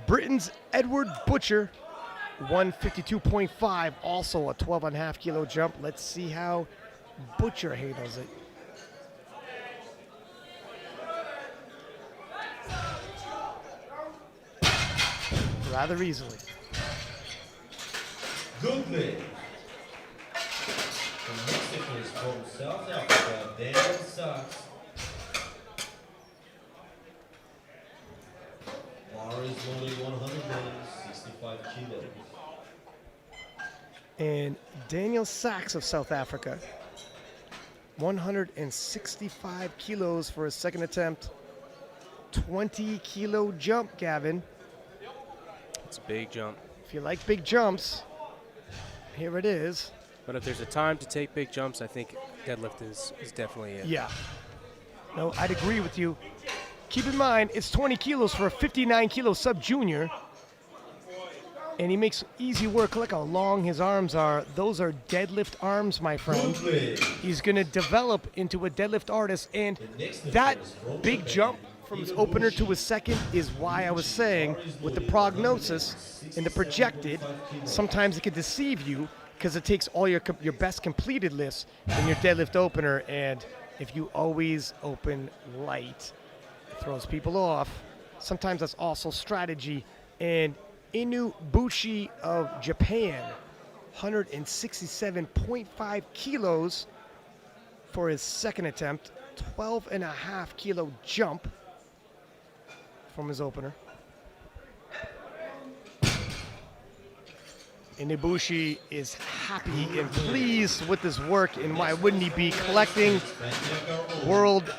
Britain's Edward Butcher, 152.5, also a 12.5 kilo jump. Let's see how Butcher handles it. Rather easily. Good lift. The next lifter is from South Africa, Rafael Sacks. Bar is loaded 165 kilos. And Daniel Sachs of South Africa, 165 kilos for his second attempt. 20 kilo jump, Gavin. It's a big jump. If you like big jumps, here it is. But if there's a time to take big jumps, I think deadlift is definitely it. Yeah. No, I'd agree with you. Keep in mind, it's 20 kilos for a 59 kilo sub junior. And he makes easy work. Look how long his arms are. Those are deadlift arms, my friend. Good lift. He's going to develop into a deadlift artist. And that big jump from his opener to his second is why I was saying with the prognosis and the projected, sometimes it can deceive you because it takes all your best completed lifts in your deadlift opener. And if you always open light, it throws people off. Sometimes that's also strategy. And Inu Bushi of Japan, 167.5 kilos for his second attempt, 12.5 kilo jump from his opener. Inibushi is happy and pleased with his work, and why wouldn't he be collecting world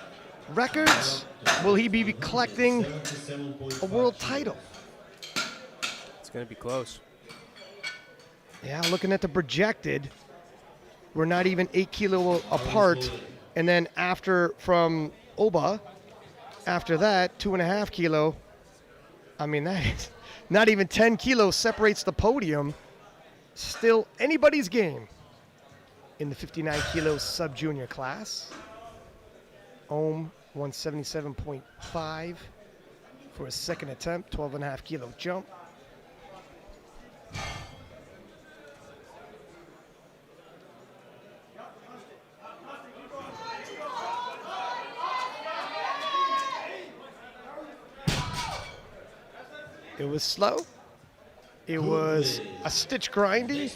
records? Will he be collecting a world title? It's going to be close. Yeah, looking at the projected, we're not even 8 kilo apart. And then after from Oba, after that, 2.5 kilo. I mean, that is not even 10 kilos separates the podium. Still anybody's game in the 59 kilo sub junior class. Ohm 177.5 for his second attempt, 12.5 kilo jump. It was slow. It was a stitch grindy,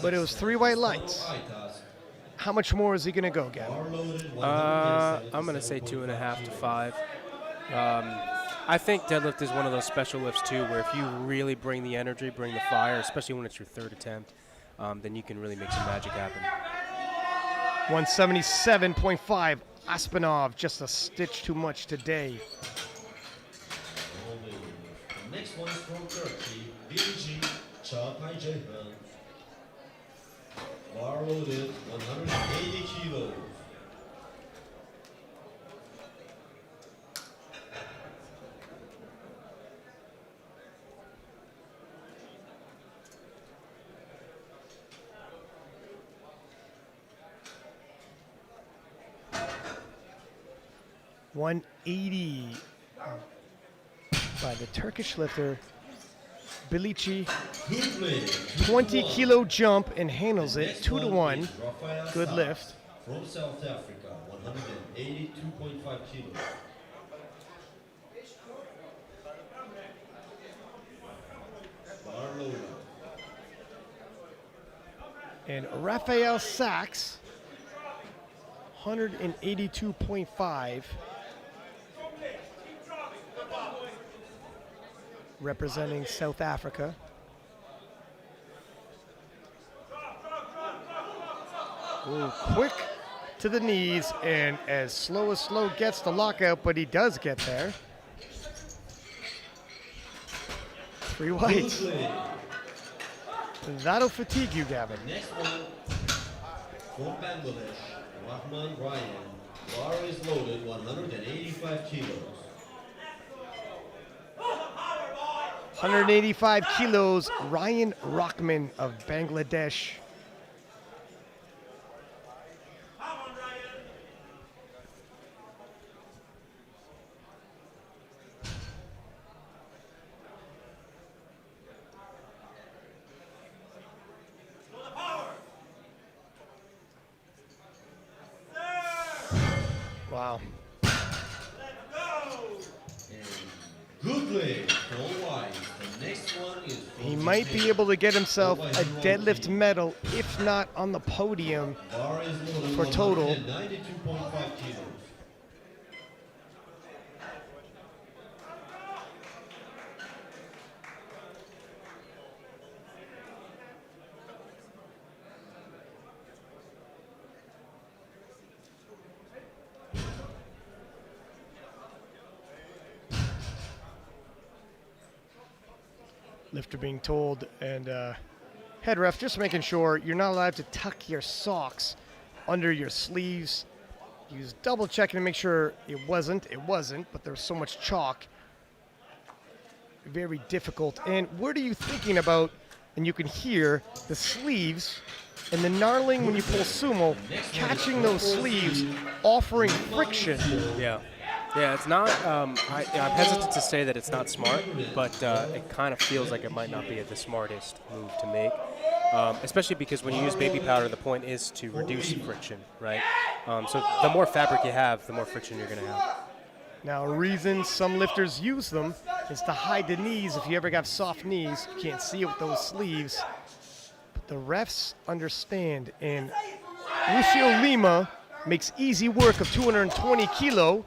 but it was 3 white lights. How much more is he going to go, Gavin? I'm going to say 2.5 to 5. I think deadlift is one of those special lifts, too, where if you really bring the energy, bring the fire, especially when it's your third attempt, then you can really make some magic happen. 177.5. Aspinov, just a stitch too much today. Only. The next one is from Turkey, Bilgi Çağatay Ceyhan. Bar loaded, 180 kilos. $180 by the Turkish lifter, Bilici. Good play. 20 kilo jump and handles it, Next 2 to 1. is Rafael Good Sax lift. From South Africa, 182.5 kilos. Bar loaded. And Raphael Sacks, 182.5. Representing South Africa. Ooh, quick to the knees, and as slow gets the lockout, but he does get there. 3 Good whites. play. That'll fatigue you, Gavin. Next one from Bangladesh, Rahman Ryan. Bar is loaded, 185 kilos. 185 kilos, Ryan Rockman of Bangladesh. Wow. Good play, all white. The next one is from He might be able to get himself a deadlift medal, if not on the podium. Bar is loaded, for total. 192.5 kilos. Lifter being told, and head ref just making sure you're not allowed to tuck your socks under your sleeves. He was double checking to make sure it wasn't, but there's so much chalk. Very difficult. And what are you thinking about? And you can hear the sleeves and the gnarling when you pull sumo, catching those sleeves, offering friction. Yeah. Yeah, it's not, I'm hesitant to say that it's not smart, but it kind of feels like it might not be the smartest move to make, especially because when you use baby powder, the point is to reduce friction, right? So the more fabric you have, the more friction you're going to have. Now, a reason some lifters use them is to hide the knees. If you ever got soft knees, you can't see it with those sleeves. But the refs understand, and Lucio Lima makes easy work of 220 kilo.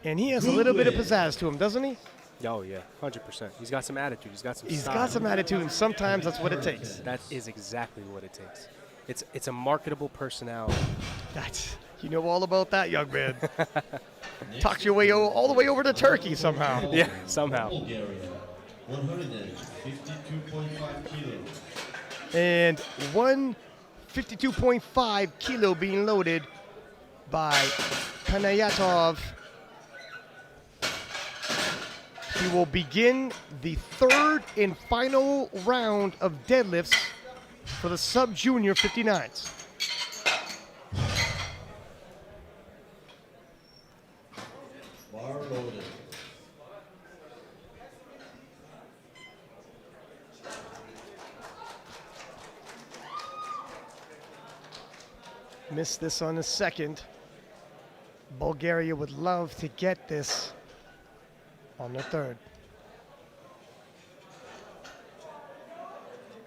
And he has a little bit of pizzazz to him, doesn't he? Oh, yeah, 100%. He's got some attitude. He's got some He's style. got some attitude, and sometimes that's what it takes. That is exactly what it takes. It's a marketable personality. You know all about that, young man. Talked your way all the way over to Turkey somehow. Yeah, somehow. Bulgaria, 152.5 kilos. And 152.5 kilo being loaded by Kanayatov. He will begin the third and final round of deadlifts for the sub-junior 59s. Bar loaded. Missed this on the second. Bulgaria would love to get this on the third.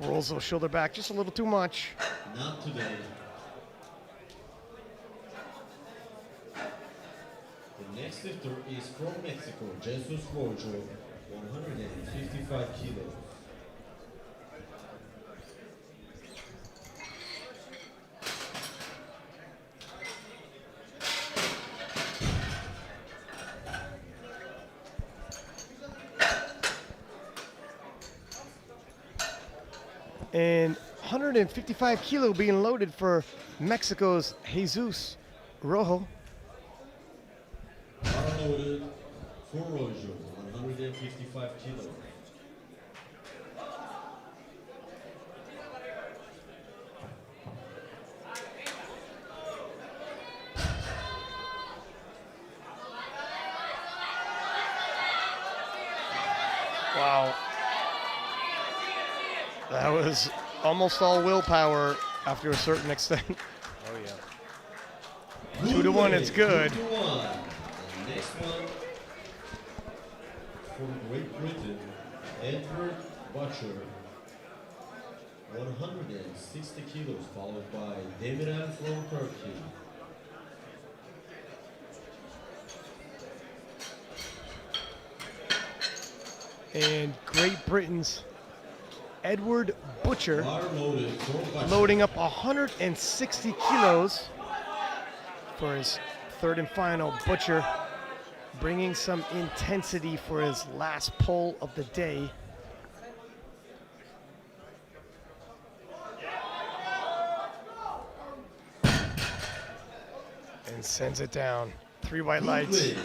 Rolls those shoulder back just a little too much. Not today. The next lifter is from Mexico, Jesus Rojo, 155 kilos. And 155 kilo being loaded for Mexico's Jesus Rojo. Bar loaded for Rojo, 155 kilos. Wow. That was almost all willpower after a certain extent. Oh, yeah. 2-1, it's good. 2-1. The next one from Great Britain, Edward Butcher, 160 kilos, followed by Demirel from Turkey. And Great Britain's Edward Butcher Bar loaded for Butcher. loading up 160 kilos for his third and final. Butcher bringing some intensity for his last pull of the day. And sends it down. 3 white lights. Good win.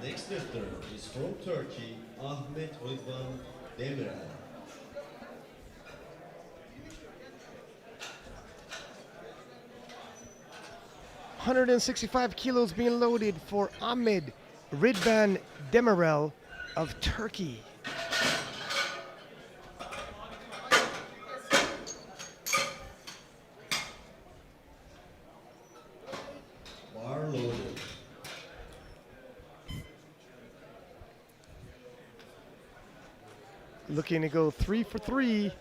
Next lifter is from Turkey, Ahmet Rıdvan Demirel. $165 kilos being loaded for Ahmet Rıdvan Demirel of Turkey. Bar loaded. Looking to go 3 for 3.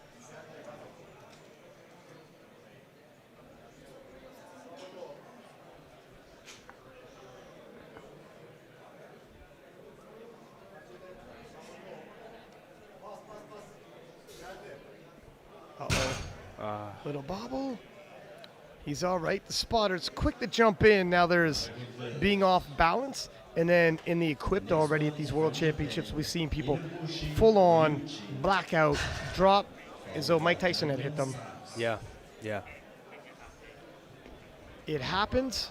Uh-oh. Little bobble. He's all right. The spotter's quick to jump in. Now there's being off balance. And then in the equipped already at these World Championships, we've seen people full on blackout drop as though Mike Tyson had hit them. Yeah, yeah. It happens,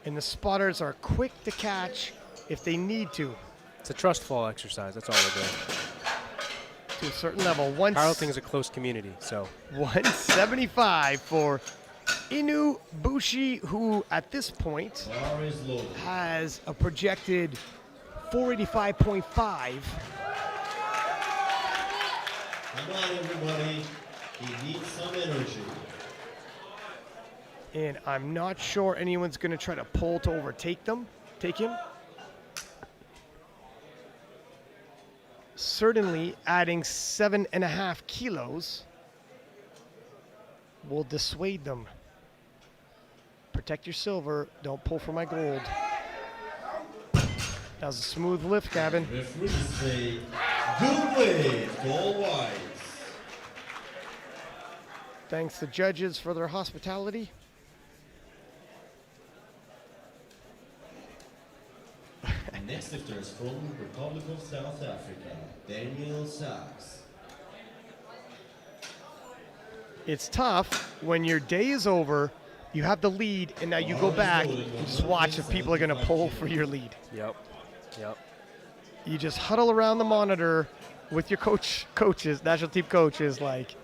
and the spotters are quick to catch if they need to. It's a trust fall exercise. That's all we're doing. To a certain level. Powerlifting is a close community, so 175 for Inu Bushi, who at this point Bar is loaded. has a projected 485.5. Come on, everybody. He needs some energy. And I'm not sure anyone's going to try to pull to take him. Certainly adding 7.5 kilos will dissuade them. Protect your silver, don't pull for my gold. That was a smooth lift, Gavin. Referees say, good lift, all whites. Thanks to judges for their hospitality. Next lifter is from Republic of South Africa, Raphael Sacks. It's tough when your day is over, you have the lead, and now you go back and just watch if people are going to pull for your lead. yep. You just huddle around the monitor with your coaches, national team coaches, like,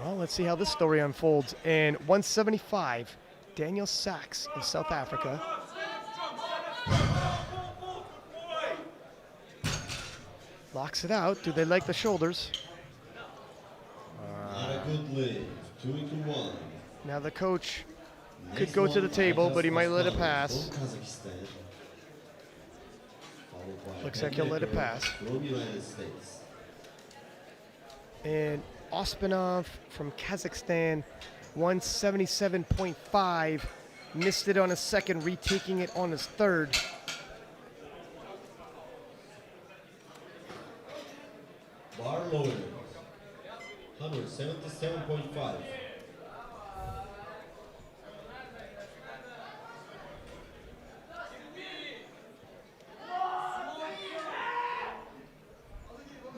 well, let's see how this story unfolds. And 175, Raphael Sacks of South Africa. Locks it out. Do they like the shoulders? Not a good lift, 2-1. Now the coach could Next go to the one, table, Diaz but he might let it from pass. Kazakhstan, followed by Looks like he'll let it Becker pass. From United States. And Ospinov from Kazakhstan, 177.5. Missed it on his second, retaking it on his third. Bar loaded, 177.5.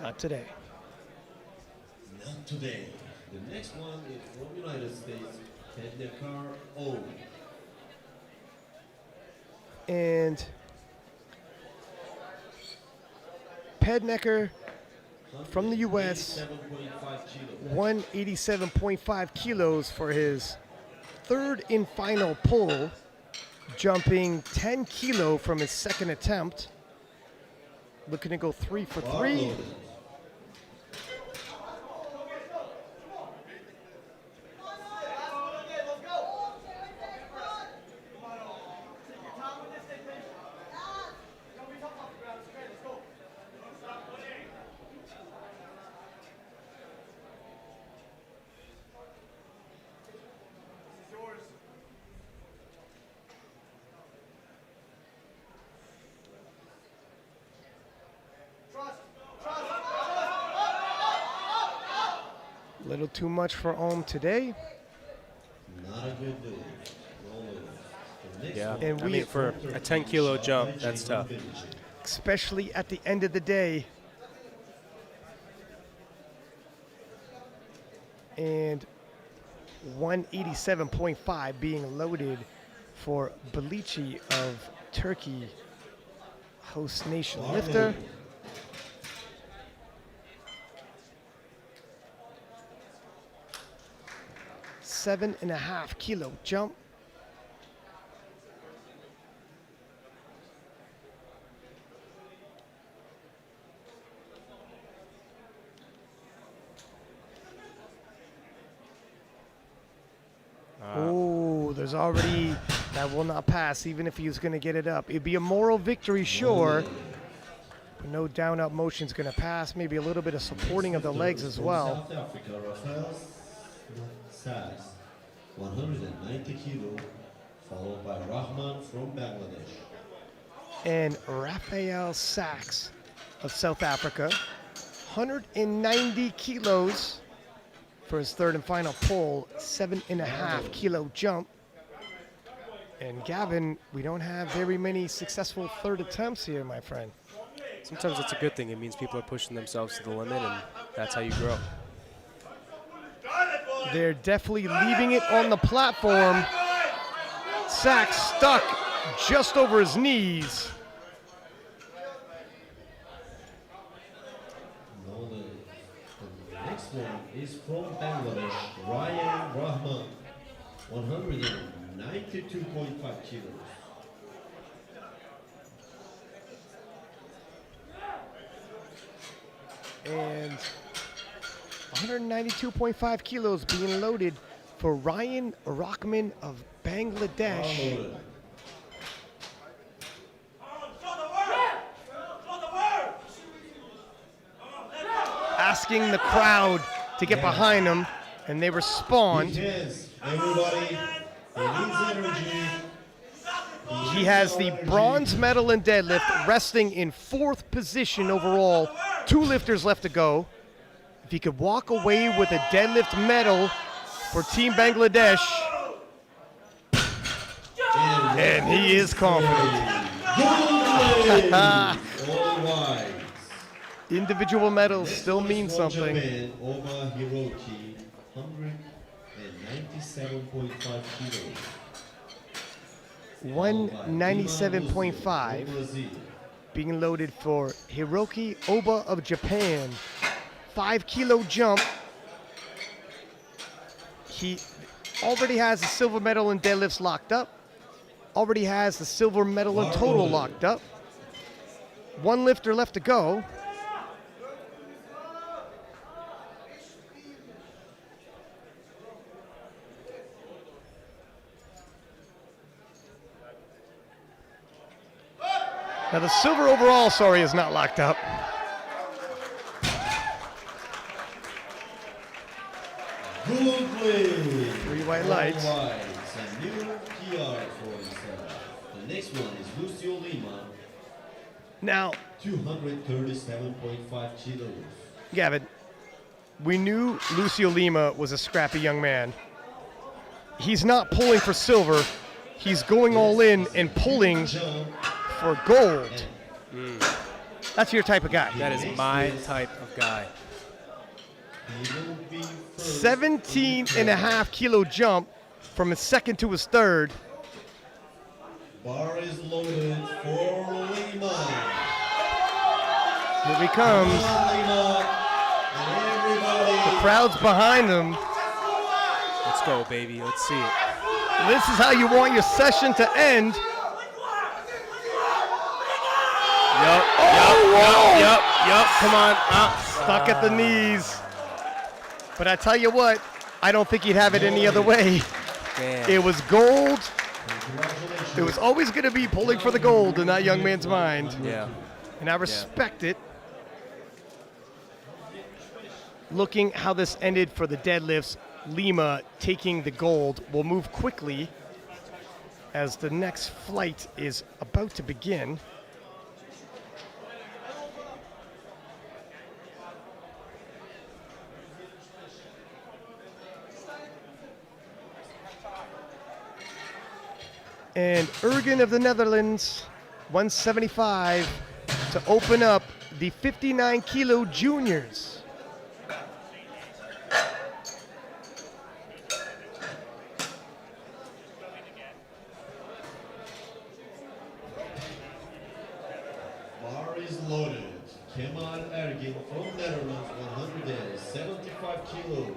Not today. Not today. The next one is from United States, Pednekar O. And Pednecker from the U.S., 187.5 kilos for his third and final pull, jumping 10 kilo from his second attempt. Looking to go 3 for 3. A little too much for Ohm today. Not a good day. The next Yeah, one And I we- mean, for a 10 kilo jump, that's tough. Especially at the end of the day. And 187.5 being loaded for Belici of Turkey, host nation lifter. 7.5 kilo jump. Oh, there's already, that will not pass even if he was going to get it up. It'd be a moral victory, sure, but no down up motion's going to pass. Maybe a little bit of supporting of the legs as well. South Africa, Rafael Sax, 190 kilo, followed by Rahman from Bangladesh. And Raphael Sacks of South Africa, 190 kilos for his third and final pull, 7.5 kilo jump. And Gavin, we don't have very many successful third attempts here, my friend. Sometimes it's a good thing. It means people are pushing themselves to the limit, and that's how you grow. They're definitely leaving it on the platform. Sacks stuck just over his knees. Now the next one is from Bangladesh, Ryan Rahman, 192.5 kilos. And 192.5 kilos being loaded for Ryan Rahman of Bangladesh. Loaded. Asking the crowd to get behind him, and they respond. Yes, everybody, he needs energy. He has the bronze medal in deadlift, resting in 4th position overall. 2 lifters left to go. If he could walk away with a deadlift medal for Team Bangladesh, and he is confident. All wise. Individual medals still mean From something. Japan, Oba Hiroki, 197.5 kilos. 197.5 Brazil. being loaded for Hiroki Oba of Japan. 5 kilo jump. He already has the silver medal in deadlifts locked up. Already has the silver medal in total locked up. 1 lifter left to go. Now the silver overall, sorry, is not locked up. Good play. 3 white lights. All whites. A new PR for himself. The next one is Lucio Lima, Now, 237.5 kilos. Gavin, we knew Lucio Lima was a scrappy young man. He's not pulling for silver. He's going all in and pulling Jump. for gold. That's your type of guy. That is my type of guy. He will be first 17.5 kilo jump from his second to his third. Bar is loaded for Lima. Here he comes. Come on, Lima. And everybody. The crowd's behind him. Let's go, baby. Let's see it. This is how you want your session to end. Yup. Come on. Stuck at the knees. But I tell you what, I don't think he'd have it any other way. Damn. It was gold. Congratulations. It was always going to be pulling for the gold in that young man's mind. Yeah. And I respect it. Looking how this ended for the deadlifts, Lima taking the gold. We'll move quickly as the next flight is about to begin. And Ergen of the Netherlands, 175, to open up the 59 kilo juniors. Bar is loaded. Kemal Ergin from Netherlands, 175 kilos.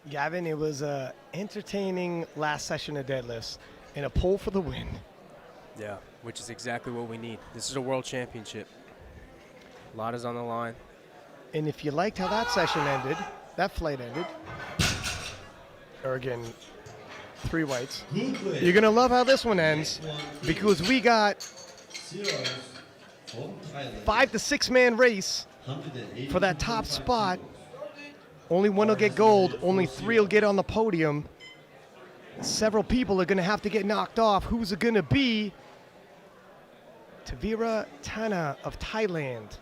Gavin, it was a entertaining last session of deadlifts and a pull for the win. Yeah, which is exactly what we need. This is a world championship. A lot is on the line. And if you liked how that session ended, that flight ended, Ergen, 3 whites, Good play. you're going to love how this one ends because we got Zeros from Thailand. 5 to 6 man race 180 for that top 25 spot. kilos. Only one will get gold. Only 3 will get on the podium. Several people are going to have to get knocked off. Who's it going to be? Tavira Tana of Thailand.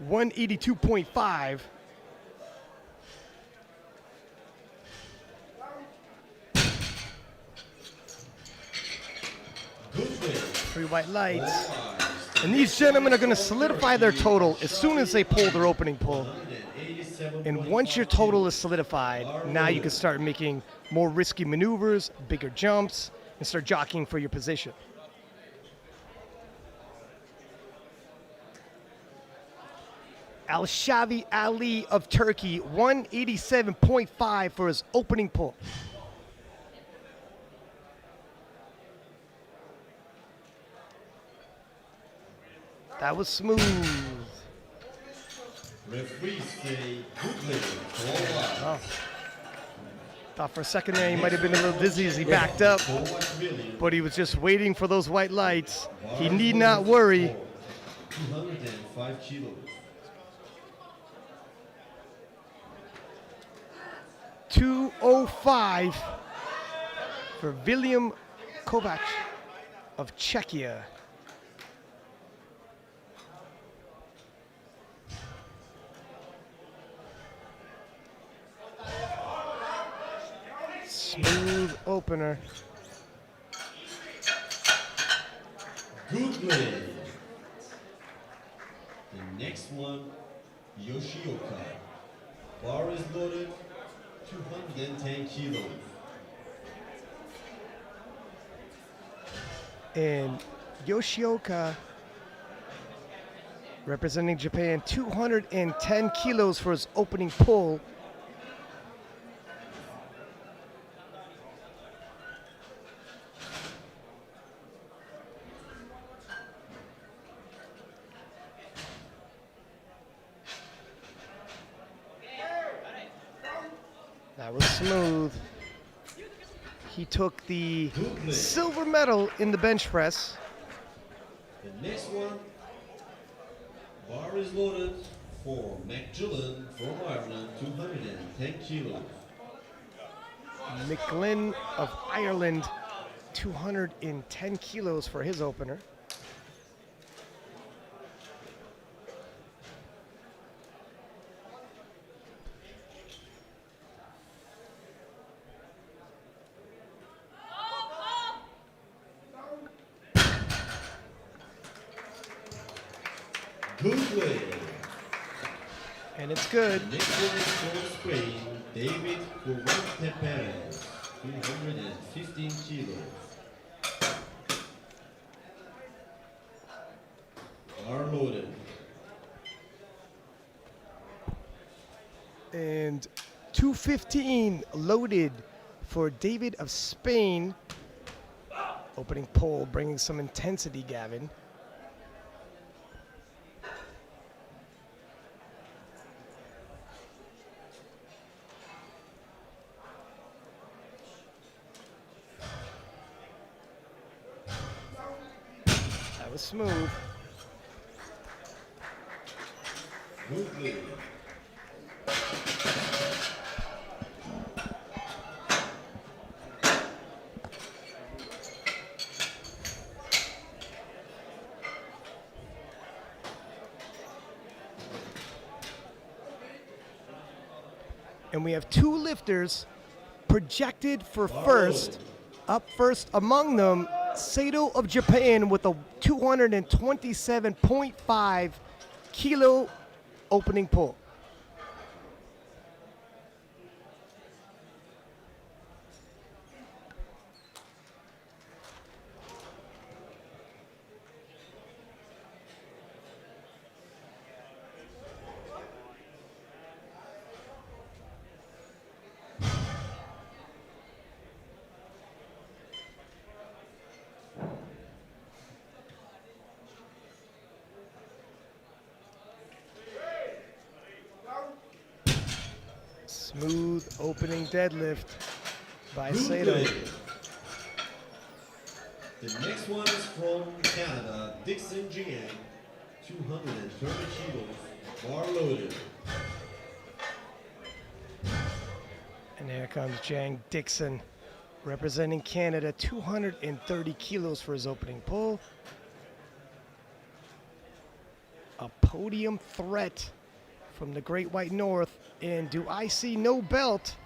$182.5. Good play. 3 white lights. Five. And these gentlemen are going to solidify their total as soon as they pull their opening pull. 187.5 And once your total is solidified, now you can start making more risky maneuvers, bigger jumps, and start jockeying for your position. Al-Shavi Ali of Turkey, 187.5 for his opening pull. That was smooth. Referees say good play. All right. Oh. Thought for a second there he might have been a little dizzy as he backed up, Forward William. but he was just waiting for those white lights. He need not worry. 205 kilos. 205 for William Kovac of Czechia. Smooth opener. Good play. The next one, Yoshioka. Bar is loaded, 210 kilos. And Yoshioka, representing Japan, 210 kilos for his opening pull. That was smooth. He took the silver medal in the bench press. The next one, bar is loaded for McGillen from Ireland, 210 kilos. McGlynn of Ireland, 210 kilos for his opener. Good play. And it's good. Next one is from Spain, David Covante Perez, 215 kilos. Are loaded. And 215 loaded for David of Spain. Opening pull, bringing some intensity, Gavin. That was smooth. Good play. And we have two lifters projected for first. Up first among them, Sato of Japan with a 227.5 kilo opening pull. Smooth opening deadlift by Good Sato. play. The next one is from Canada, Dixon Jiang, 230 kilos, bar loaded. And here comes Jang Dixon, representing Canada, 230 kilos for his opening pull. A podium threat from the Great White North. And do I see no belt?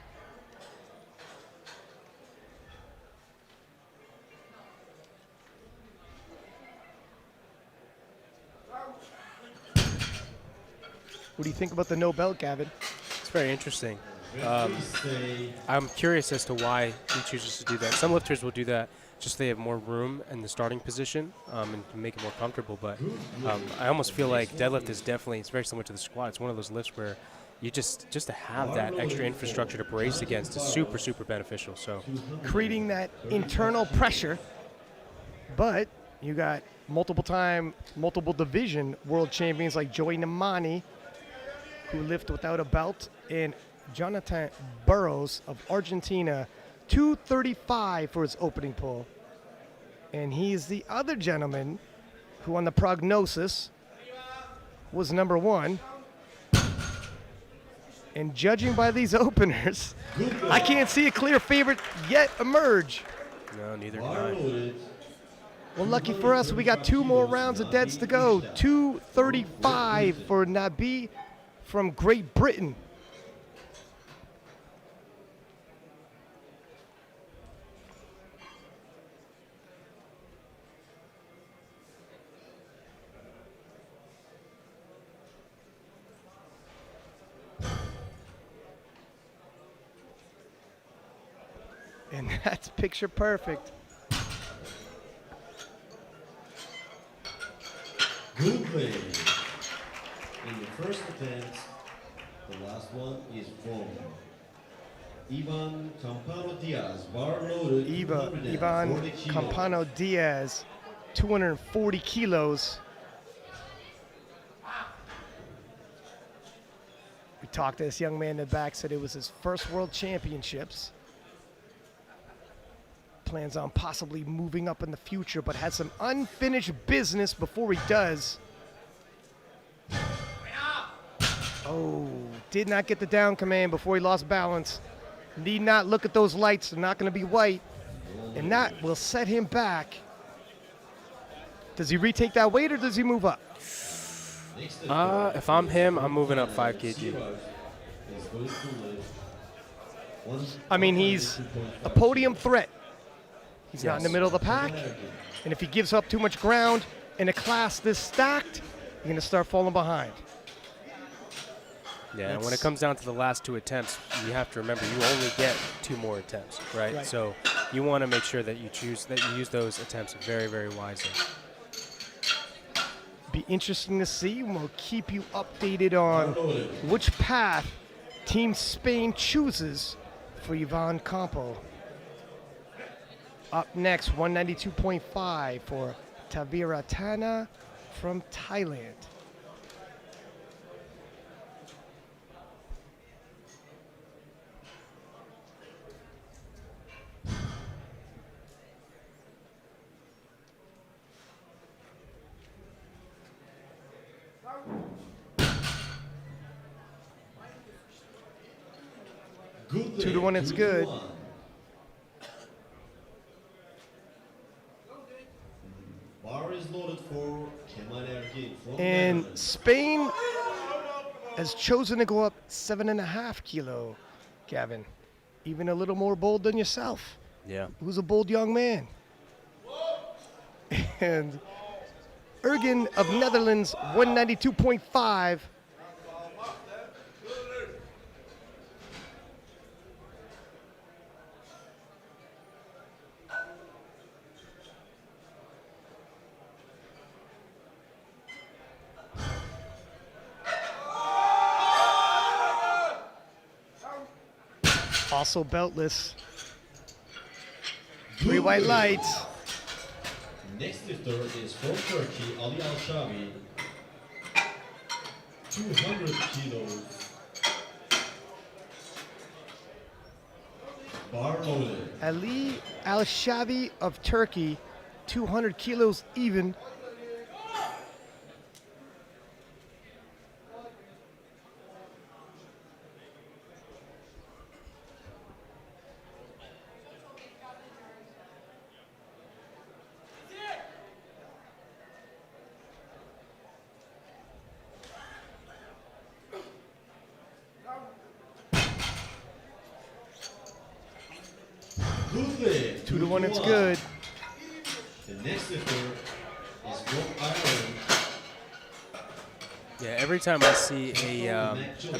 What do you think about the no belt, Gavin? It's very interesting. Referees say I'm curious as to why he chooses to do that. Some lifters will do that just so they have more room in the starting position and to make it more comfortable. But I almost feel like deadlift is definitely, it's very similar to the squat. It's one of those lifts where you just to have that extra infrastructure to brace against is super, super beneficial. So Creating that internal pressure, but you got multiple division world champions like Joey Namani, who lift without a belt, and Jonathan Burrows of Argentina, 235 for his opening pull. And he's the other gentleman who on the prognosis was number one. And judging by these openers, I can't see a clear favorite yet emerge. no, neither bar can I. loaded. Well, lucky for us, we got two more rounds of deads to go. 235 for Nabi from Great Britain. And that's picture perfect. Good play. In the first attempt, the last one is from Ivan Campano Diaz, bar loaded. Ivan 240 kilos. Campano Diaz, 240 kilos. We talked to this young man in the back, said it was his first world championships. Plans on possibly moving up in the future, but has some unfinished business before he does. Oh, did not get the down command before he lost balance. Need not look at those lights, they're not going to be white. And that will set him back. Does he retake that weight or does he move up? If I'm him, I'm moving up 5 kg. I mean, he's a podium threat. He's not in the Yes. middle of the pack. And if he gives up too much ground in a class this stacked, you're going to start falling behind. Yeah, and when it comes down to the last 2 attempts, you have to remember you only get 2 more attempts, right? Right. So you want to make sure that you use those attempts very, very wisely. Be interesting to see, and we'll keep you updated on which path Team Spain chooses for Ivan Campo. Up next, 192.5 for Taviratana from Thailand. Good 2 to 1, it's 2 to good. 1. Bar is loaded for Kemal Erkin from And Netherlands. Spain has chosen to go up 7.5 kilo, Gavin. Even a little more bold than yourself. Yeah. Who's a bold young man. And Ergen of Netherlands, 192.5. Also beltless. 3 white lights. Next lifter is from Turkey, Ali Al-Shabi. 200 kilos. Bar loaded. Ali Al-Shabi of Turkey, 200 kilos even. Good leg. 2 to 1, it's good. The next lifter is from Ireland. Yeah, every time I see a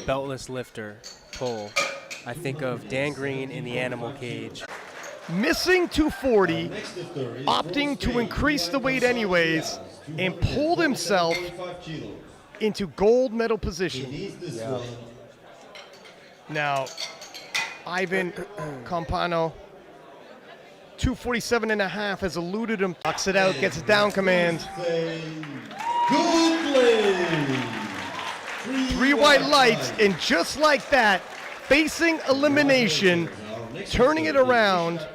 beltless lifter pull, I think of Dan Green in the animal cage. Missing 240, Next lifter is opting from to Spain, increase the weight Diaz, anyways, and pulled himself 245 kilos. into gold medal He position. needs this one. Now, Ivan Campano, 247.5 has eluded him. Knocks it out, gets a down command. Good leg. 3 white lights, and just like that, facing elimination, turning it around,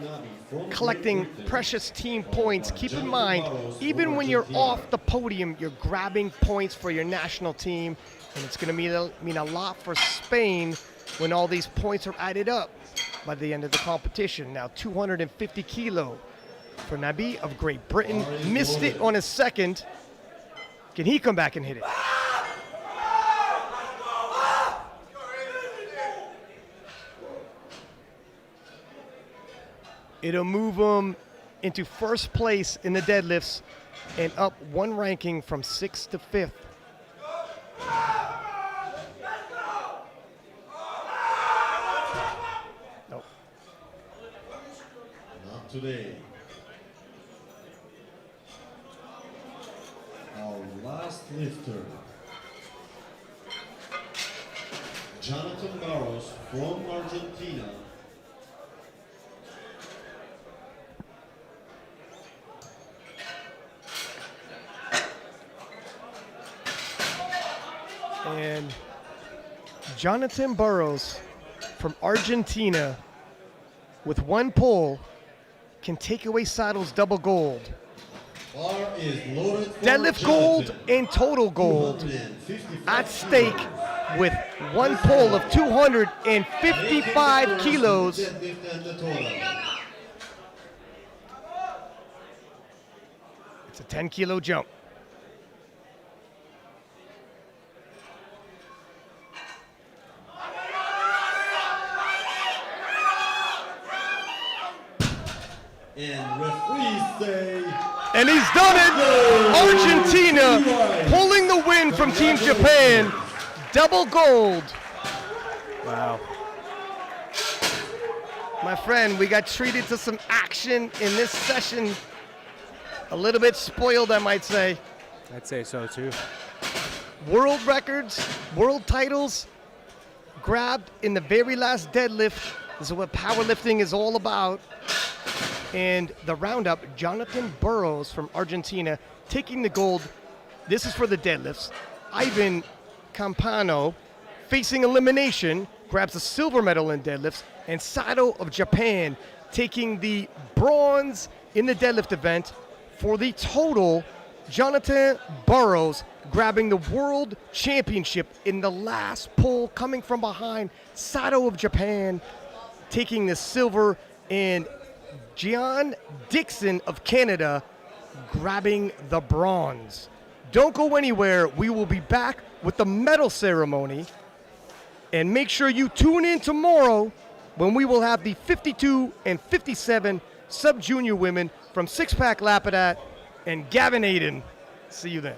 collecting precious team points. Keep in mind, even when you're off the podium, you're grabbing points for your national team, and it's going to mean a lot for Spain when all these points are added up by the end of the competition. Now 250 kilo for Nabi of Great Britain. Missed it on his second. Can he come back and hit it? It'll move him into first place in the deadlifts and up 1 ranking from 6th to 5th. Nope. Not today. Our last lifter, Jonathan Burrows from Argentina. And Jonathan Burrows from Argentina, with 1 pull, can take away Sato's double gold. Bar is loaded for Deadlift gold Jonathan. and total gold 255 at stake with 1 pull of 255 kilos. Deadlift and the total. It's a 10 kilo jump. And referees say And he's done it. Argentina pulling the win from Team Japan. Double gold. Wow. My friend, we got treated to some action in this session. A little bit spoiled, I might say. I'd say so too. World records, world titles grabbed in the very last deadlift. This is what powerlifting is all about. And the roundup, Jonathan Burrows from Argentina taking the gold. This is for the deadlifts. Ivan Campano, facing elimination, grabs the silver medal in deadlifts. And Sato of Japan taking the bronze in the deadlift event. For the total, Jonathan Burrows grabbing the world championship in the last pull, coming from behind. Sato of Japan taking the silver, and John Dixon of Canada grabbing the bronze. Don't go anywhere. We will be back with the medal ceremony. And make sure you tune in tomorrow when we will have the 52 and 57 sub-junior women from Six Pack Lapidat and Gavin Aiden. See you then.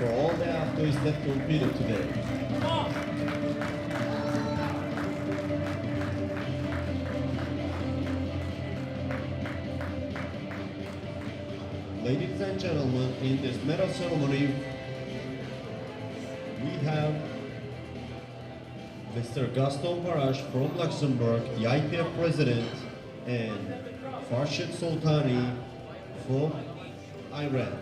for all the athletes that competed today. Ladies and gentlemen, in this medal ceremony, we have Mr. Gaston Parash from Luxembourg, the IPF president, and Farshid Soltani from Iran.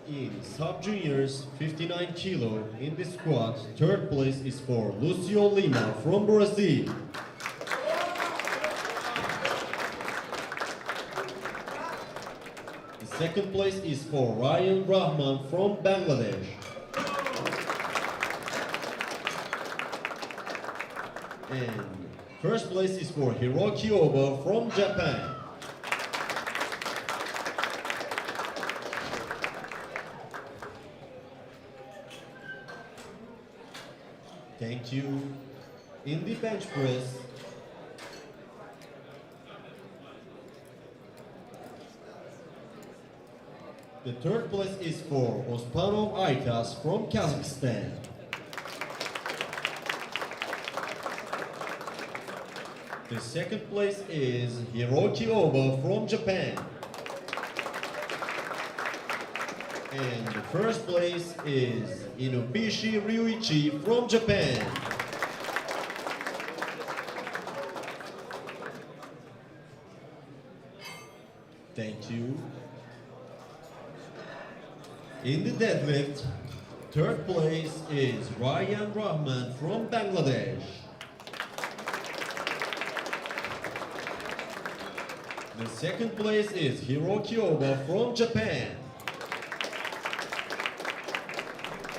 In sub-juniors, 59 kilo in the squat, third place is for Lucio Lima from Brazil. The second place is for Ryan Rahman from Bangladesh. And first place is for Hiroki Oba from Japan. Thank you. In the bench press, the third place is for Ospanov Aytas from Kazakhstan. The second place is Hiroki Oba from Japan. And the first place is Inobishi Ryuichi from Japan. Thank you. In the deadlift, third place is Ryan Rahman from Bangladesh. The second place is Hiroki Oba from Japan.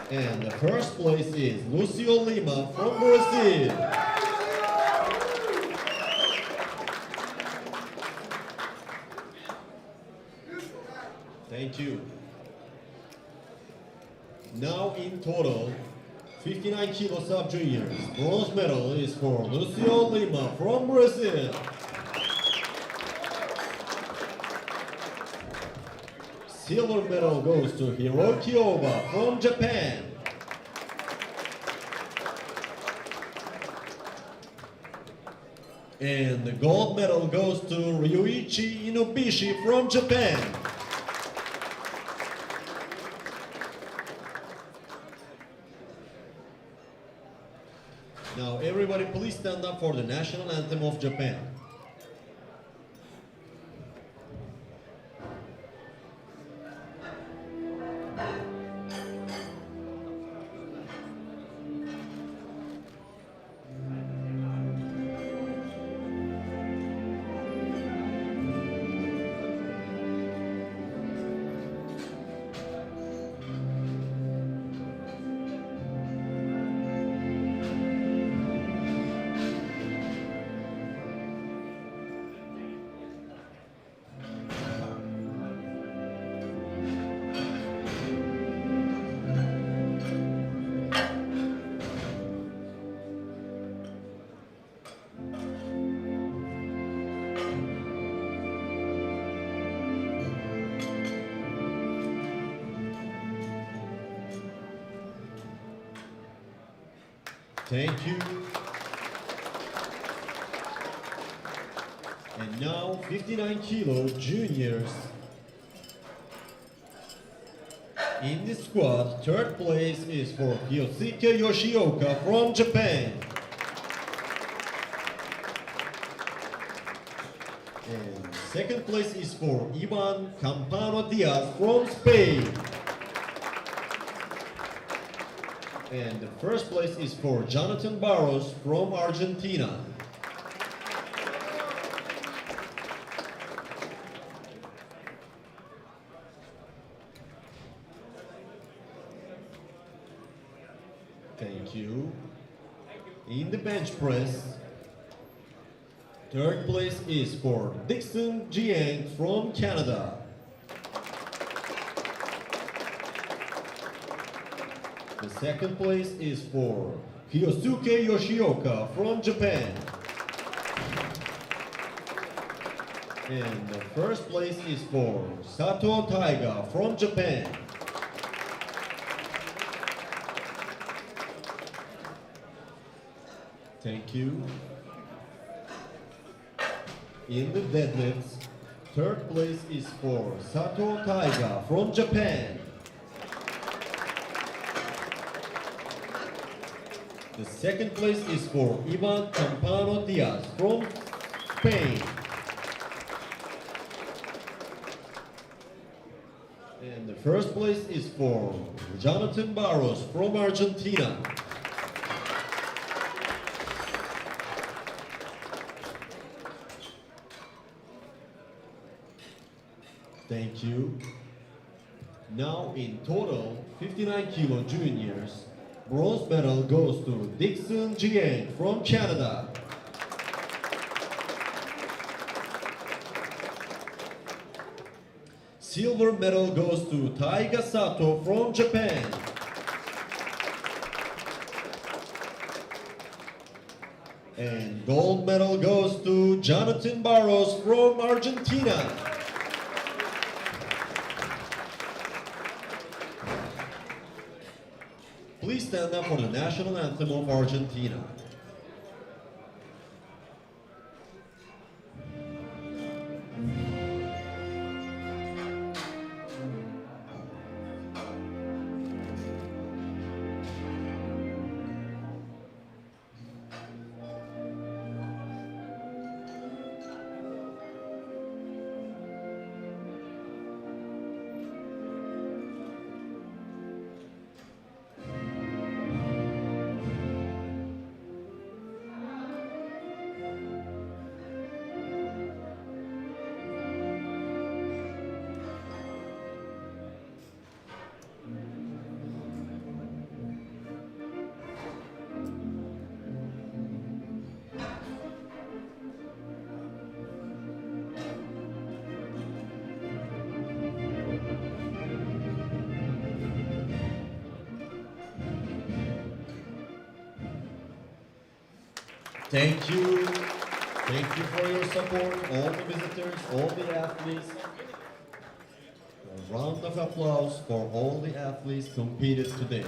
And the first place is Lucio Lima from Brazil. Thank you. Now in total, 59 kilo sub-juniors. Bronze medal is for Lucio Lima from Brazil. Silver medal goes to Hiroki Oba from Japan. And the gold medal goes to Ryuichi Inobishi from Japan. Now everybody please stand up for the national anthem of Japan. Thank you. And now 59 kilo juniors. In the squad, third place is for Kyosuke Yoshioka from Japan. And second place is for Ivan Campano Diaz from Spain. And the first place is for Jonathan Burrows from Argentina. Thank you. In the bench press, third place is for Dixon Jiang from Canada. The second place is for Kyosuke Yoshioka from Japan. And the first place is for Sato Taiga from Japan. Thank you. In the deadlifts, third place is for Sato Taiga from Japan. The second place is for Ivan Campano Diaz from Spain. And the first place is for Jonathan Burrows from Argentina. Thank you. Now in total, 59 kilo juniors, bronze medal goes to Dixon Jiang from Canada. Silver medal goes to Taiga Sato from Japan. And gold medal goes to Jonathan Burrows from Argentina. Please stand up for the national anthem of Argentina. Thank you. Thank you for your support, all the visitors, all the athletes. A round of applause for all the athletes competed today.